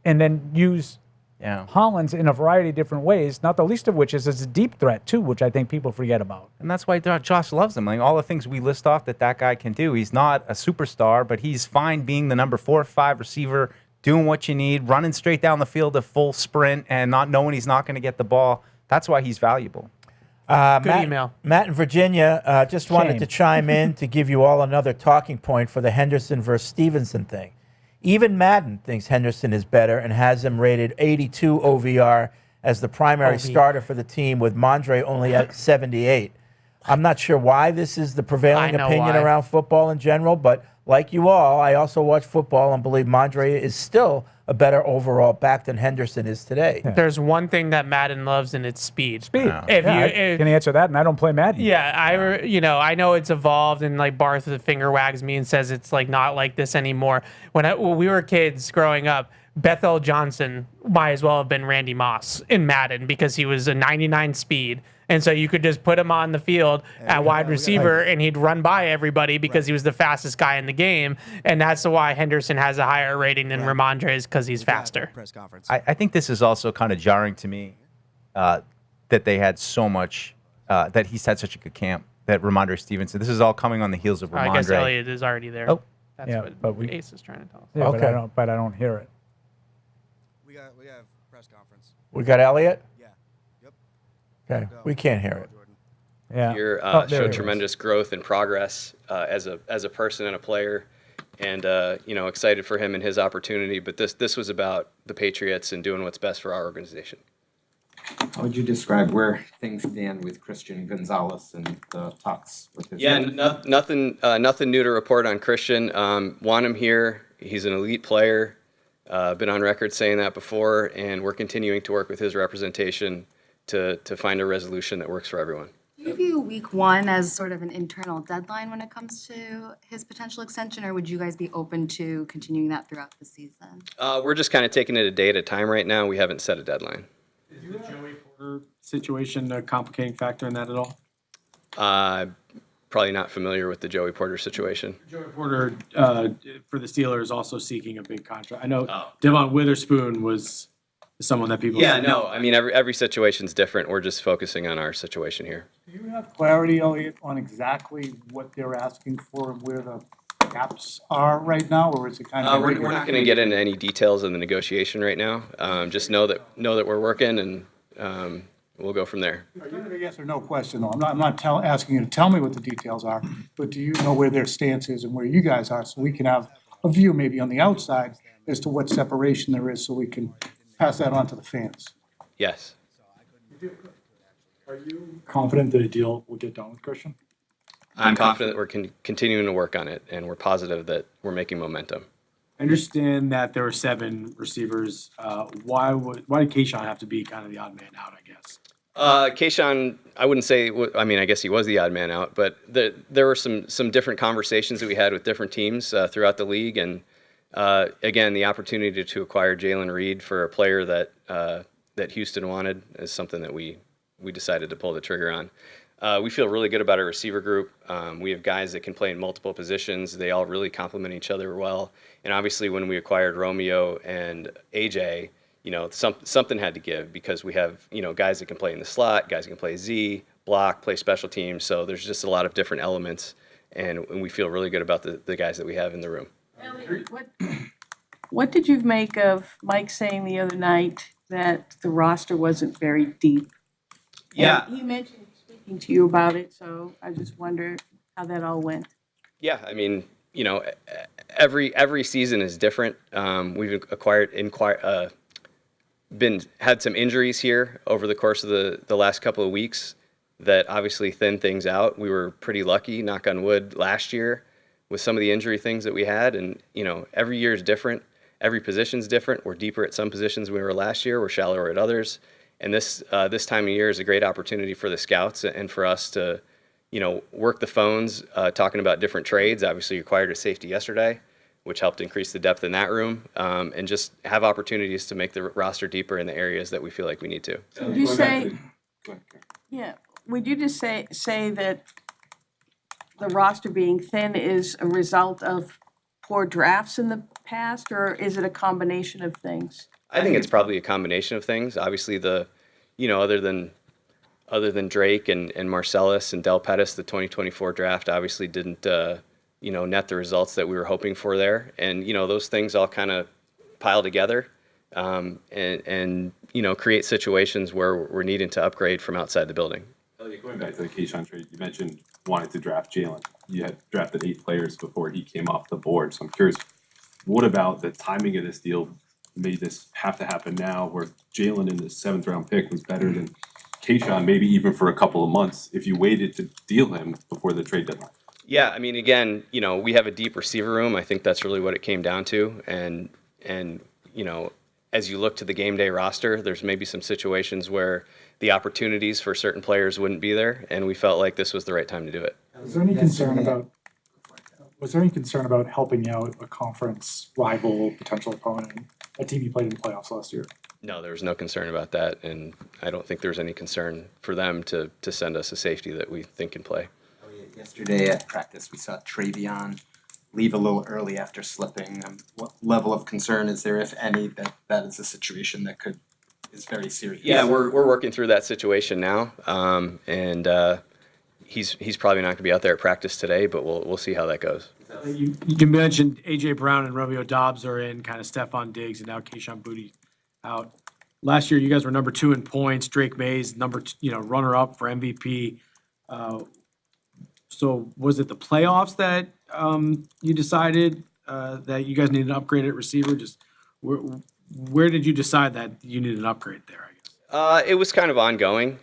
and then use Hollins in a variety of different ways, not the least of which is as a deep threat too, which I think people forget about. And that's why Josh loves him. Like, all the things we list off that guy can do. He's not a superstar, but he's fine being the number 4 or 5 receiver, doing what you need, running straight down the field a full sprint and not knowing he's not going to get the ball. That's why he's valuable. Email. Matt in Virginia just wanted Shame. to chime in to give you all another talking point for the Henderson versus Stevenson thing. Even Madden thinks Henderson is better and has him rated 82 OVR as the primary starter for the team, with Mondre only at 78. I'm not sure why this is the prevailing I know opinion why. around football in general, but like you all, I also watch football and believe Mondre is still a better overall back than Henderson is today. There's one thing that Madden loves, and it's speed. Speed. If Yeah, you, I if, can answer that, and I don't play Madden. yeah, I know it's evolved, and like Barth the finger wags me and says it's like not like this anymore. When we were kids growing up, Bethel Johnson might as well have been Randy Moss in Madden because he was a 99 speed. And so you could just put him on the field at wide receiver and he'd run by everybody because he was the fastest guy in the game. And that's why Henderson has a higher rating than Ramondre is, because he's faster. Press conference. I think this is also kind of jarring to me that they had so much, that he's had such a good camp, that Ramondre Stevenson. This is all coming on the heels of Ramondre. I guess Elliott is already there. Oh. That's Yeah, what but Ace is trying to tell us. Yeah, Okay. but I don't hear it. We have press conference. We got Elliot? Yeah. Yep. Okay, we can't hear it. Yeah. You Oh, there showed it is. tremendous growth and progress as a person and a player, and excited for him and his opportunity. But this was about the Patriots and doing what's best for our organization. How would you describe where things stand with Christian Gonzalez and the talks with his? Yeah, nothing new to report on Christian. Want him here. He's an elite player. Been on record saying that before, and we're continuing to work with his representation to find a resolution that works for everyone. Do you view week 1 as sort of an internal deadline when it comes to his potential extension, or would you guys be open to continuing that throughout the season? We're just kind of taking it a day at a time right now. We haven't set a deadline. Is the Joey Porter situation a complicating factor in that at all? Probably not familiar with the Joey Porter situation. Joey Porter for the Steelers also seeking a big contract. I know Devon Witherspoon was someone that people. Yeah, no. I mean, every situation's different. We're just focusing on our situation here. Do you have clarity, Elliot, on exactly what they're asking for and where the gaps are right now, or is it kind of? We're not going to get into any details in the negotiation right now. Just know that we're working, and we'll go from there. Are you a yes or no question, though? I'm not asking you to tell me what the details are, but do you know where their stance is and where you guys are, so we can have a view maybe on the outside as to what separation there is, so we can pass that on to the fans? Yes. Are you confident that a deal will get done with Christian? I'm confident that we're continuing to work on it, and we're positive that we're making momentum. I understand that there were 7 receivers. Why did Kayshawn have to be kind of the odd man out, I guess? Kayshawn, I wouldn't say. I mean, I guess he was the odd man out, but there were some different conversations that we had with different teams throughout the league, and again, the opportunity to acquire Jalen Reed for a player that Houston wanted is something that we decided to pull the trigger on. We feel really good about our receiver group. We have guys that can play in multiple positions. They all really complement each other well. And obviously, when we acquired Romeo and AJ, something had to give because we have, guys that can play in the slot, guys that can play Z, block, play special teams. So there's just a lot of different elements, and we feel really good about the guys that we have in the room. What did you make of Mike saying the other night that the roster wasn't very deep? Yeah. And he mentioned speaking to you about it, so I just wonder how that all went. Yeah, I mean, every season is different. We've had some injuries here over the course of the last couple of weeks that obviously thinned things out. We were pretty lucky, knock on wood, last year with some of the injury things that we had. And, every year is different. Every position's different. We're deeper at some positions than we were last year. We're shallower at others. And this time of year is a great opportunity for the scouts and for us to, work the phones, talking about different trades. Obviously, you acquired a safety yesterday, which helped increase the depth in that room, and just have opportunities to make the roster deeper in the areas that we feel like we need to. Would you say, yeah, would you just say that the roster being thin is a result of poor drafts in the past, or is it a combination of things? I think it's probably a combination of things. Obviously, other than Drake and Marcellus and Del Pettis, the 2024 draft obviously didn't, net the results that we were hoping for there. And, those things all kind of pile together and create situations where we're needing to upgrade from outside the building. Elliot, going back to the Kayshawn trade, you mentioned wanting to draft Jalen. You had drafted 8 players before he came off the board. So I'm curious, what about the timing of this deal made this have to happen now, where Jalen in the 7th round pick was better than Kayshawn, maybe even for a couple of months, if you waited to deal him before the trade deadline? Yeah, I mean, again, we have a deep receiver room. I think that's really what it came down to. And as you look to the game day roster, there's maybe some situations where the opportunities for certain players wouldn't be there, and we felt like this was the right time to do it. Was there any concern about helping out a conference rival, potential opponent, a team you played in the playoffs last year? No, there was no concern about that, and I don't think there's any concern for them to send us a safety that we think can play. Yesterday at practice, we saw Travion leave a little early after slipping. What level of concern is there, if any, that is a situation that is very serious? Yeah, we're working through that situation now, and he's probably not going to be out there at practice today, but we'll see how that goes. You mentioned A.J. Brown and Romeo Dobbs are in, kind of Stephon Diggs, and now Kayshawn Boutte out. Last year, you guys were number 2 in points. Drake Mays, runner up for MVP. So was it the playoffs that you decided that you guys needed an upgrade at receiver? Just where did you decide that you needed an upgrade there, I guess? It was kind of ongoing.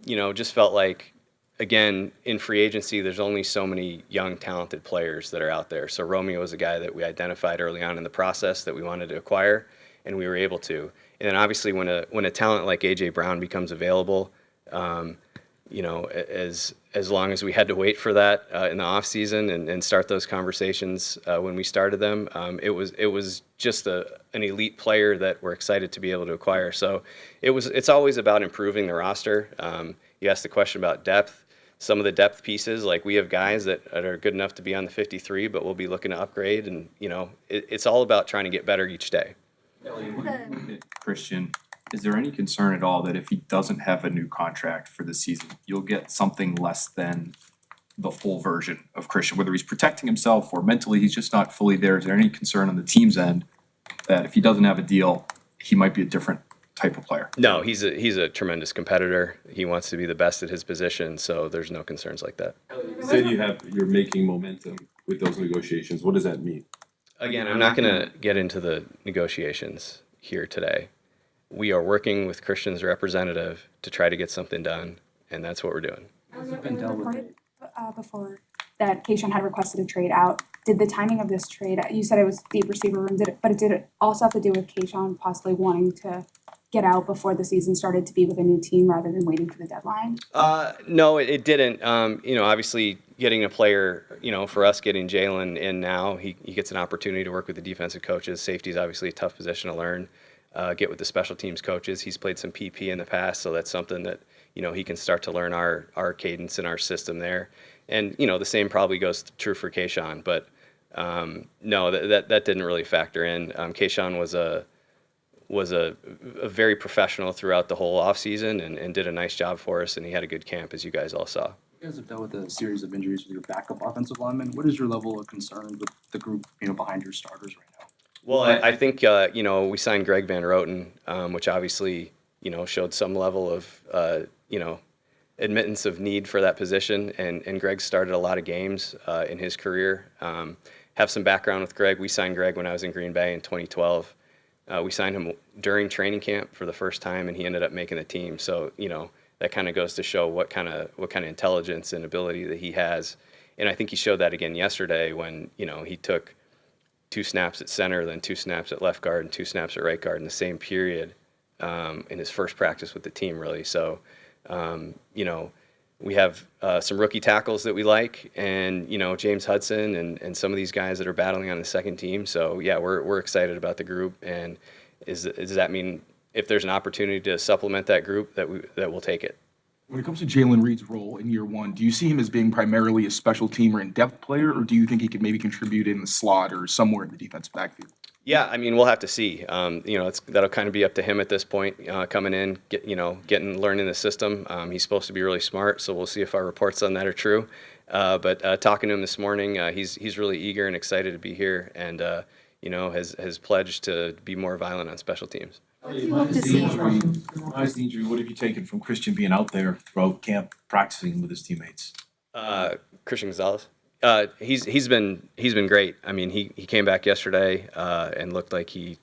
Just felt like, again, in free agency, there's only so many young, talented players that are out there. So Romeo was a guy that we identified early on in the process that we wanted to acquire, and we were able to. And then obviously when a talent like A.J. Brown becomes available, as long as we had to wait for that in the off season and start those conversations when we started them, it was just an elite player that we're excited to be able to acquire. So it's always about improving the roster. You asked the question about depth. Some of the depth pieces, like we have guys that are good enough to be on the 53, but we'll be looking to upgrade. And it's all about trying to get better each day. Christian, is there any concern at all that if he doesn't have a new contract for the season, you'll get something less than the full version of Christian, whether he's protecting himself or mentally he's just not fully there? Is there any concern on the team's end that if he doesn't have a deal, he might be a different type of player? No, he's a tremendous competitor. He wants to be the best at his position, so there's no concerns like that. You said you're making momentum with those negotiations. What does that mean? Again, I'm not going to get into the negotiations here today. we are working with Christian's representative to try to get something done, and that's what we're doing. Reported before that Kayshawn had requested a trade out. Did the timing of this trade, you said it was deep receiver room, but did it also have to do with Kayshawn possibly wanting to get out before the season started to be with a new team rather than waiting for the deadline? No, it didn't. Obviously getting a player, for us getting Jalen in now, he gets an opportunity to work with the defensive coaches. Safety is obviously a tough position to learn. Get with the special teams coaches. He's played some PP in the past, so that's something that, he can start to learn our cadence and our system there. And, the same probably goes true for Kayshawn, but no, that didn't really factor in. Kayshawn was a very professional throughout the whole offseason and did a nice job for us, and he had a good camp, as you guys all saw. You guys have dealt with a series of injuries with your backup offensive linemen. What is your level of concern with the group, behind your starters right now? Well, I think, we signed Greg Van Roten, which obviously, showed some level of, admittance of need for that position. And Greg started a lot of games in his career. Have some background with Greg. We signed Greg when I was in Green Bay in 2012. We signed him during training camp for the first time, and he ended up making the team. So, that kind of goes to show what kind of intelligence and ability that he has. And I think he showed that again yesterday when, he took 2 snaps at center, then 2 snaps at left guard, and 2 snaps at right guard in the same period in his first practice with the team, really. So, we have some rookie tackles that we like, and James Hudson and some of these guys that are battling on the second team. So yeah, we're excited about the group. And does that mean if there's an opportunity to supplement that group that we'll take it? When it comes to Jalen Reed's role in year one, do you see him as being primarily a special teamer and depth player, or do you think he could maybe contribute in the slot or somewhere in the defensive backfield? Yeah, we'll have to see. That'll kind of be up to him at this point, coming in, learning the system. He's supposed to be really smart, so we'll see if our reports on that are true. But talking to him this morning, he's really eager and excited to be here, and has pledged to be more violent on special teams. Minus the injury, what have you taken from Christian being out there throughout camp practicing with his teammates? Christian Gonzalez. He's been great. He came back yesterday and looked like he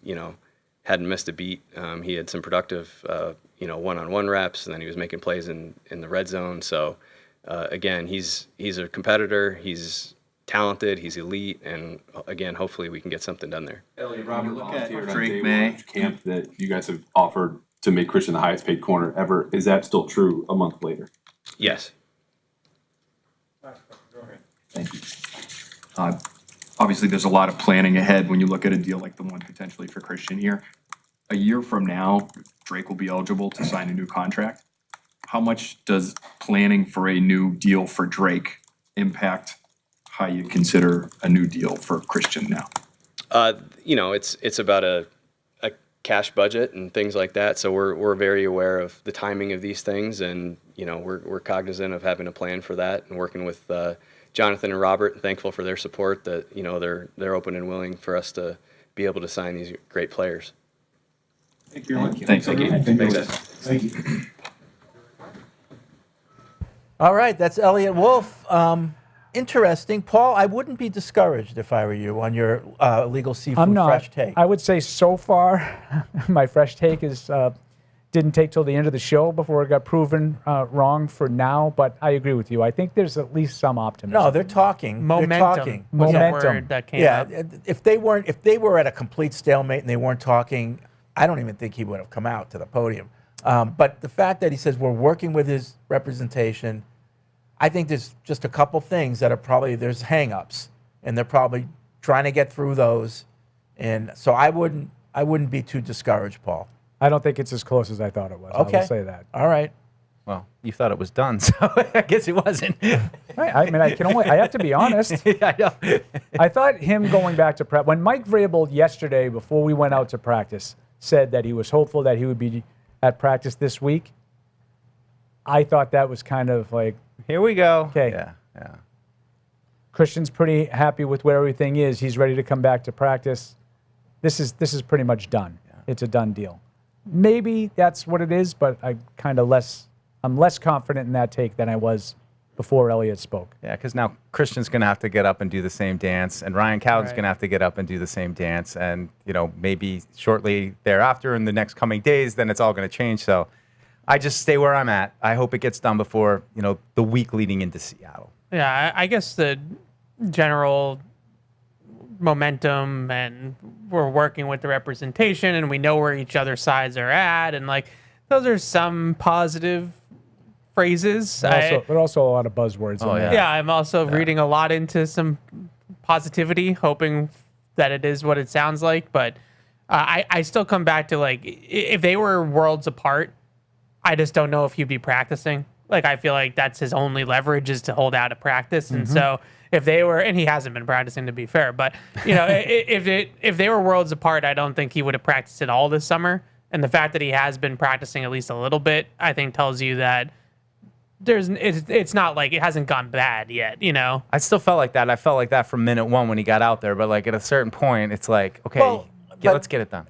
hadn't missed a beat. He had some productive one-on-one reps, and then he was making plays in the red zone. So again, he's a competitor. He's talented. He's elite, and again, hopefully we can get something done there. Elliot, Robert volunteered on day one of camp that you guys have offered to make Christian the highest paid corner ever. Is that still true a month later? Yes. Thank you. Obviously, there's a lot of planning ahead when you look at a deal like the one potentially for Christian here. A year from now, Drake will be eligible to sign a new contract. How much does planning for a new deal for Drake impact how you consider a new deal for Christian now? It's about a cash budget and things like that. So we're very aware of the timing of these things, and we're cognizant of having a plan for that and working with Jonathan and Robert, and thankful for their support that they're open and willing for us to be able to sign these great players. Thank you. Thanks. Thank you. All right, that's Elliot Wolf. Interesting. Paul, I wouldn't be discouraged if I were you on your legal seafood I'm not. fresh take. I would say so far, my fresh take is didn't take till the end of the show before it got proven wrong for now. But I agree with you. I think there's at least some optimism. No, they're talking. Momentum. They're talking. Was the word that came up. If they were at a complete stalemate and they weren't talking, I don't even think he would have come out to the podium. But the fact that he says we're working with his representation, I think there's just a couple things that are there's hang-ups, and they're probably trying to get through those. And so I wouldn't be too discouraged, Paul. I don't think it's as close as I thought it was. Okay. I will say that. All right. Well, you thought it was done, so I guess it wasn't. I have to be honest. I know. I thought him going back to prep, when Mike Vrabel yesterday, before we went out to practice, said that he was hopeful that he would be at practice this week, I thought that was kind of like, here we go. Okay. Yeah. Christian's pretty happy with where everything is. He's ready to come back to practice. This is pretty much done. Yeah. It's a done deal. Maybe that's what it is, but I'm less confident in that take than I was before Elliott spoke. Yeah, because now Christian's going to have to get up and do the same dance, and Ryan Cowden's Right. going to have to get up and do the same dance, and maybe shortly thereafter, in the next coming days, then it's all going to change. So I just stay where I'm at. I hope it gets done before the week leading into Seattle. Yeah, I guess the general momentum, and we're working with the representation, and we know where each other's sides are at, and like those are some positive phrases. But also a lot of buzzwords. in there. Yeah, I'm also reading a lot into some positivity, hoping that it is what it sounds like. But I still come back to, like, if they were worlds apart, I just don't know if he'd be practicing. Like, I feel like that's his only leverage, is to hold out at practice. And so if they were, and he hasn't been practicing, to be fair, but if they were worlds apart, I don't think he would have practiced at all this summer. And the fact that he has been practicing at least a little bit, I think tells you that it's not like it hasn't gone bad yet, I still felt like that. I felt like that from minute one when he got out there. But like at a certain point, it's like, okay, let's get it done.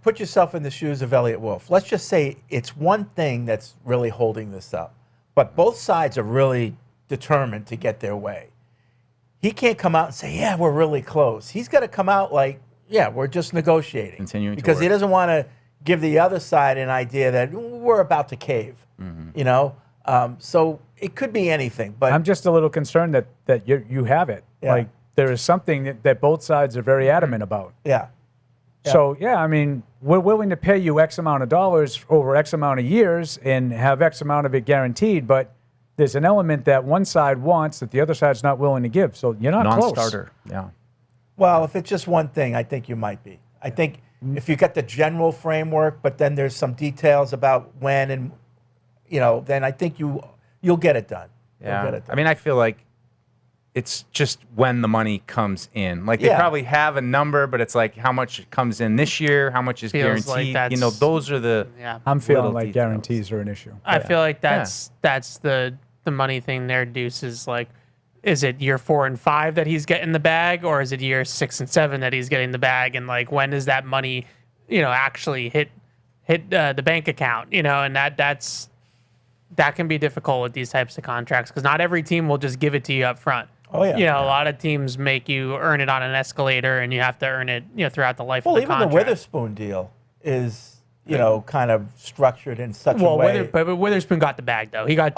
Put yourself in the shoes of Elliott Wolf. Let's just say it's one thing that's really holding this up, but both sides are really determined to get their way. He can't come out and say, yeah, we're really close. He's got to come out like, yeah, we're just negotiating. Continuing to because he work. doesn't want to give the other side an idea that we're about to cave, so it could be anything. But I'm just a little concerned that you have it. Yeah. Like, there is something that both sides are very adamant about. Yeah. So, I mean, we're willing to pay you X amount of dollars over X amount of years and have X amount of it guaranteed, but there's an element that one side wants that the other side's not willing to give. So you're not close. Non-starter. Yeah. Well, if it's just one thing, I think you might be. I think if you got the general framework, but then there's some details about when and, then I think you'll get it done. You'll Yeah. get it done. I mean, I feel like it's just when the money comes in. Like, they probably have a number, but it's like how much comes in this year, how much is Feels like guaranteed. that's- Those are the I'm feeling little like details. guarantees are an issue. I feel like that's the money thing there, Deuce, is like, is it year 4 and 5 that he's getting the bag, or is it year 6 and 7 that he's getting the bag? And like, when does that money, actually hit the bank account? And that can be difficult with these types of contracts, because not every team will just give it to you up front. Oh, yeah. A lot of teams make you earn it on an escalator, and you have to earn it, throughout the life Well, of the even contract. the Witherspoon deal is, kind of structured in such a way. But Witherspoon got the bag, though. He got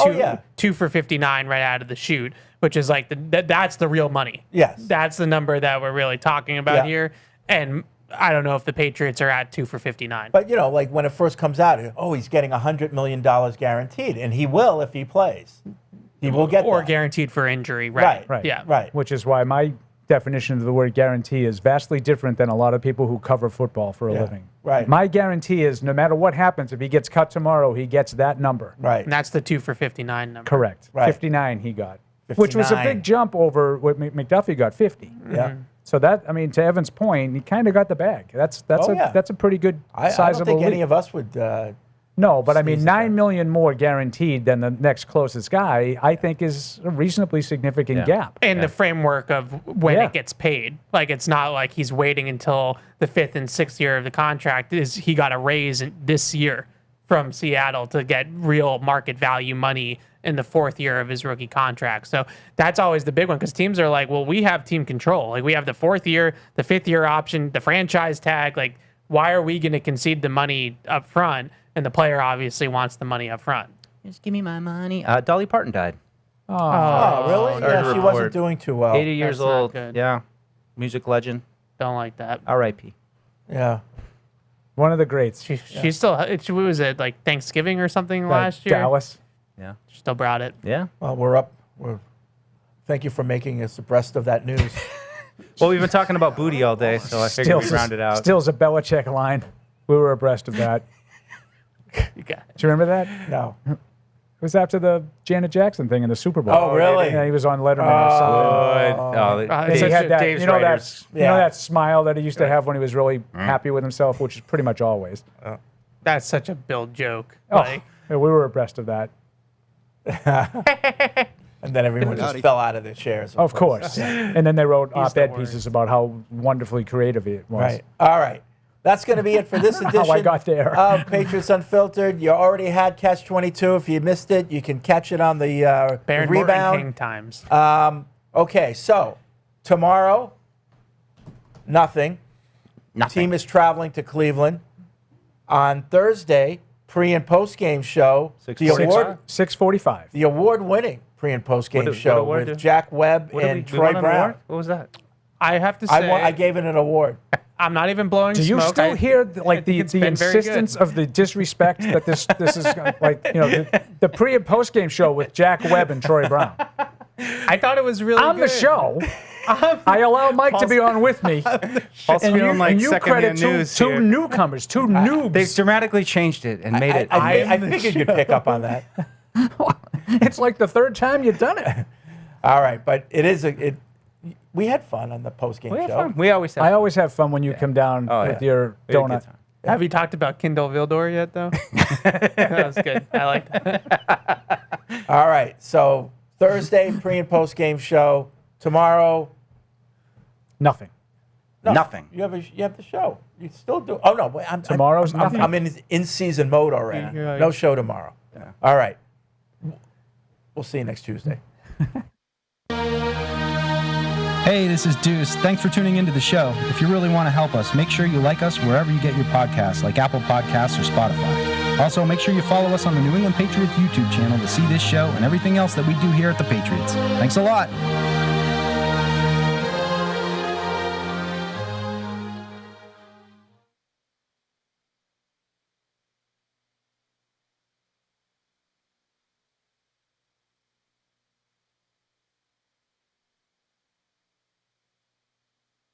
two for 59 right out of the chute, which is like that's the real money. Yes. That's the number that we're really talking about here. And I don't know if the Patriots are at 2 for 59. But, like when it first comes out, he's getting $100 million guaranteed, and he will if he plays. He will get or that. guaranteed for injury, right? Right. Yeah. Right. Which is why my definition of the word guarantee is vastly different than a lot of people who cover football for a living. Right. My guarantee is no matter what happens, if he gets cut tomorrow, he gets that number. Right. And that's the 2 for 59 number. Correct. Right. 59 he got, which was a 59. big jump over what McDuffie got, 50. Yeah. So that, I mean, to Evan's point, he kind of got the bag. That's a pretty good I sizable don't think any leap. of us would. No, but I mean, sneeze $9 million more guaranteed than the next closest guy, I think is a reasonably significant gap. And the framework of when Yeah. it gets paid. Like, it's not like he's waiting until the 5th and 6th year of the contract. He got a raise this year from Seattle to get real market value money in the 4th year of his rookie contract. So that's always the big one, because teams are like, well, we have team control. Like, we have the 4th year, the 5th year option, the franchise tag. Like, why are we going to concede the money up front? And the player obviously wants the money up front. Just give me my money. Dolly Parton died. Oh, really? Yeah, she wasn't doing too well. 80 years That's not old. good. Yeah. Music legend. Don't like that. R.I.P. Yeah. One of the greats. She still, she was it like Thanksgiving or something last year? Dallas. Yeah. She still brought it. Yeah. Well, thank you for making us abreast of that news. Well, we've been talking about booty all day, so I figured we'd round it out. Still's a Belichick line. We were abreast of that. You got it. Do you remember that? No. It was after the Janet Jackson thing in the Super Bowl. Oh, really? Yeah, he was on Letterman or something. And he had that, Dave's you know, Raiders. that smile that he used to have when he was really happy with himself, which is pretty much always. That's such a Bill joke. Oh, Like, yeah, we were abreast of that. And then everyone just Howdy. fell out of their chairs. Of course. And then they wrote He's the op-ed worst. pieces about how wonderfully creative it was. Right. All right. that's going to be it for this edition How I got there. of Patriots Unfiltered. You already had Catch 22. If you missed it, you can catch it on the Baron Morton rebound. hang times. Okay, so tomorrow, nothing. Team is traveling to Cleveland. On Thursday, pre and post game show. The award 6:45. The award-winning pre and post game What show award with did- Jack Webb What did and we Troy won an Brown. award? What was that? I have to say, I gave it an award. I'm not even blowing Do you smoke. still hear like the it's been very good. insistence of the disrespect that this is like the pre and post game show with Jack Webb and Troy Brown? I thought it was really On good. the show, I allow Mike to be on with me. Paul's feeling like and you credit secondhand news two here. newcomers, two noobs. They've dramatically changed it and made it. I figured you'd pick up on that. It's like the third time you've done it. All right, but it is we had fun on the post game We had show. fun. We always have. I always have fun when you come down Oh, with yeah. your We had a good donut. time. Have you talked about Kindle Vildor yet, though? That was good. I like that. All right, so Thursday pre and post game show. Tomorrow, Nothing. no, Nothing. You have the show. You still do. Oh no, wait, Tomorrow's nothing. I'm in season mode already. You're like- No show tomorrow. All right. We'll see you next Tuesday. Hey, this is Deuce. Thanks for tuning into the show. If you really want to help us, make sure you like us wherever you get your podcasts, like Apple Podcasts or Spotify. Also, make sure you follow us on the New England Patriots YouTube channel to see this show and everything else that we do here at the Patriots. Thanks a lot.